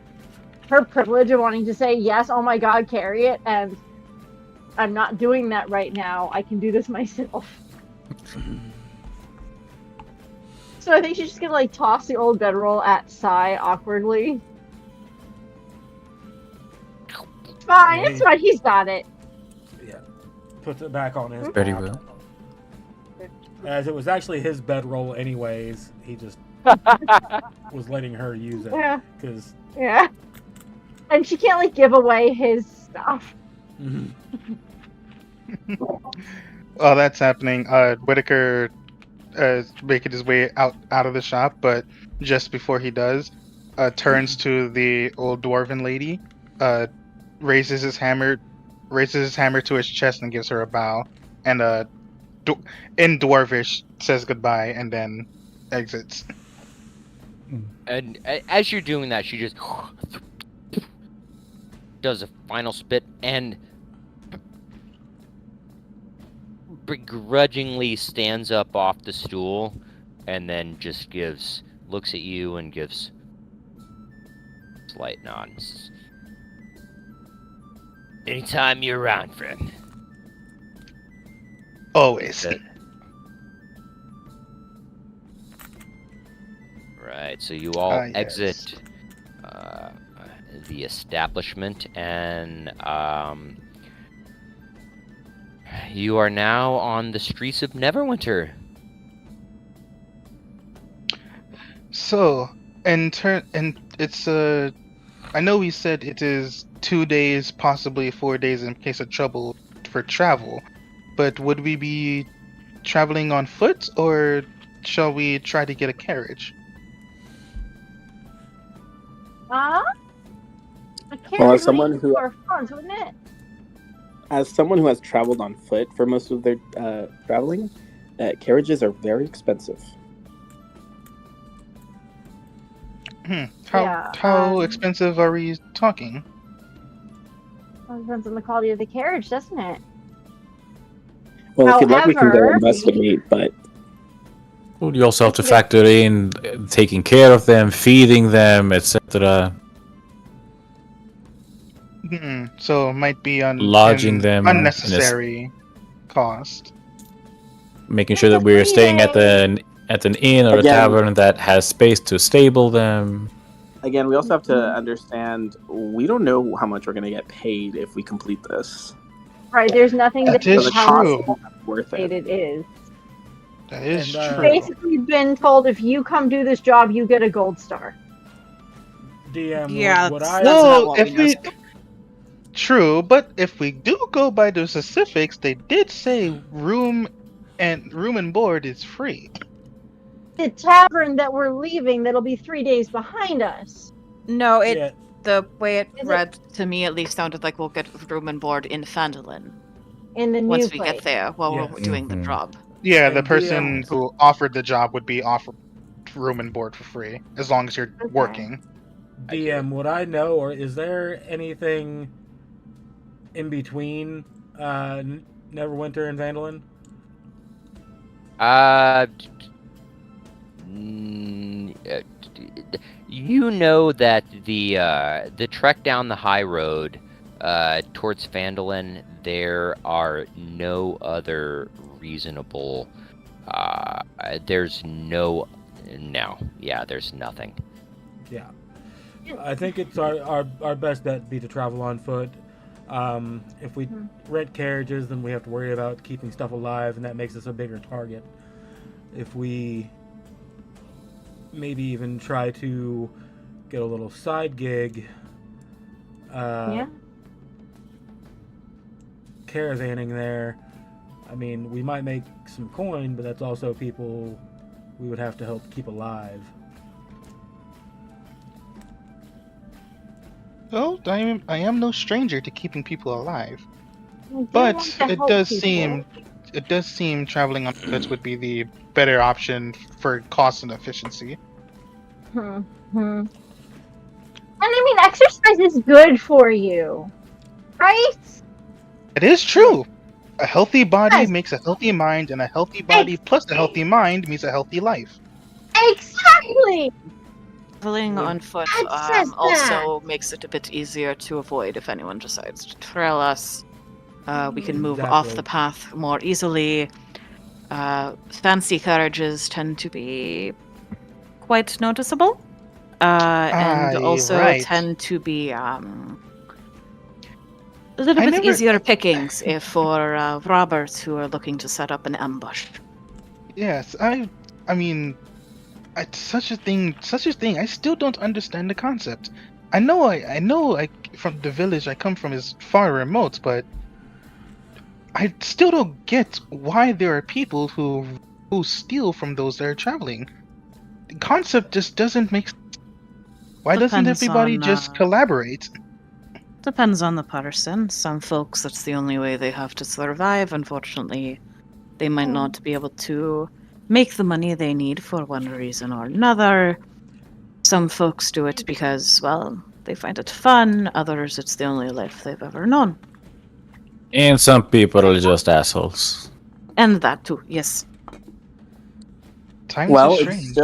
her privilege of wanting to say yes, oh my god, carry it, and I'm not doing that right now. I can do this myself. So I think she's just gonna like toss the old bedroll at Sai awkwardly. It's fine, it's fine. He's got it. Yeah. Puts it back on his Very back. well. As it was actually his bedroll anyways, he just was letting her use it. Yeah. Because Yeah. And she can't like give away his stuff. While that's happening, Whitaker is making his way out of the shop, but just before he does, turns to the old dwarven lady, raises his hammer to his chest and gives her a bow, and in dwarvish says goodbye and then exits. And as you're doing that, she just does a final spit and begrudgingly stands up off the stool and then just looks at you and gives slight nods. Anytime you're around, friend. Always. Right, so you all Yes. exit the establishment, and you are now on the streets of Neverwinter. So, and it's I know we said it is 2 days, possibly 4 days in case of trouble for travel, but would we be traveling on foot, or shall we try to get a carriage? Well, as someone who fun, wouldn't it? As someone who has traveled on foot for most of their traveling, carriages are very expensive. How expensive are we talking? Well, it depends on the quality of the carriage, doesn't it? Well, if you'd like, we can go However- investigate, but Well, you also have to factor in taking care of them, feeding them, etc. So it might be Lodging them in a unnecessary cost. Making sure that we're staying at an inn or a Again- tavern that has space to stable them. again, we also have to understand we don't know how much we're going to get paid if we complete this. Right, there's nothing That that is So the tells true. cost is worth it it. is. That is And, true. Basically been told if you come do this job, you get a gold star. DM, Yeah, what that's I not Well, what if we we ask. true, but if we do go by the specifics, they did say room and board is free. The tavern that we're leaving, that'll be 3 days behind us. No, yeah, the way it Is it- read to me at least sounded like we'll get room and board in Phandalin In the new once we place. get there while Yes. we're doing the Mhm. job. Yeah, the And person DM who offered the job would be offered room and board for free as long as you're Okay. working. DM, would I know, or is there anything in between Neverwinter and Vandalin? You know that the trek down the high road towards Vandalin, there are no other reasonable. There's no. Yeah, there's nothing. Yeah. I think it's our best bet be to travel on foot. If we rent carriages, then we have to worry about keeping stuff alive, and that makes us a bigger target. If we maybe even try to get a little side gig, caravanning there, I mean, we might make some coin, but that's also people we would have to help keep alive. Well, I am no stranger to keeping people alive, We do but want to it help does people. seem traveling on foot would be the better option for cost and efficiency. And I mean, exercise is good for you, right? It is true. A healthy body Yes. makes a healthy mind, and a healthy body plus a healthy mind means a healthy life. Exactly. Traveling on foot Access also makes it a bit easier to avoid if anyone decides to trail us. We can move off Exactly. the path more easily. Fancy carriages tend to be quite noticeable, and also right. tend to be a little I bit never- easier pickings if for robbers who are looking to set up an ambush. Yes, I mean, such a thing. I still don't understand the concept. I know from the village I come from is far remote, but I still don't get why there are people who steal from those that are traveling. The concept just doesn't make sense. Why doesn't Depends everybody on, just collaborate? Depends on the person. Some folks, that's the only way they have to survive. Unfortunately, they might not be able to make the money they need for one reason or another. Some folks do it because, well, they find it fun. Others, it's the only life they've ever known. And some people are just assholes. And that too, yes. Times Well, are strange.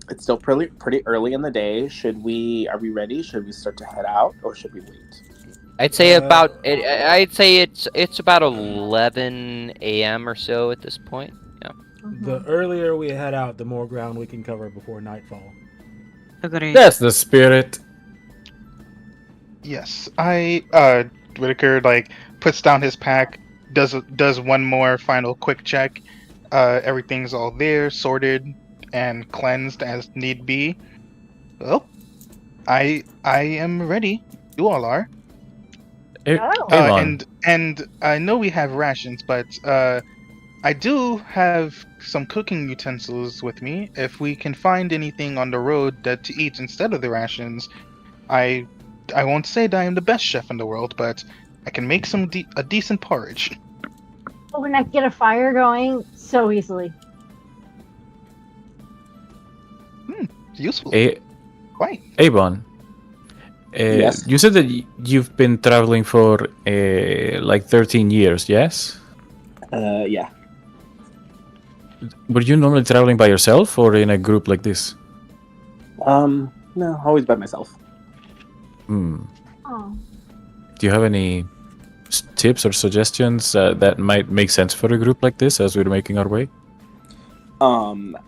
it's still pretty early in the day. Are we ready? Should we start to head out, or should we wait? I'd say it's about 11 a.m. or so at this point. Yeah. The earlier we head out, the more ground we can cover before nightfall. Agreed. That's the spirit. Yes, Whitaker puts down his pack, does one more final quick check. Everything's all there, sorted and cleansed as need be. Well, I am ready. You all are. Avon, And I know we have rations, but I do have some cooking utensils with me. If we can find anything on the road to eat instead of the rations, I won't say that I am the best chef in the world, but I can make a decent porridge. We're gonna get a fire going so easily. Useful. Quite. Avon. Yes. You said that you've been traveling for 13 years, yes? Yeah. Were you normally traveling by yourself or in a group like this? No, always by myself. Oh. Do you have any tips or suggestions that might make sense for a group like this as we're making our way?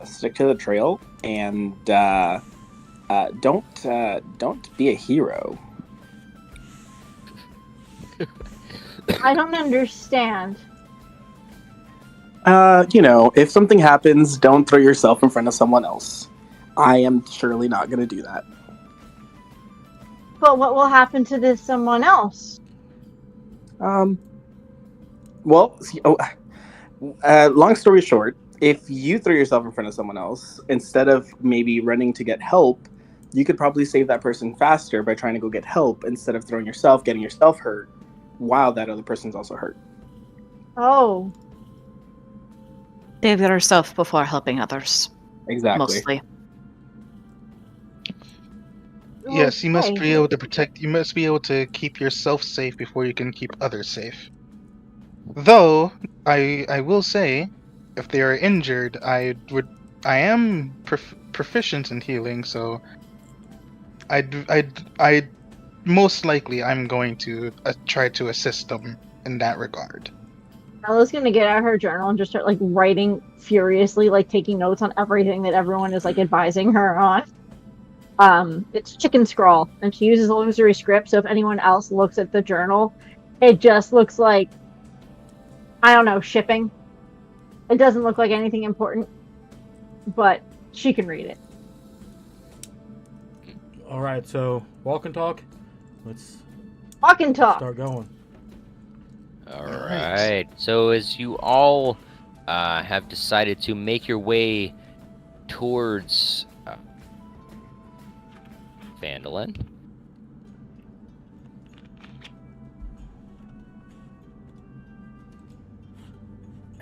Stick to the trail and don't be a hero. I don't understand. If something happens, don't throw yourself in front of someone else. I am surely not going to do that. But what will happen to this someone else? Long story short, if you throw yourself in front of someone else, instead of maybe running to get help, you could probably save that person faster by trying to go get help instead of getting yourself hurt while that other person's also hurt. Oh. Save yourself before helping others. Exactly. Mostly. Yes, you must Okay. be able to protect. You must be able to keep yourself safe before you can keep others safe. Though I will say, if they are injured, I am proficient in healing, so I most likely I'm going to try to assist them in that regard. Ella's gonna get out her journal and just start like writing furiously, like taking notes on everything that everyone is like advising her on. It's chicken scrawl, and she uses illusory script. So if anyone else looks at the journal, it just looks like, I don't know, shipping. It doesn't look like anything important, but she can read it. All right, so walk and talk. Let's Walk and talk. start going. All Alright. right. So as you all have decided to make your way towards Vandalin,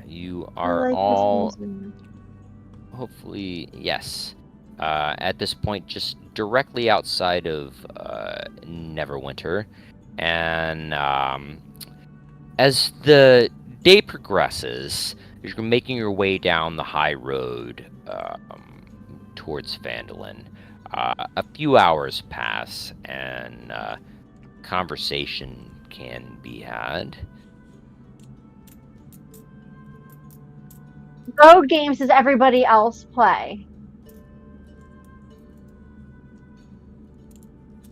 you are all hopefully, yes, at this point just directly outside of Neverwinter, and as the day progresses, you're making your way down the high road towards Vandalin. A few hours pass, and conversation can be had. Road games does everybody else play?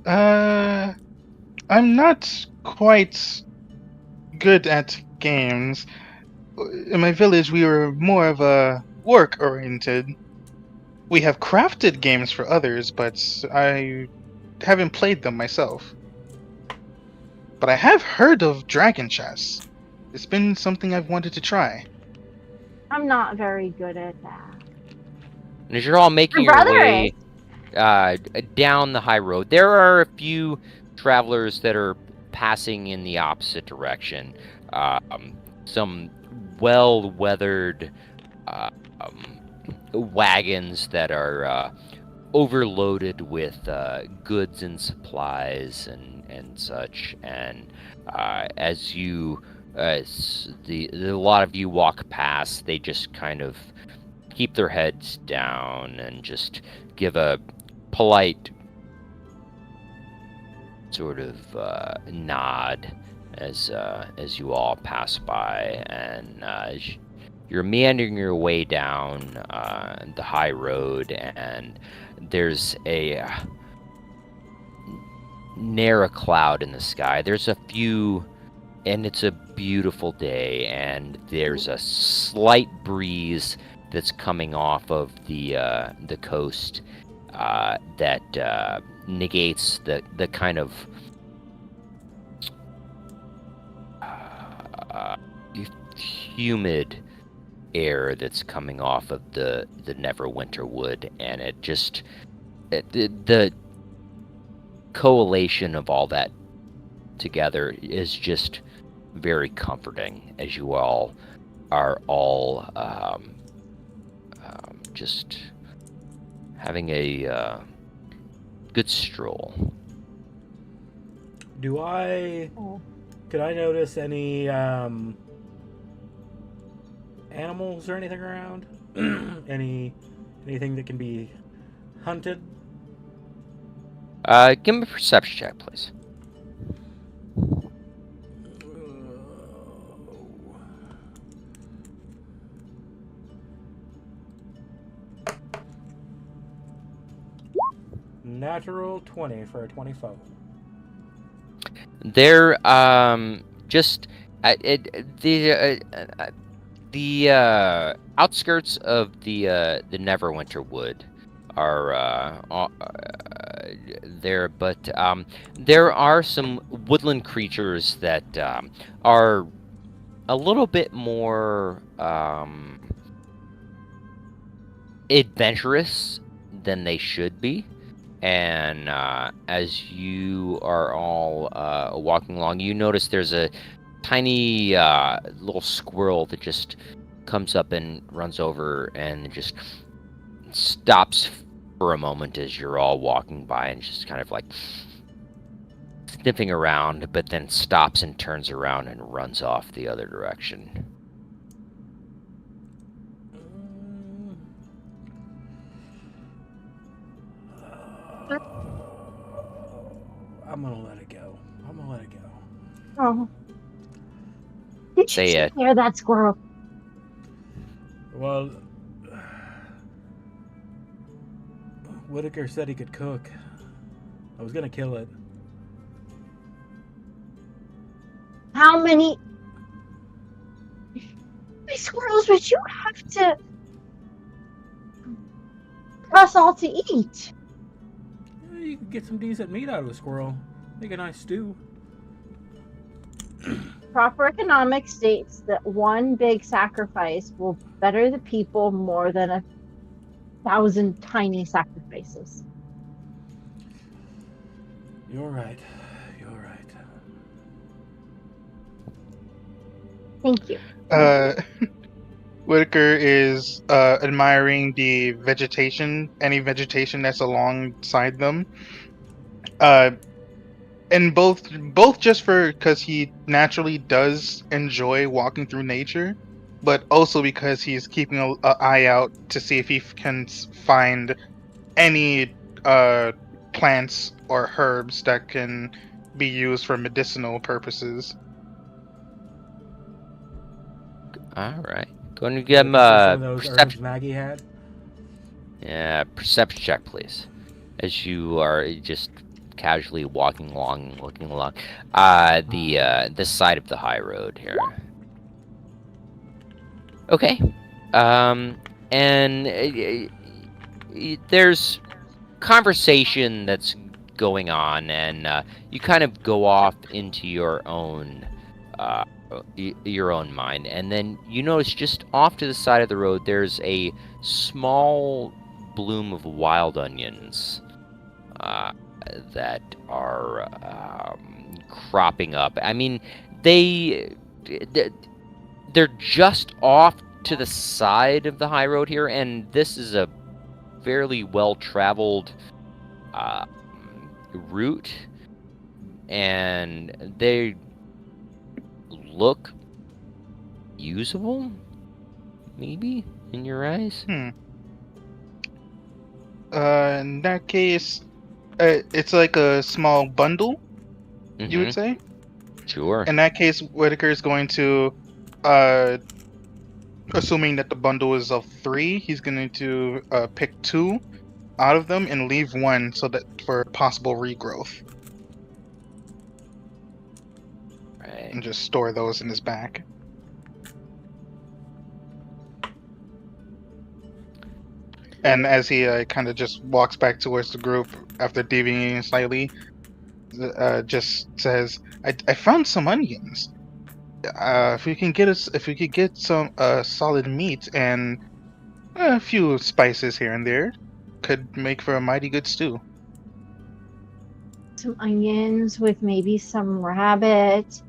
I'm not quite good at games. In my village, we were more of a work-oriented. We have crafted games for others, but I haven't played them myself. But I have heard of Dragon Chess. It's been something I've wanted to try. I'm not very good at that. And as you're all making My your brother way down the high road, there are a few travelers that are passing in the opposite direction. Some well-weathered wagons that are overloaded with goods and supplies and such. And as you, a lot of you walk past, they just kind of keep their heads down and just give a polite sort of nod as you all pass by, and you're meandering your way down the high road, and there's a narrow cloud in the sky. There's a few, and it's a beautiful day, and there's a slight breeze that's coming off of the coast that negates the kind of humid air that's coming off of the Neverwinter wood, and it just the collation of all that together is just very comforting, as you all are all just having a good stroll. Could I notice any animals or anything around? Anything that can be hunted? Give me a perception check, please. Natural 20 for a 24. They're just the outskirts of the Neverwinter wood are there, but there are some woodland creatures that are a little bit more adventurous than they should be. And as you are all walking along, you notice there's a tiny little squirrel that just comes up and runs over and just stops for a moment as you're all walking by and just kind of like sniffing around, but then stops and turns around and runs off the other direction. I'm gonna let it go. Oh. Did you Say it. take care of that squirrel? Well, Whitaker said he could cook. I was gonna kill it. How many squirrels would you have to us all to eat? You could get some decent meat out of a squirrel. Make a nice stew. Proper economics states that one big sacrifice will better the people more than 1,000 tiny sacrifices. You're right. Thank you. Whitaker is admiring the vegetation, any vegetation that's alongside them. And both just for because he naturally does enjoy walking through nature, but also because he's keeping an eye out to see if he can find any plants or herbs that can be used for medicinal purposes. All right. Going to give him Some a of those herbs perception. Maggie had. Yeah, perception check, please. As you are just casually walking along, looking along the side of the high road here. Okay. And there's conversation that's going on, and you kind of go off into your own mind, and then you notice just off to the side of the road there's a small bloom of wild onions that are cropping up. I mean, they're just off to the side of the high road here, and this is a fairly well-traveled route, and they look usable, maybe, in your eyes. In that case, it's like a small bundle, you would say? Sure. In that case, Whitaker is going to, assuming that the bundle is of 3, he's going to pick 2 out of them and leave 1 so that for possible regrowth. Right. And just store those in his bag. And as he kind of just walks back towards the group after deviating slightly, just says, "I found some onions. If we could get some solid meat and a few spices here and there, could make for a mighty good stew." Some onions with maybe some rabbit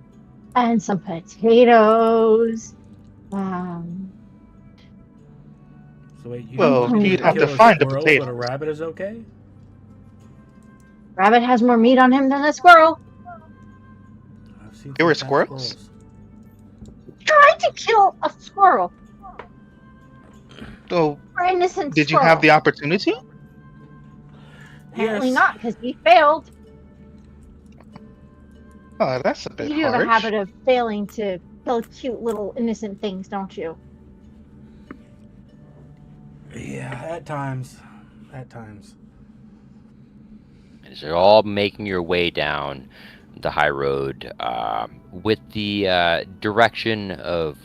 and some potatoes. So wait, you Well, want me you'd have kill to a find the squirrel, potatoes. but a rabbit is okay? Rabbit has more meat on him than a squirrel. I've seen There were some fat squirrels? Tried to kill a squirrel. So, Or innocent did you squirrel. have the opportunity? Apparently Yes. not, because he failed. Oh, that's a bit You do have a harsh. habit of failing to kill cute little innocent things, don't you? Yeah, at times. As you're all making your way down the high road, with the direction of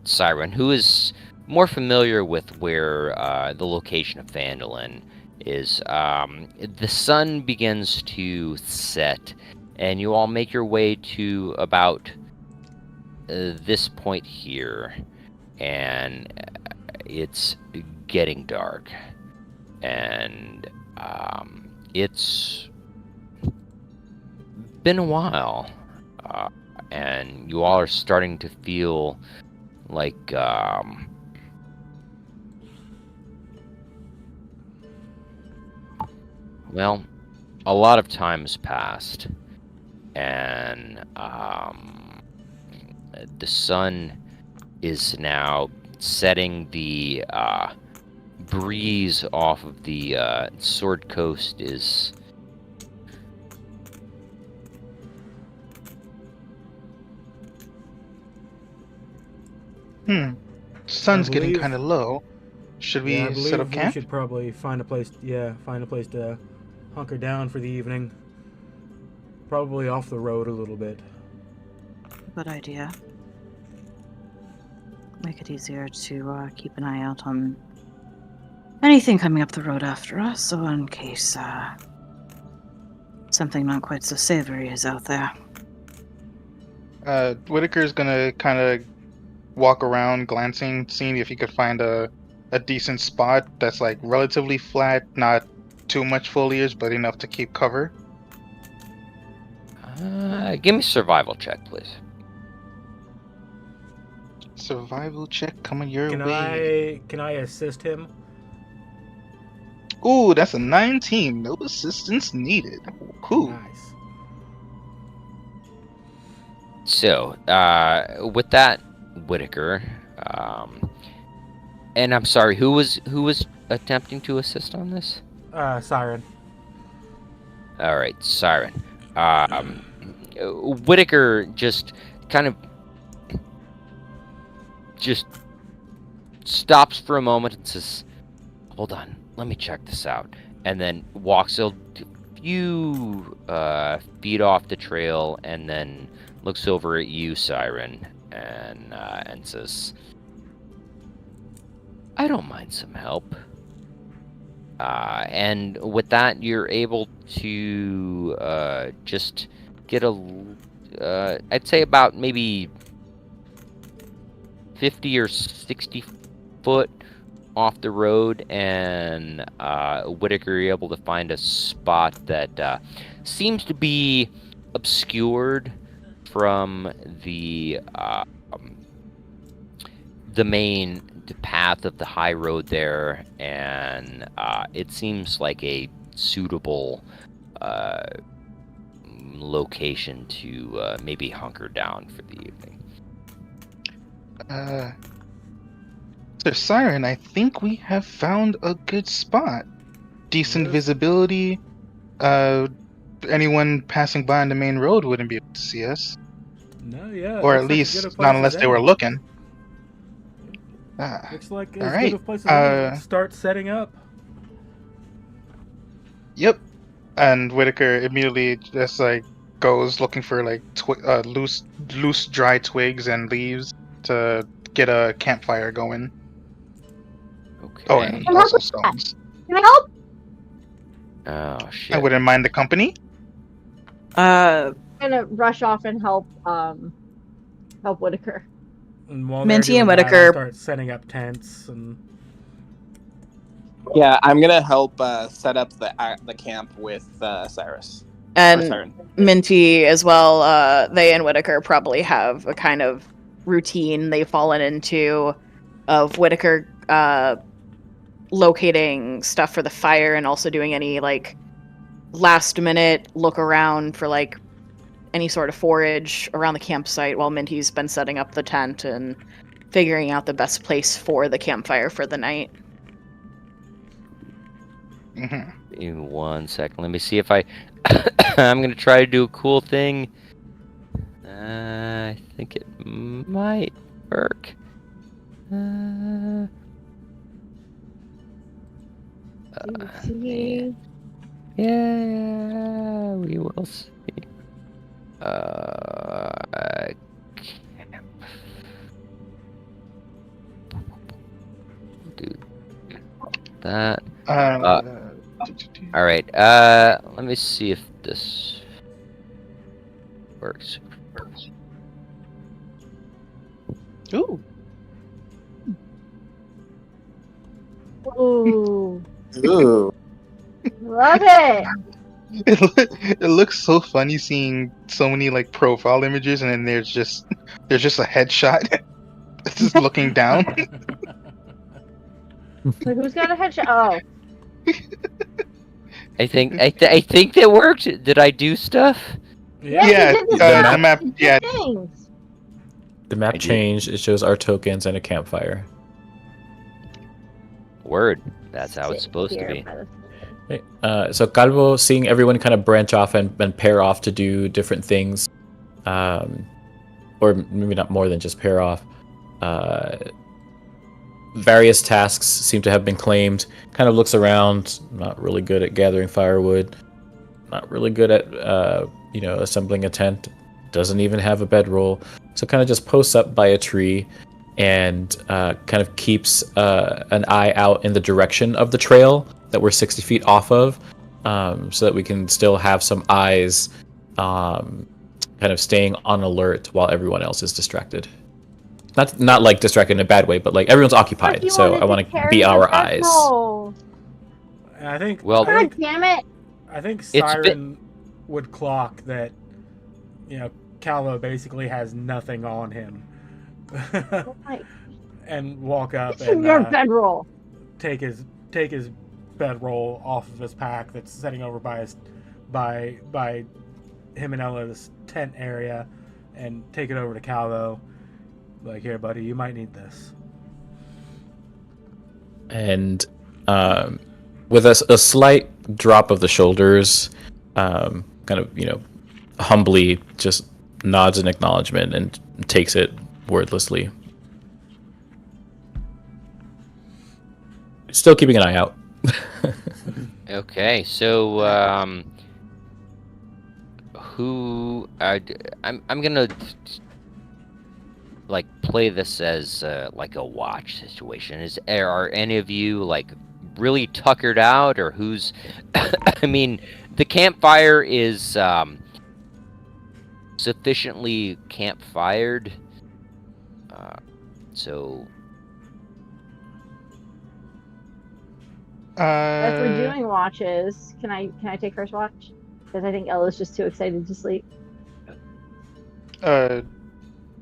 Siren, who is more familiar with where the location of Phandalin is. The sun begins to set, and you all make your way to about this point here, and it's getting dark, and it's been a while, and you all are starting to feel Like, well, a lot of time has passed, and the sun is now setting. The breeze off of the Sword Coast is Sun's getting believe- kind of low. Should we I set up believe we camp? should probably find a place. Yeah, find a place to hunker down for the evening. Probably off the road a little bit. Good idea. Make it easier to keep an eye out on anything coming up the road after us, so in case something not quite so savory is out there. Whitaker's gonna kind of walk around, glancing, seeing if he could find a decent spot that's like relatively flat, not too much foliage, but enough to keep cover. give me a survival check, please. Survival check coming your way. Can I assist him? Ooh, that's a 19. No assistance needed. Cool. Nice. So, with that, Whitaker, and I'm sorry, who was attempting to assist on this? Siren. All right, Siren. Whitaker just kind of just stops for a moment and says, "Hold on, let me check this out," and then walks a few feet off the trail, and then looks over at you, Siren, and says, "I don't mind some help." And with that, you're able to just get I'd say about maybe 50 or 60 foot off the road, and Whitaker, you're able to find a spot that seems to be obscured from the main path of the high road there, and it seems like a suitable location to maybe hunker down for the evening. So Siren, I think we have found a good spot. Decent Yes. visibility. Anyone passing by on the main road wouldn't be able to see us. No, yeah. Or looks at like as least good a place not as unless they were any. looking. Ah, Looks like All as right, good a place as any. uh, Start setting up. yep. And Whitaker immediately just like goes looking for like loose dry twigs and leaves to get a campfire going. Okay. Oh, and Can I also help? stones. Can I help? Oh I shit. wouldn't mind the company. I'm gonna rush off and help Whitaker. And while Minty they're and doing that, Whitaker- I'll start setting up tents and. Yeah, I'm gonna help set up the camp with Cyrus. Or And Siren. Minty as well, they and Whitaker probably have a kind of routine they've fallen into of Whitaker locating stuff for the fire and also doing any like last minute look around for like any sort of forage around the campsite while Minty's been setting up the tent and figuring out the best place for the campfire for the night. Mm-hmm. Give me 1 second. Let me see if I. I'm gonna try to do a cool thing. I think it might work. See. Yeah, we will see. Do that. All right. Let me see if this works. Ooh. Ooh, Ooh. love it. It looks so funny seeing so many like profile images and then there's just a headshot. Just looking down. So who's got a headshot? Oh, I think that worked. Did I do stuff? yeah, Yeah, you did the the stuff. map- You did yeah. things. The map I did. changed. It shows our tokens and a campfire. Word. That's how it's Sit supposed to here be. by the- Okay. So Calvo, seeing everyone kind of branch off and pair off to do different things, or maybe not more than just pair off. Various tasks seem to have been claimed. Kind of looks around. Not really good at gathering firewood. Not really good at assembling a tent. Doesn't even have a bedroll. So kind of just posts up by a tree and kind of keeps an eye out in the direction of the trail that we're 60 feet off of, so that we can still have some eyes kind of staying on alert while everyone else is distracted. Not like distracted in a bad way, but like everyone's But occupied, you so wanted I want to carry be the our eyes. bedroll. I think. Well- I God think, damn it! I think It's been- Siren would clock that. Calvo basically has nothing on him, Oh my- and walk up It's your and bedroll. take his bedroll off of his pack that's sitting over by him and Ella's tent area, and take it over to Calvo. Like, here, buddy, you might need this. And with a slight drop of the shoulders, kind of humbly just nods in acknowledgement and takes it wordlessly. Still keeping an eye out. Okay, so I'm gonna like play this as like a watch situation. Are any of you like really tuckered out, or who's? I mean, the campfire is sufficiently campfired, so. If we're doing watches, can I take first watch? Because I think Ella's just too excited to sleep.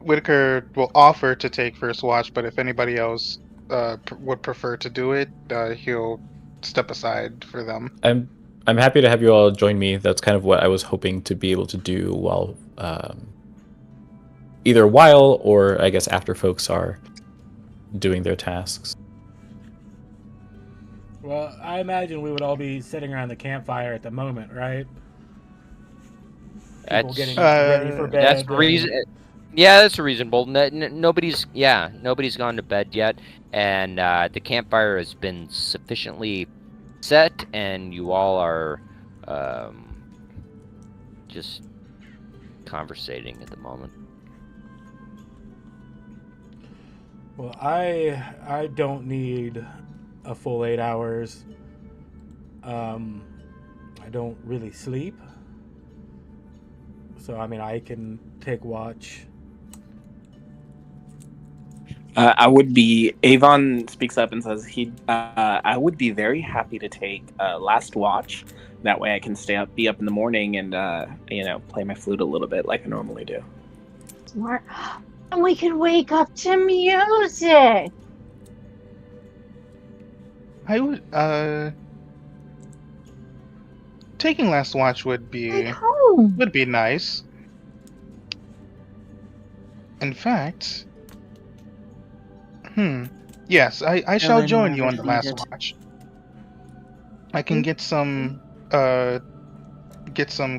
Whitaker will offer to take first watch, but if anybody else would prefer to do it, he'll step aside for them. I'm happy to have you all join me. That's kind of what I was hoping to be able to do while either while or I guess after folks are doing their tasks. Well, I imagine we would all be sitting around the campfire at the moment, right? People That's- getting ready for bed. That's reason. Yeah, that's reasonable. Nobody's gone to bed yet, and the campfire has been sufficiently set, and you all are just conversating at the moment. Well, I don't need a full 8 hours. I don't really sleep. So, I mean, I can take watch. Avon speaks up and says I would be very happy to take last watch. That way I can be up in the morning and, play my flute a little bit like I normally do. Smart. And we can wake up to music. I would, taking last watch would be Like home. nice. In fact, yes, I shall Ellen join you never on the last needed. watch. I can get some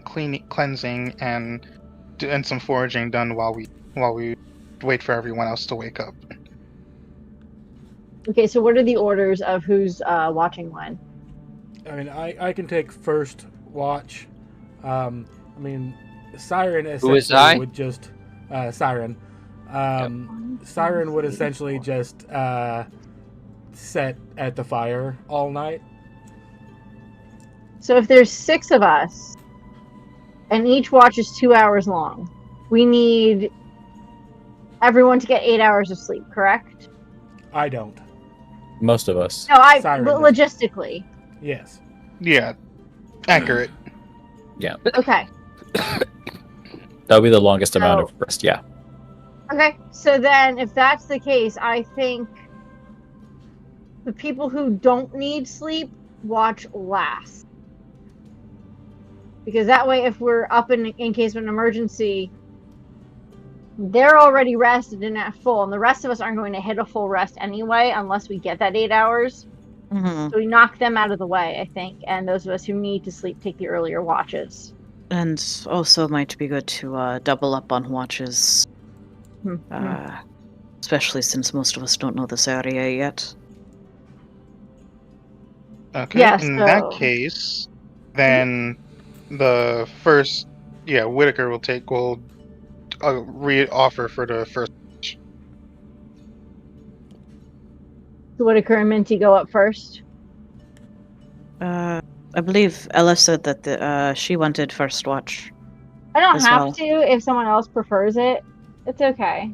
cleansing and some foraging done while we wait for everyone else to wake up. Okay, so what are the orders of who's watching when? I mean, I can take first watch. I mean, Siren Who is I? essentially would just Siren. Siren would essentially just set at the fire all night. So if there's 6 of us, and each watch is 2 hours long, we need everyone to get 8 hours of sleep, correct? I don't. Most of us. No, Siren does. logistically. Yes. Yeah, accurate. Okay. That'll be the longest amount of rest. Yeah. Okay, so then if that's the case, I think the people who don't need sleep watch last. Because that way, if we're up in case of an emergency, they're already rested and at full, and the rest of us aren't going to hit a full rest anyway unless we get that 8 hours. Mm-hmm. So we knock them out of the way, I think, and those of us who need to sleep take the earlier watches. And also might be good to double up on watches, especially since most of us don't know this area yet. Okay, Yeah, in so- that case, then the first, Whitaker will re-offer for the first. So Whitaker and Minty go up first. I believe Ella said that she wanted first watch. I don't as have well. to if someone else prefers it. It's okay.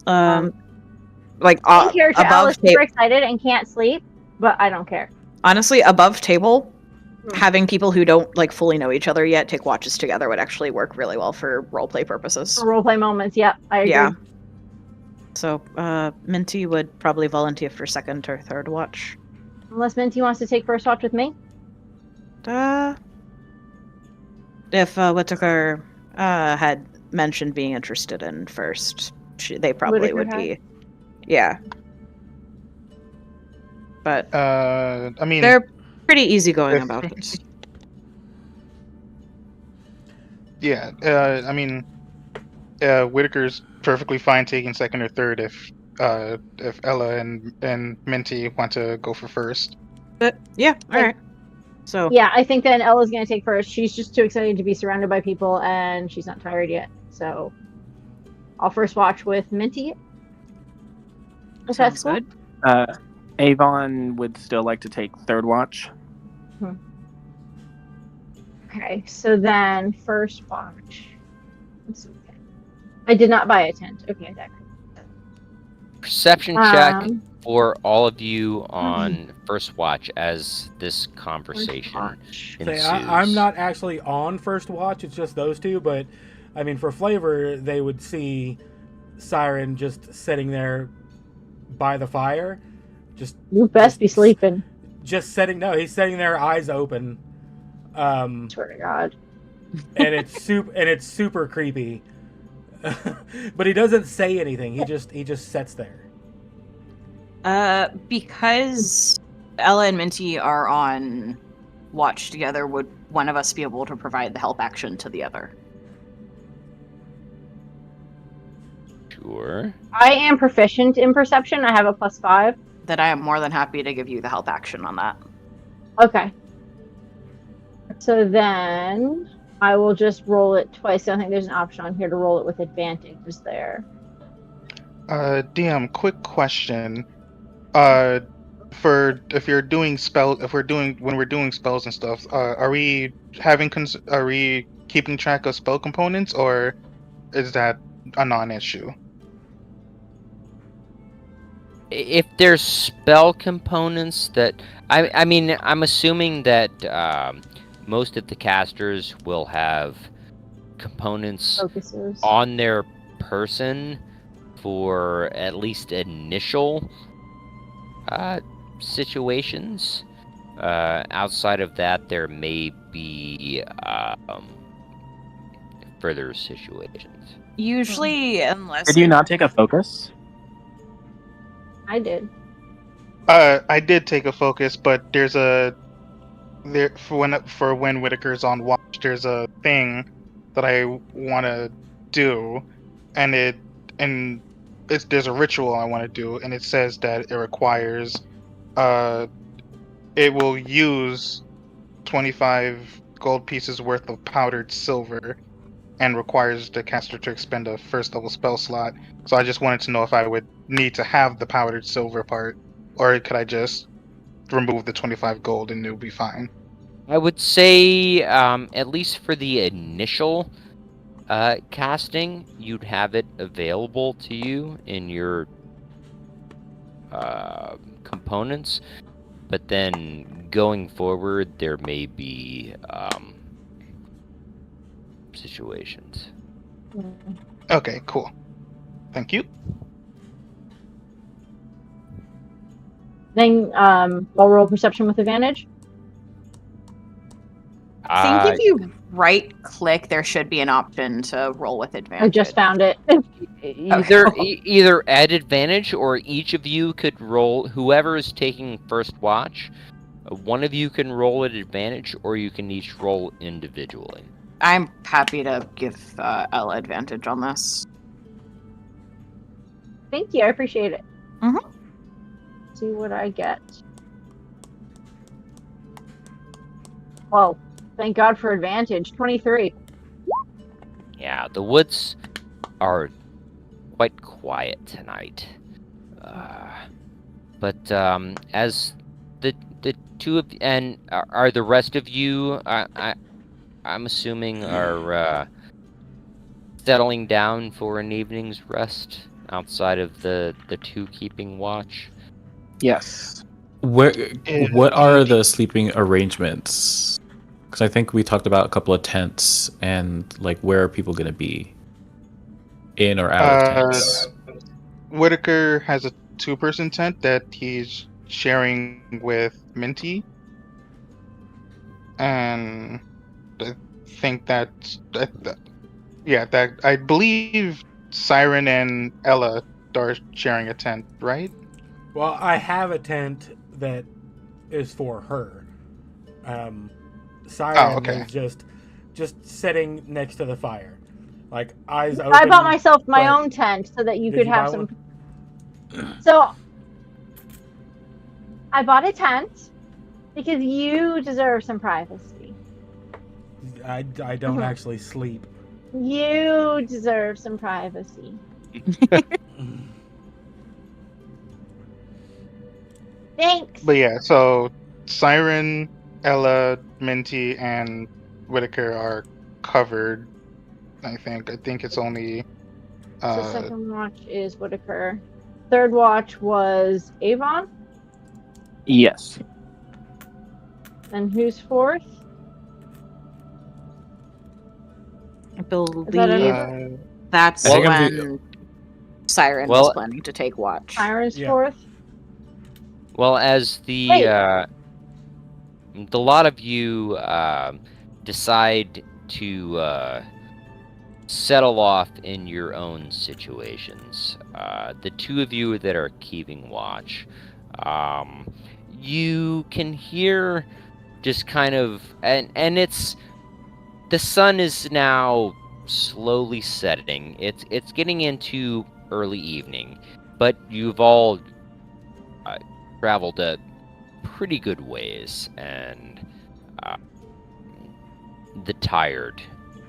Like In character, above Ella's super excited and can't sleep, but I don't care. Honestly, above table, having people who don't like fully know each other yet take watches together would actually work really well for roleplay purposes. For roleplay moments, yep, I agree. Yeah. So, Minty would probably volunteer for second or third watch. Unless Minty wants to take first watch with me. If Whitaker had mentioned being interested in first, they probably Whitaker would had? be. Yeah. But I mean, they're pretty easygoing about it. Yeah, I mean, Whitaker's perfectly fine taking second or third if Ella and Minty want to go for first. But yeah, all right. So yeah, I think then Ella's gonna take first. She's just too excited to be surrounded by people, and she's not tired yet. So I'll first watch with Minty. If that's sounds cool. good. Avon would still like to take third watch. Okay, so then first watch. I did not buy a tent. Okay, that. Perception check for all of you on first watch as this conversation ensues. I'm not actually on first watch. It's just those two. But I mean, for flavor, they would see Siren just sitting there by the fire. You best be sleeping. Just sitting. No, he's sitting there, eyes open. Swear to God. And it's super creepy. But he doesn't say anything. He just sits there. Because Ella and Minty are on watch together, would one of us be able to provide the help action to the other? Sure. I am proficient in perception. I have a +5. Then I am more than happy to give you the help action on that. Okay. So then I will just roll it twice. I don't think there's an option on here to roll it with advantage, is there? DM, quick question. When we're doing spells and stuff, are we keeping track of spell components, or is that a non-issue? If there's spell components that I mean, I'm assuming that most of the casters will have components Focuses. on their person for at least initial situations. Outside of that, there may be further situations. Usually, unless Did you not take a focus? I did. I did take a focus, but for when Whitaker's on watch, there's a thing that I want to do, and there's a ritual I want to do, and it says that it requires, it will use 25 gold pieces worth of powdered silver, and requires the caster to expend a first level spell slot. So I just wanted to know if I would need to have the powdered silver part, or could I just remove the 25 gold and it'll be fine? I would say, at least for the initial casting, you'd have it available to you in your components, but then going forward, there may be situations. Okay, cool. Thank you. Then I'll roll perception with advantage. I think if you right-click, there should be an option to roll with advantage. I just found it. Either at advantage, or each of you could roll. Whoever is taking first watch, one of you can roll at advantage, or you can each roll individually. I'm happy to give Ella advantage on this. Thank you. I appreciate it. Mhm. See what I get. Well, thank God for advantage. 23. Yeah, the woods are quite quiet tonight. But as the two of and are the rest of you, I'm assuming, are settling down for an evening's rest outside of the two keeping watch. Yes. What are Indeed. the sleeping arrangements? Because I think we talked about a couple of tents and like where are people going to be, in or out of tents? Whitaker has a 2-person tent that he's sharing with Minty, and I think that I believe Siren and Ella are sharing a tent, right? Well, I have a tent that is for her. Siren okay. is just sitting next to the fire, like eyes open. I bought myself my but- own tent so that you Did could you have buy some. one? So I bought a tent because you deserve some privacy. I don't actually sleep. You deserve some privacy. Thanks. But yeah, so Siren, Ella, Minty, and Whitaker are covered. I think it's only So second watch is Whitaker. Third watch was Avon. Yes. And who's fourth? I believe Ava? that's I think when Siren was planning to take watch. Siren's Yeah. fourth. Well, as the lot of you decide to settle off in your own situations, the two of you that are keeping watch, you can hear just kind of, and it's, the sun is now slowly setting. It's getting into early evening, but you've all traveled a pretty good ways, and the tired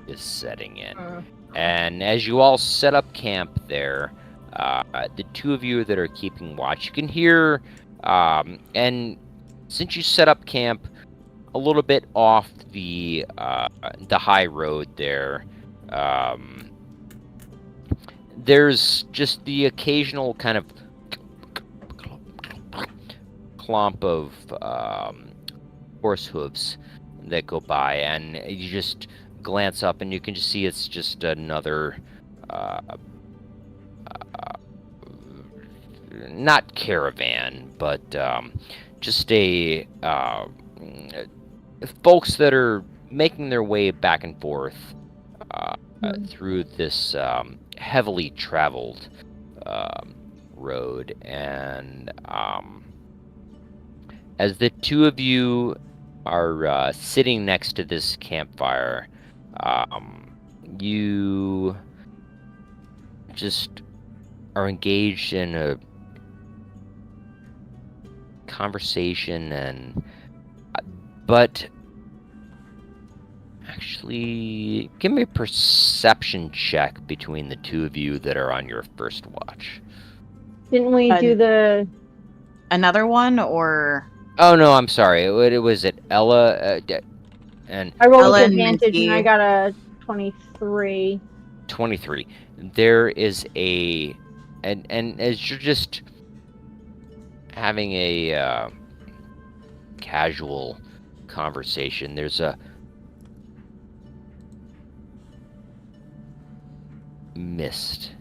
is setting in. And as you all set up camp there, the two of you that are keeping watch, you can hear, and since you set up camp a little bit off the high road there, there's just the occasional kind of clomp of horse hooves that go by, and you just glance up and you can just see it's just another not caravan, but just a folks that are making their way back and forth through this heavily traveled road. And as the two of you are sitting next to this campfire, you just are engaged in a conversation, and but actually give me a perception check between the two of you that are on your first watch. Didn't we do another one, or? Oh no, I'm sorry. It was at Ella and I rolled Ella with and advantage Minty. and I got a 23. 23. There is a, and as you're just having a casual conversation, there's a mist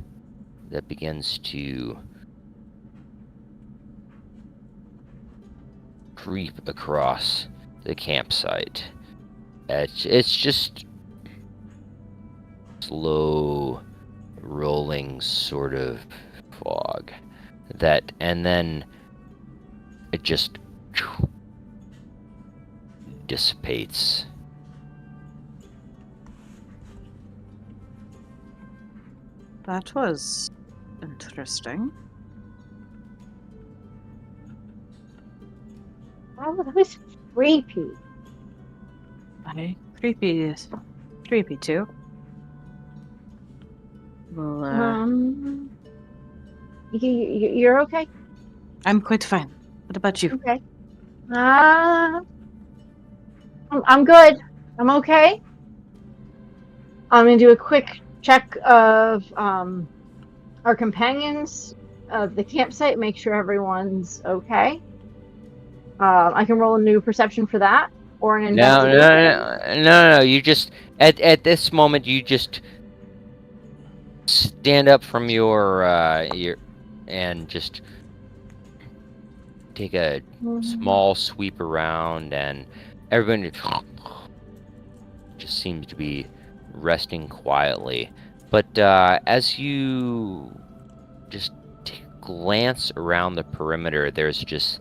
that begins to creep across the campsite. It's just slow rolling sort of fog and then it just dissipates. That was interesting. That was creepy. Creepy too. Well, You're okay? I'm quite fine. What about you? Okay. I'm good. I'm okay. I'm gonna do a quick check of our companions of the campsite, make sure everyone's okay. I can roll a new perception for that, or an investigation. No. You just at this moment you just stand up from your and just take a small sweep around, and everyone just seems to be resting quietly. But as you just glance around the perimeter, there's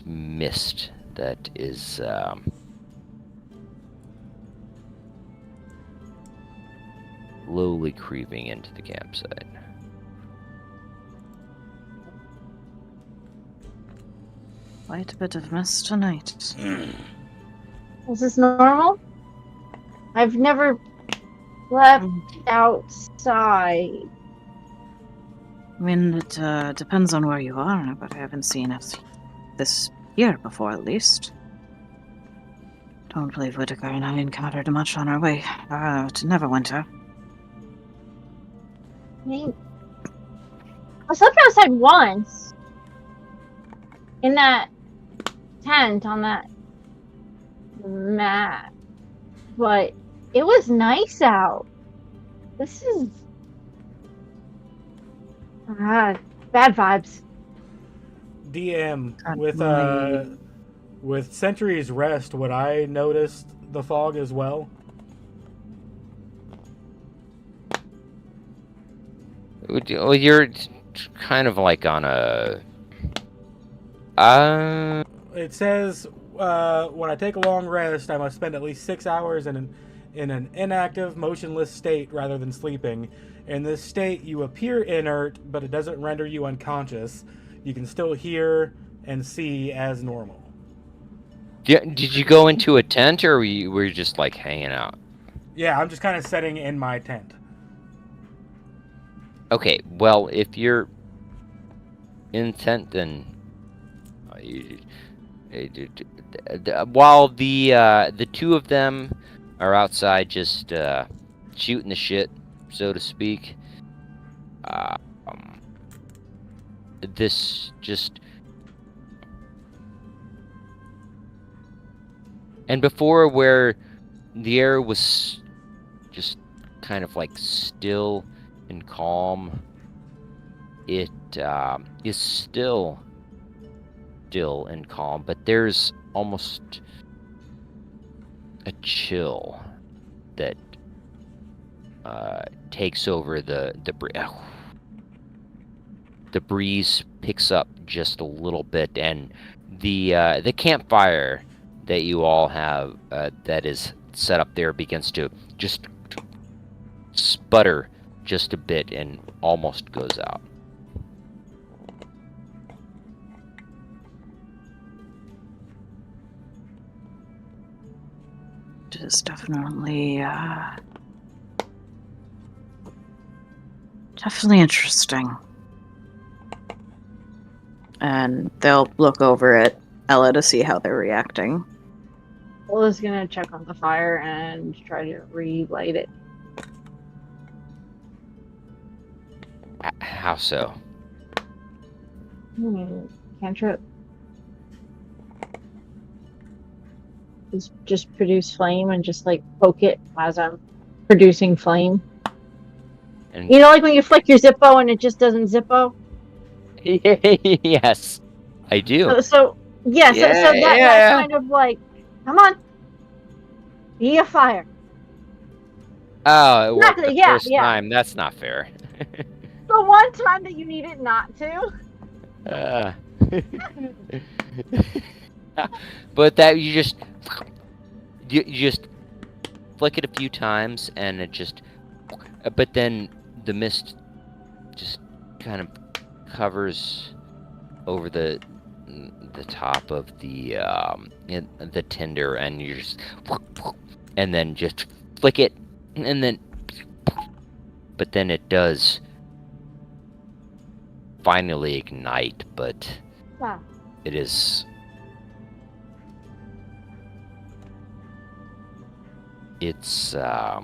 mist that is slowly creeping into the campsite. Quite a bit of mist tonight. Is this normal? I've never slept outside. I mean, it depends on where you are, but I haven't seen it this year before, at least. Don't believe Whitaker and I encountered much on our way to Neverwinter. I slept outside once. In that tent on that mat. But it was nice out. This is bad vibes. DM Certainly. with Century's Rest, would I notice the fog as well? Well, you're kind of like on a It says when I take a long rest, I must spend at least 6 hours in an inactive, motionless state rather than sleeping. In this state, you appear inert, but it doesn't render you unconscious. You can still hear and see as normal. Did you go into a tent, or were you just like hanging out? Yeah, I'm just kind of sitting in my tent. Okay, well, if you're in tent, then while the two of them are outside just shooting the shit, so to speak, this just and before where the air was just kind of like still and calm, it is still and calm, but there's almost a chill that takes over the breeze picks up just a little bit, and the campfire that you all have that is set up there begins to just sputter just a bit and almost goes out. It is definitely interesting. And they'll look over at Ella to see how they're reacting. Ella's gonna check on the fire and try to relight it. How so? Cantrip. is just produce flame and just like poke it as I'm producing flame. And You know, like when you flick your Zippo and it just doesn't Zippo. yes, I do. So yeah, so Yeah, that yeah. kind of like, come on, be a fire. Oh, it worked the Exactly. Yeah, first yeah. time. That's not fair. The one time that you need it not to. Uh, but that you just flick it a few times and it just but then the mist just kind of covers over the top of the tinder, and you just and then just flick it, and then but then it does finally ignite, but Wow. it is it's a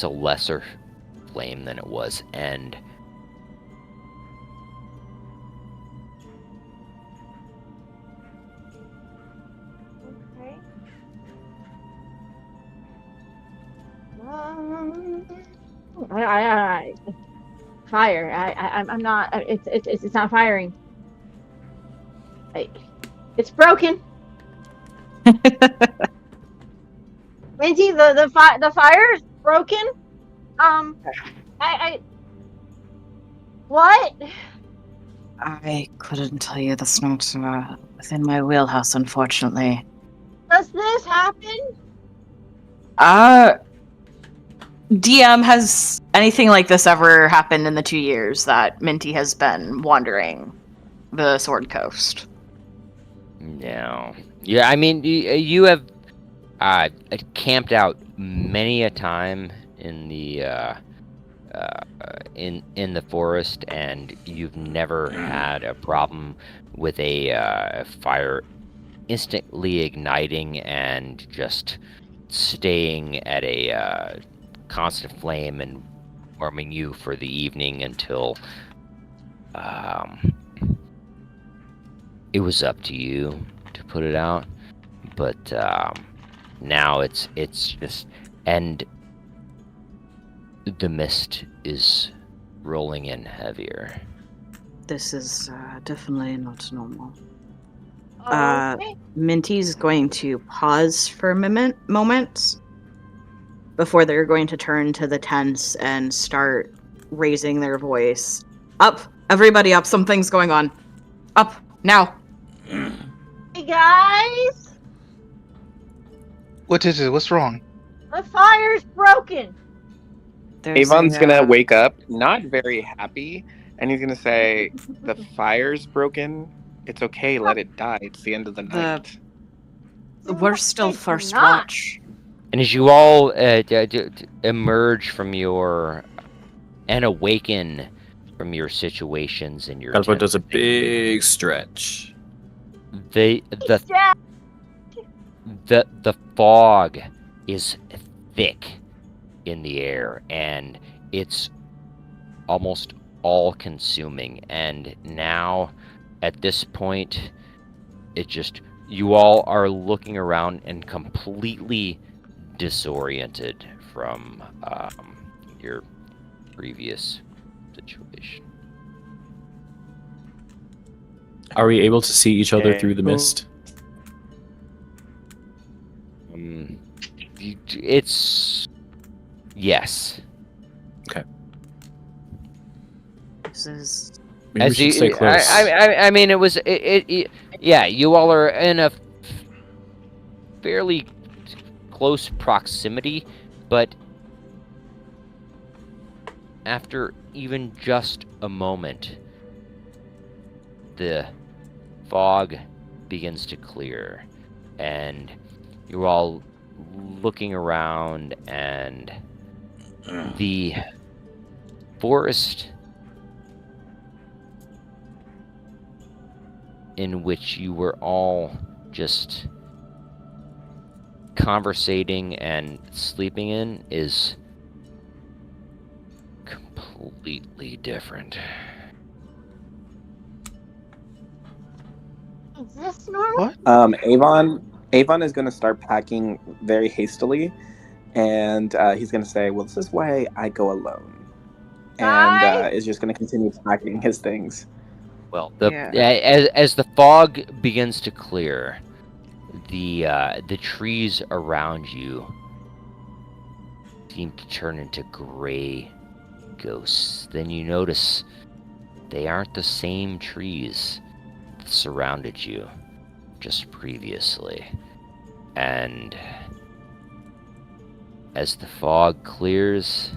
lesser flame than it was, and Okay. Fire. I'm not. It's not firing. It's broken. Minty, the fire is broken. I what? I couldn't tell you. That's not within my wheelhouse, unfortunately. Does this happen? DM, has anything like this ever happened in the 2 years that Minty has been wandering the Sword Coast? no. Yeah, I mean, you have camped out many a time in the in the forest, and you've never had a problem with a fire instantly igniting and just staying at a constant flame and warming you for the evening until it was up to you to put it out. But now it's just, and the mist is rolling in heavier. This is definitely not normal. Okay. Minty's going to pause for a moment before they're going to turn to the tents and start raising their voice. Up! Everybody up! Something's going on. Up! Now! Hey guys, What is it? What's wrong? the fire's broken. There's Avon's a, gonna wake up, not very happy, and he's gonna say, "The fire's broken. It's okay. Let it die. It's the end of the night." We're still It's first not. watch. And as you all emerge from your and awaken from your situations and your Godboy does a tents, big stretch. the Yeah. the fog is thick in the air, and it's almost all consuming. And now at this point, it just, you all are looking around and completely disoriented from your previous situation. Are we able to see each other Okay. through the mist? It's yes. This is Maybe we As should you, stay close. I mean, it was it. Yeah, you all are in a fairly close proximity, but after even just a moment, the fog begins to clear, and you're all looking around, and the forest in which you were all just conversating and sleeping in is completely different. Is this normal? What? Avon is going to start packing very hastily, and he's going to say, "Well, this is why I go alone," and Guys? is just going to continue packing his things. Well, Yeah. as the fog begins to clear, the trees around you seem to turn into gray ghosts. Then you notice they aren't the same trees that surrounded you just previously. And as the fog clears,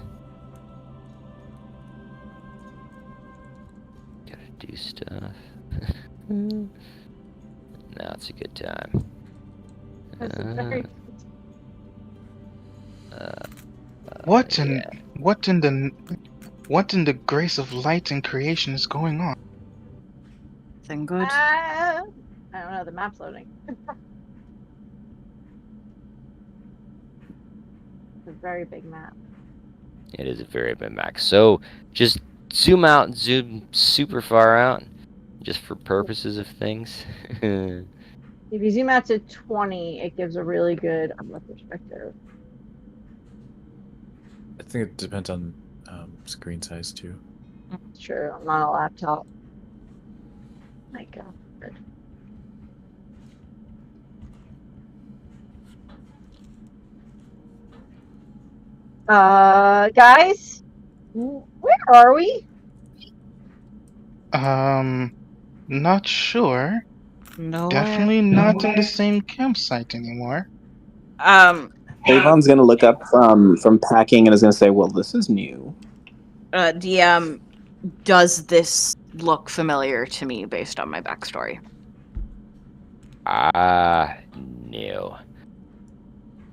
gotta do stuff. Now it's a good time. This is very... What in yeah. what in the grace of light and creation is going on? Thing good. I don't know, the map's loading. It's a very big map. It is a very big map. So just zoom out and zoom super far out, just for purposes of things. If you zoom out to 20, it gives a really good perspective. I think it depends on screen size too. Sure, I'm on a laptop. My God. Guys, where are we? Not sure. No. Definitely not in the same campsite anymore. Avon's going to look up from packing and is going to say, "Well, this is new." DM, does this look familiar to me based on my backstory? No.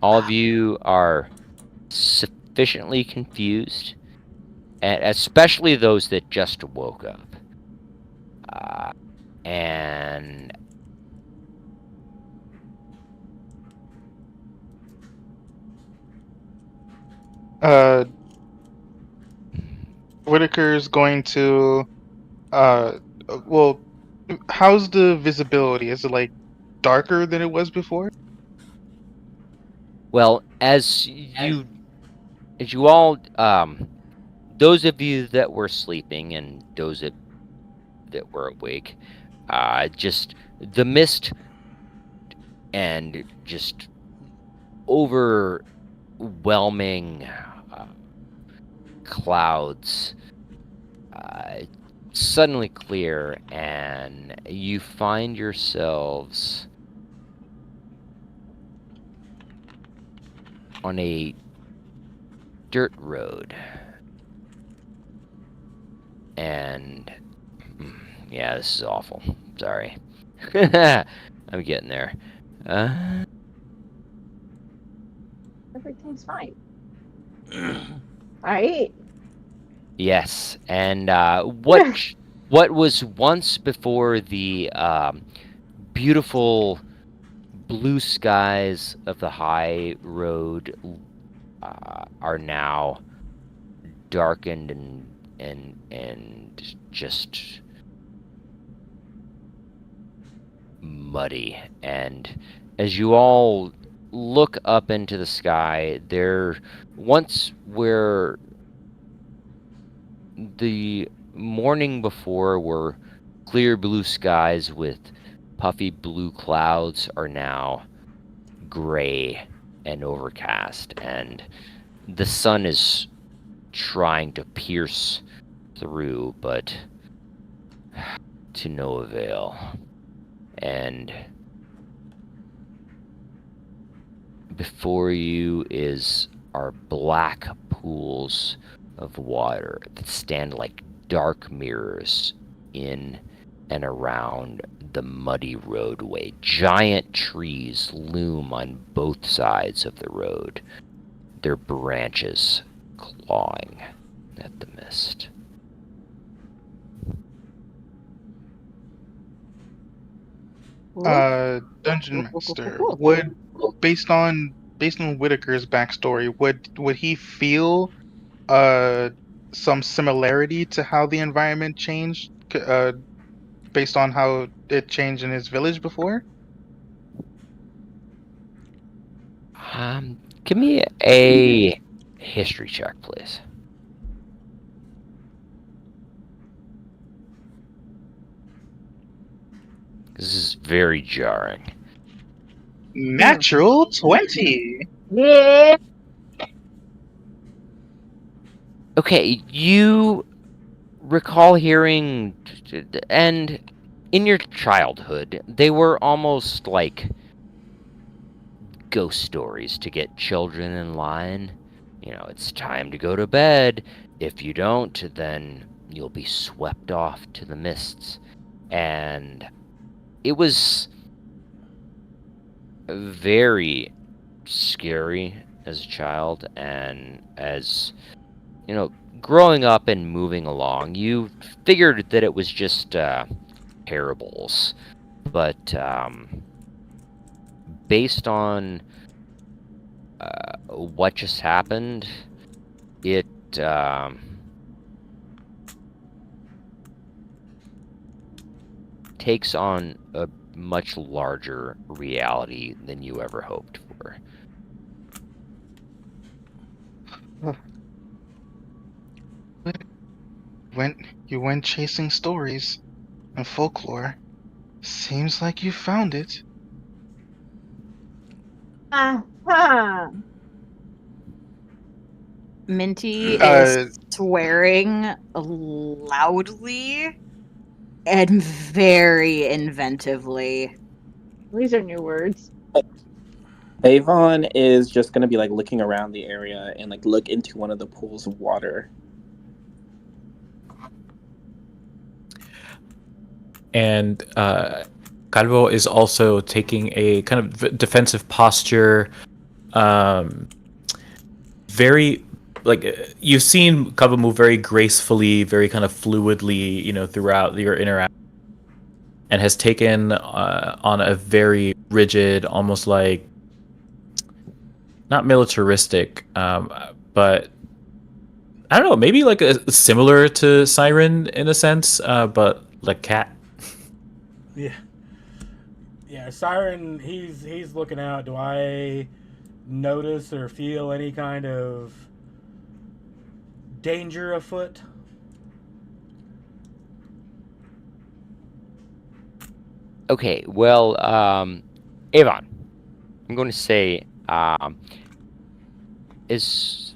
All of you are sufficiently confused, and especially those that just woke up. And Whitaker's going to well, how's the visibility? Is it like darker than it was before? well, as you all, those of you that were sleeping and those that were awake, just the mist and just overwhelming clouds suddenly clear, and you find yourselves on a dirt road. And yeah, this is awful. Sorry. I'm getting there. Everything's fine. Alright. Yes, and what was once before the beautiful blue skies of the high road are now darkened and just muddy. And as you all look up into the sky, there once where the morning before were clear blue skies with puffy blue clouds are now gray and overcast, and the sun is trying to pierce through, but to no avail. And before you are black pools of water that stand like dark mirrors in and around the muddy roadway. Giant trees loom on both sides of the road, their branches clawing at the mist. Dungeon Master, would based on Whitaker's backstory, would he feel some similarity to how the environment changed based on how it changed in his village before? Give me a history check, please. This is very jarring. Natural 20. Yeah. Okay, you recall hearing, and in your childhood, they were almost like ghost stories to get children in line. You know, it's time to go to bed. If you don't, then you'll be swept off to the mists. And it was very scary as a child, and as you know, growing up and moving along, you figured that it was just parables. But based on what just happened, it takes on a much larger reality than you ever hoped for. You went chasing stories and folklore. Seems like you found it. Uh-huh. Minty is Uh, swearing loudly and very inventively. These are new words. Avon is just gonna be like looking around the area and like look into one of the pools of water. And Calvo is also taking a kind of defensive posture. Very, like, you've seen Calvo move very gracefully, very kind of fluidly, throughout your interaction, and has taken on a very rigid, almost like, not militaristic, but I don't know, maybe like similar to Siren in a sense, but like cat. Yeah. Yeah, Siren, he's looking out. Do I notice or feel any kind of danger afoot? Okay, well, Avon, I'm going to say, is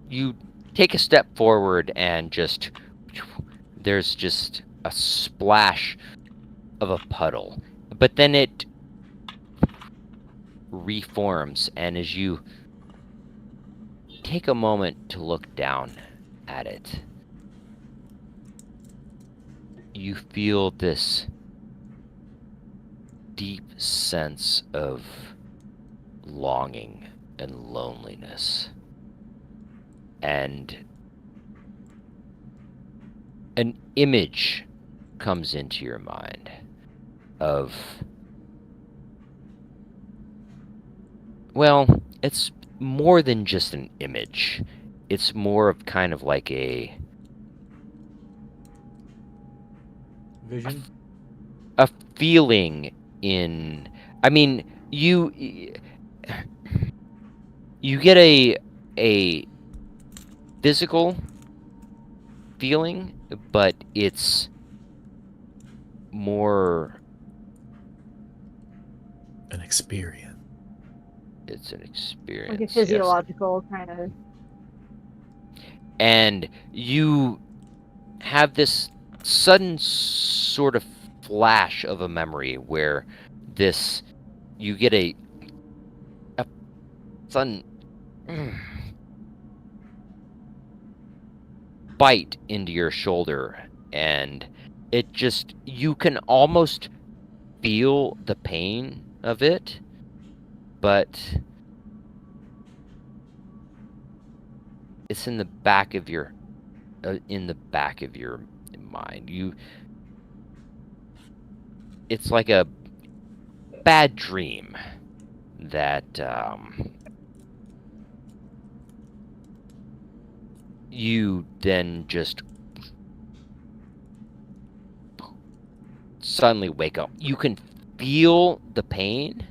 you take a step forward and just there's just a splash of a puddle, but then it reforms, and as you take a moment to look down at it, you feel this deep sense of longing and loneliness. And an image comes into your mind of, well, it's more than just an image. It's more of kind of like a Vision? a feeling in, I mean, you get a physical feeling, but it's more An experience. it's an experience. Like a yes. physiological kind of. And you have this sudden sort of flash of a memory where you get a sudden bite into your shoulder, and it just, you can almost feel the pain of it, but it's in the back of your mind. It's like a bad dream that you then just suddenly wake up. You can feel the pain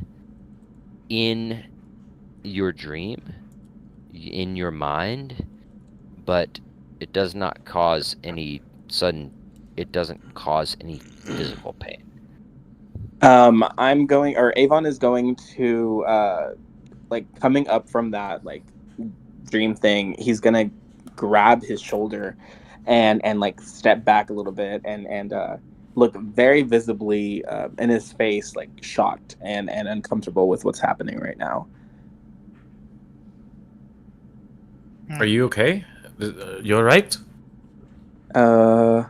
in your dream, in your mind, but it does not cause any it doesn't cause any physical pain. I'm going, or Avon is going to, like, coming up from that, like, dream thing, he's gonna grab his shoulder and like step back a little bit and look very visibly in his face, like shocked and uncomfortable with what's happening right now. Are you okay? You're right. Yeah.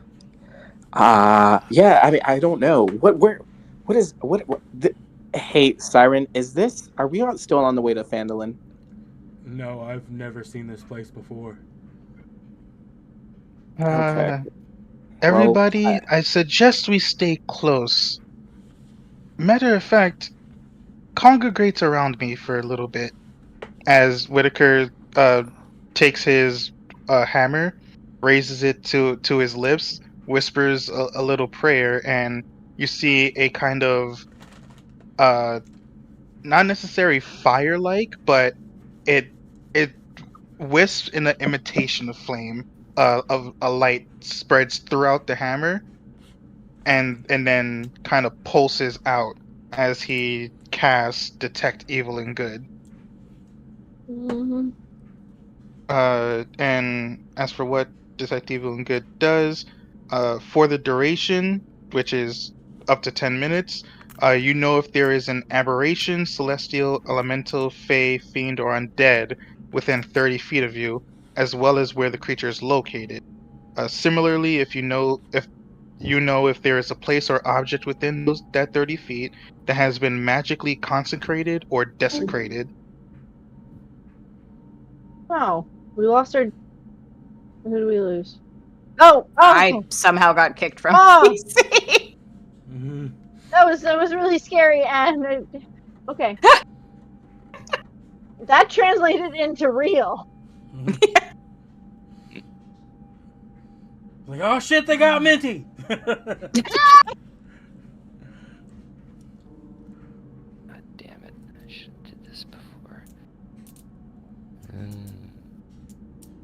I mean, I don't know Hey, Siren, are we still on the way to Phandalin? No, I've never seen this place before. Okay. Everybody, I suggest we stay close. Matter of fact, congregates around me for a little bit as Whitaker takes his hammer, raises it to his lips, whispers a little prayer, and you see a kind of not necessarily fire-like, but it wisps in an imitation of flame of a light spreads throughout the hammer and then kind of pulses out as he casts detect evil and good. Mm-hmm. And as for what detect evil and good does, for the duration, which is up to 10 minutes, you know if there is an aberration, celestial, elemental, fey, fiend, or undead within 30 feet of you, as well as where the creature is located. Similarly, if you know if there is a place or object within that 30 feet that has been magically consecrated or desecrated. Oh, we lost our. Who did we lose? Oh, I somehow got kicked from Oh. PC. Mm-hmm. That was really scary. And okay, that translated into real. Like, oh shit, they got Minty. God damn it! I should have did this before.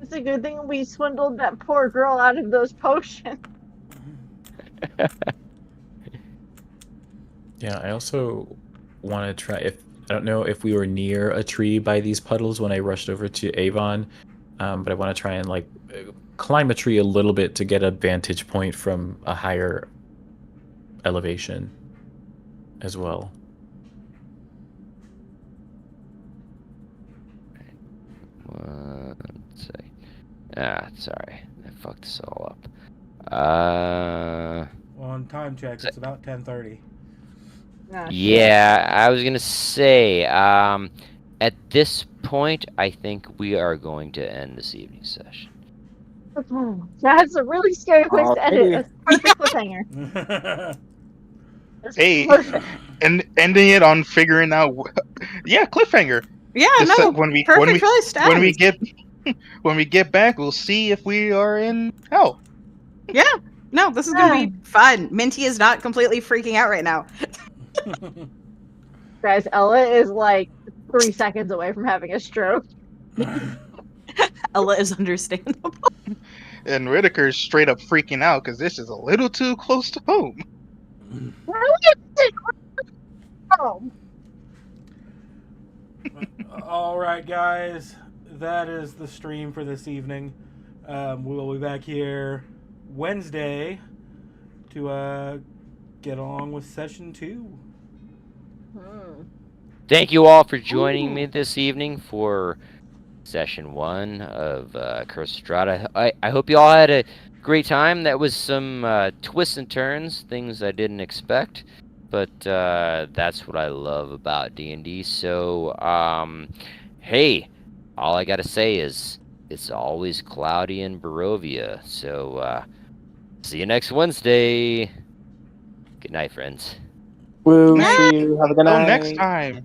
It's a good thing we swindled that poor girl out of those potions. Yeah, I also want to try. I don't know if we were near a tree by these puddles when I rushed over to Avon, but I want to try and like climb a tree a little bit to get a vantage point from a higher elevation as well. One sec. Sorry, I fucked this all up. On time check, it's about 10:30. Yeah, I was gonna say, at this point, I think we are going to end this evening's session. That's a really scary place to edit. That's perfect cliffhanger. Hey, Perfect. and ending it on figuring out, yeah, cliffhanger. Yeah, Just no, when we perfect place to when we end. get when we get back, we'll see if we are in hell. Yeah, no, this is gonna be fun. Minty is not completely freaking out right now. Guys, Ella is like 3 seconds away from having a stroke. Ella is understandable. And Whitaker's straight up freaking out because this is a little too close to home. All right, guys, that is the stream for this evening. We will be back here Wednesday to get along with session 2. Thank you all for joining me this evening for session 1 of Curse of Strahd. I hope you all had a great time. That was some twists and turns, things I didn't expect, but that's what I love about D&D. So, hey, all I gotta say is it's always cloudy in Barovia. So, see you next Wednesday. Good night, friends. Woo, see you. Have a good night. Until next time.